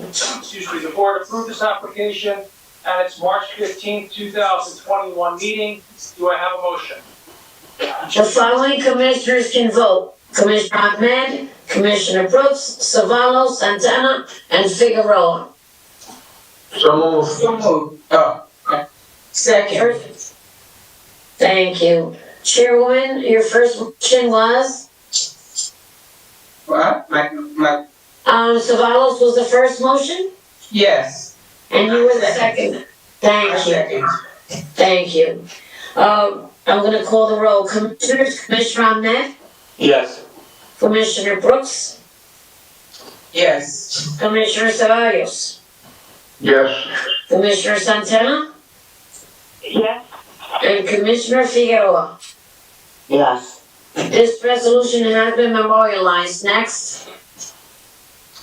L: Excuse me, the board approved this application at its March 15, 2021 meeting. Do I have a motion?
F: The following commissioners can vote. Commissioner Ahmed, Commissioner Brooks, Savalos, Santana, and Figueroa.
I: So moved.
A: So moved. Oh. Second.
F: Thank you. Chairwoman, your first motion was?
A: What?
F: Savalos was the first motion?
A: Yes.
F: And you were the second? Thank you.
A: Second.
F: Thank you. I'm gonna call the roll. Commissioners, Commissioner Ahmed,
O: Yes.
F: Commissioner Brooks,
A: Yes.
F: Commissioner Savalos,
I: Yes.
F: Commissioner Santana,
D: Yes.
F: and Commissioner Figueroa.
J: Yes.
F: This resolution has been memorialized. Next.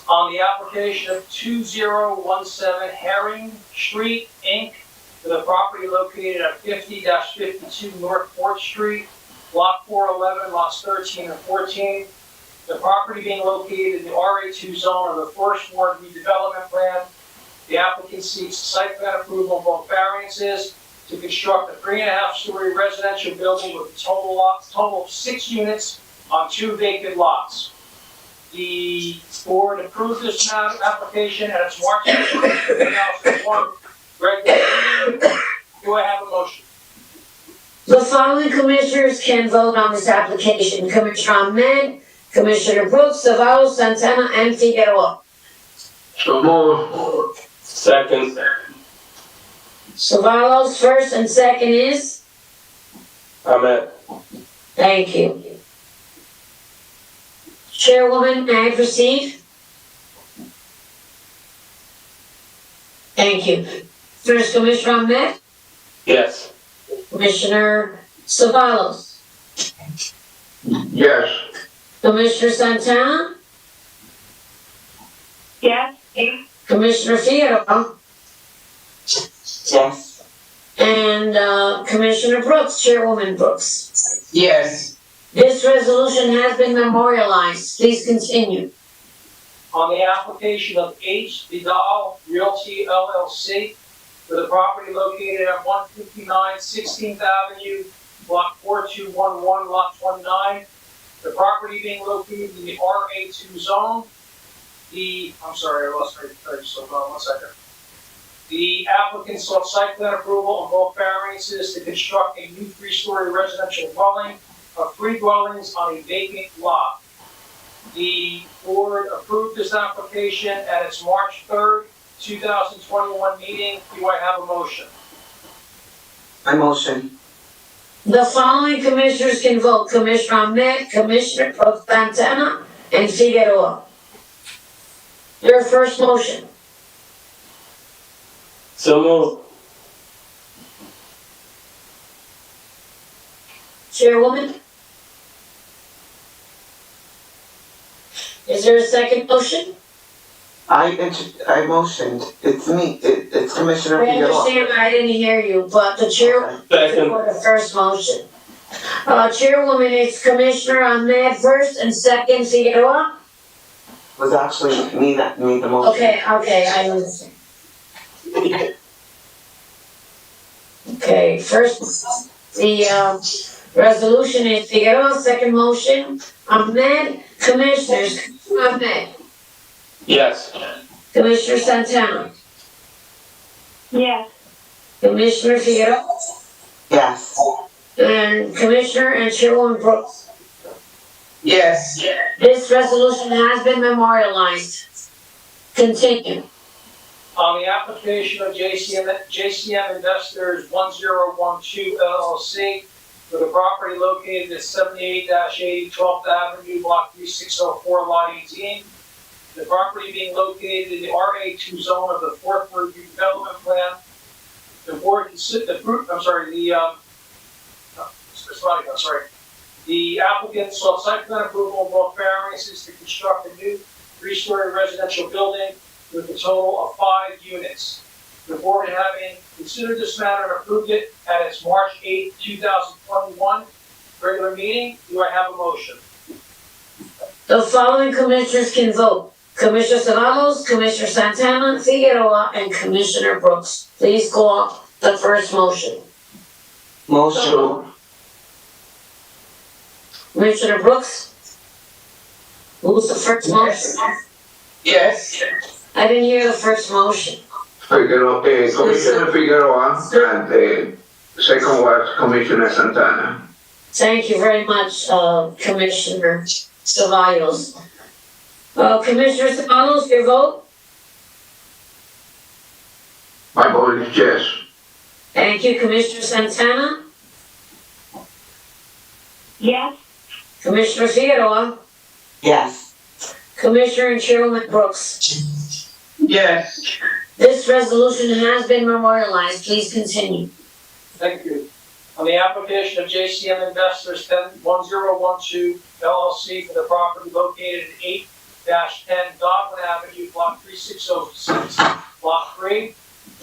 L: On the application of 2017 Herring Street, Inc., for the property located at 50-52 North 4th Street, Block 411, lots 13 and 14. The property being located in the RA2 zone of the 1st Ward redevelopment plan. The applicant seeks site plan approval of both variances to construct a 3.5-story residential building with a total of 6 units on 2 vacant lots. The board approved this application at its March 2001 regular meeting. Do I have a motion?
F: The following commissioners can vote on this application. Commissioner Ahmed, Commissioner Brooks, Savalos, Santana, and Figueroa.
I: So moved.
O: Second.
F: Savalos, first and second is?
O: Ahmed.
F: Thank you. Chairwoman, may I proceed? Thank you. First, Commissioner Ahmed,
O: Yes.
F: Commissioner Savalos,
I: Yes.
F: Commissioner Santana,
D: Yes.
F: Commissioner Figueroa,
J: Yes.
F: and Commissioner Brooks, Chairwoman Brooks.
A: Yes.
F: This resolution has been memorialized. Please continue.
L: On the application of H. Vidal Realty LLC for the property located at 159 16th Avenue, Block 4211, Lot 29. The property being located in the RA2 zone. I'm sorry, I lost my place, so hold on 1 second. The applicant sought site plan approval on both variances to construct a new 3-story residential dwelling of 3 dwellings on a vacant lot. The board approved this application at its March 3rd, 2021 meeting. Do I have a motion?
J: I motion.
F: The following commissioners can vote: Commissioner Ahmed, Commissioner Brooks, Santana, and Figueroa. Your first motion.
O: So moved.
F: Chairwoman? Is there a second motion?
J: I motioned. It's me. It's Commissioner
F: I
J: Figueroa.
F: understand, I didn't hear you, but the chair
O: Second.
F: for the first motion. Chairwoman, it's Commissioner Ahmed first and second Figueroa?
J: Was actually me that made the motion.
F: Okay, I understand. Okay, first, the resolution is Figueroa, second motion, Ahmed, Commissioners, Ahmed,
O: Yes.
F: Commissioner Santana,
D: Yes.
F: Commissioner Figueroa,
J: Yes.
F: and Commissioner and Chairwoman Brooks.
A: Yes.
F: This resolution has been memorialized. Continue.
L: On the application of JCM Investors 1012 LLC for the property located at 78-80 12th Avenue, Block 3604, Lot 18. The property being located in the RA2 zone of the 4th Review Development Plan. The board The applicant sought site plan approval of both variances to construct a new 3-story residential building with a total of 5 units. The board, having considered this matter and approved it at its March 8, 2021 regular meeting, do I have a motion?
F: The following commissioners can vote: Commissioner Savalos, Commissioner Santana, Figueroa, and Commissioner Brooks. Please call the first motion.
J: Motion.
F: Commissioner Brooks? Who's the first motion?
A: Yes.
F: I didn't hear the first motion.
I: Figueroa, Commissioner Figueroa, and second was Commissioner Santana.
F: Thank you very much, Commissioner Savalos. Commissioner Savalos, your vote?
I: My vote is yes.
F: Thank you. Commissioner Santana?
D: Yes.
F: Commissioner Figueroa?
J: Yes.
F: Commissioner and Chairwoman Brooks?
A: Yes.
F: This resolution has been memorialized. Please continue.
L: Thank you. On the application of JCM Investors 1012 LLC for the property located at 8-10 Godwin Avenue, Block 3606, Lot 3.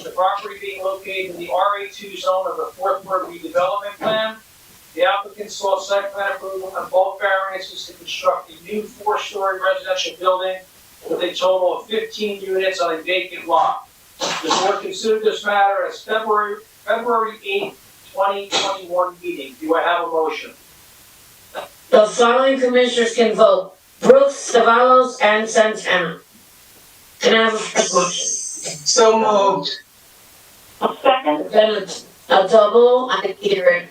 L: The property being located in the RA2 zone of the 4th Ward redevelopment plan. The applicant sought site plan approval on both variances to construct a new 4-story residential building with a total of 15 units on a vacant lot. The board considered this matter as February 8th, 2021 meeting. Do I have a motion?
F: The following commissioners can vote: Brooks, Savalos, and Santana. Can I have a first motion?
A: So moved.
D: A second.
F: Then a double, I hear it.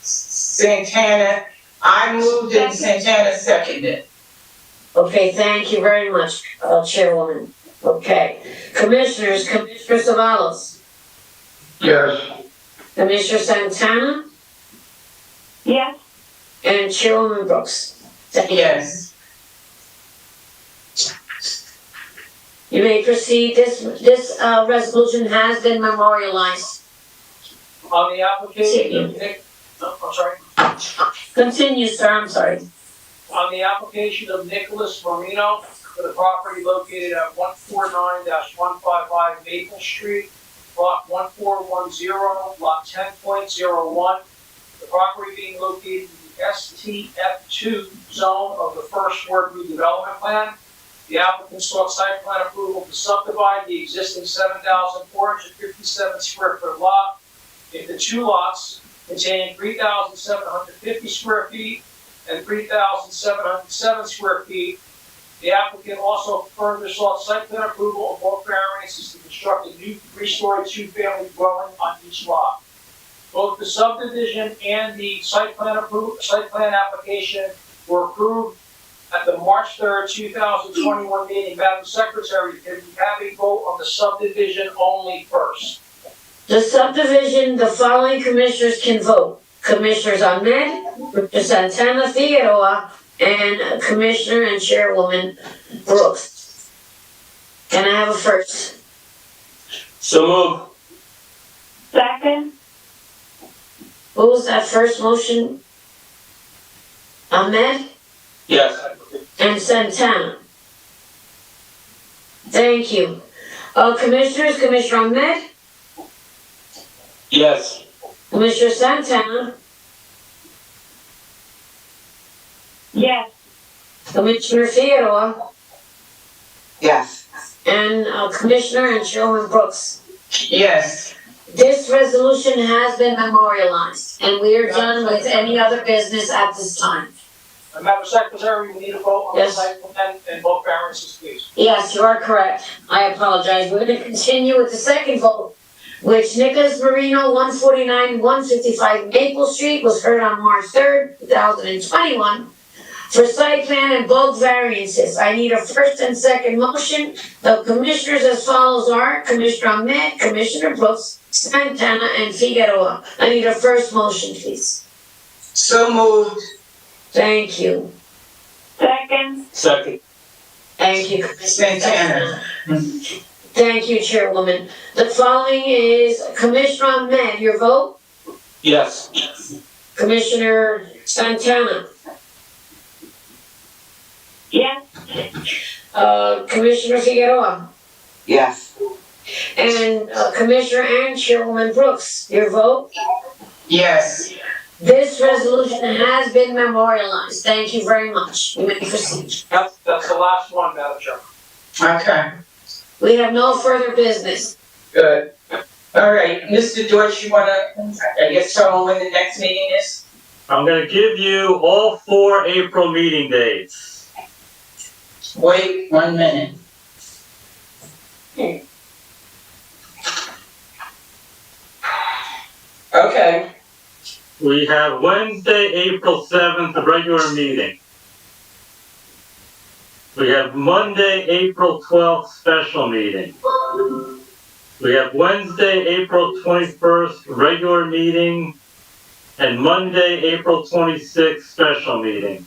A: Santana, I moved and Santana seconded.
F: Okay, thank you very much, Chairwoman. Okay. Commissioners, Commissioner Savalas,
I: Yes.
F: Commissioner Santana,
D: Yes.
F: and Chairwoman Brooks. Thank you.
A: Yes.
F: You may proceed. This resolution has been memorialized.
L: On the application of I'm sorry.
F: Continue, sir, I'm sorry.
L: On the application of Nicholas Marino for the property located at 149-155 Maple Street, block 1410, lot 10.01. The property being located in the STF2 zone of the first ward redevelopment plan. The applicant sought site plan approval to subdivide the existing 7,457 square foot lot into two lots containing 3,750 square feet and 3,707 square feet. The applicant also further sought site plan approval of both variances to construct a new three-story, two-family dwelling on each lot. Both the subdivision and the site plan application were approved at the March 3rd, 2021 meeting. Madam Secretary, can we have a vote on the subdivision only first?
F: The subdivision, the following commissioners can vote. Commissioners Ahmed, Commissioner Santana Figueroa, and Commissioner and Chairwoman Brooks. Can I have a first?
O: So moved.
D: Second.
F: What was that first motion? Ahmed
O: Yes.
F: and Santana. Thank you. Commissioners, Commissioner Ahmed,
O: Yes.
F: Commissioner Santana,
D: Yes.
F: Commissioner Figueroa,
J: Yes.
F: and Commissioner and Chairwoman Brooks.
A: Yes.
F: This resolution has been memorialized, and we are done with any other business at this time.
L: Madam Secretary, we need a vote on the
F: Yes.
L: site plan and both variances, please.
F: Yes, you are correct. I apologize. We're going to continue with the second vote, which Nicholas Marino, 149-155 Maple Street, was heard on March 3rd, 2021, for site plan and bulk variances. I need a first and second motion. The commissioners as follows are Commissioner Ahmed, Commissioner Brooks, Santana, and Figueroa. I need a first motion, please.
A: So moved.
F: Thank you.
D: Second.
O: Second.
F: Thank you, Commissioner
A: Santana.
F: Thank you, Chairwoman. The following is Commissioner Ahmed, your vote?
O: Yes.
F: Commissioner Santana?
D: Yes.
F: Commissioner Figueroa?
J: Yes.
F: And Commissioner and Chairwoman Brooks, your vote?
A: Yes.
F: This resolution has been memorialized. Thank you very much. You may proceed.
L: That's the last one, Madam Chair.
A: Okay.
F: We have no further business.
A: Good. All right, Mr. Deutsch, you wanna, I guess, tell them when the next meeting is?
E: I'm gonna give you all 4 April meeting dates.
A: Wait 1 minute. Okay.
E: We have Wednesday, April 7th, a regular meeting. We have Monday, April 12th, special meeting. We have Wednesday, April 21st, regular meeting, and Monday, April 26th, special meeting.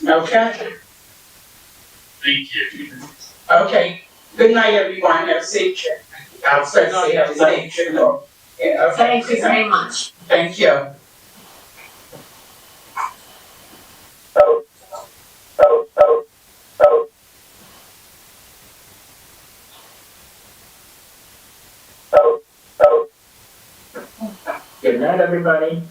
A: Okay.
E: Thank you.
A: Okay. Good night, everyone. Have a safe trip. I'll start to say have a safe trip. Yeah, okay.
F: Thank you very much.
A: Thank you. Good night, everybody.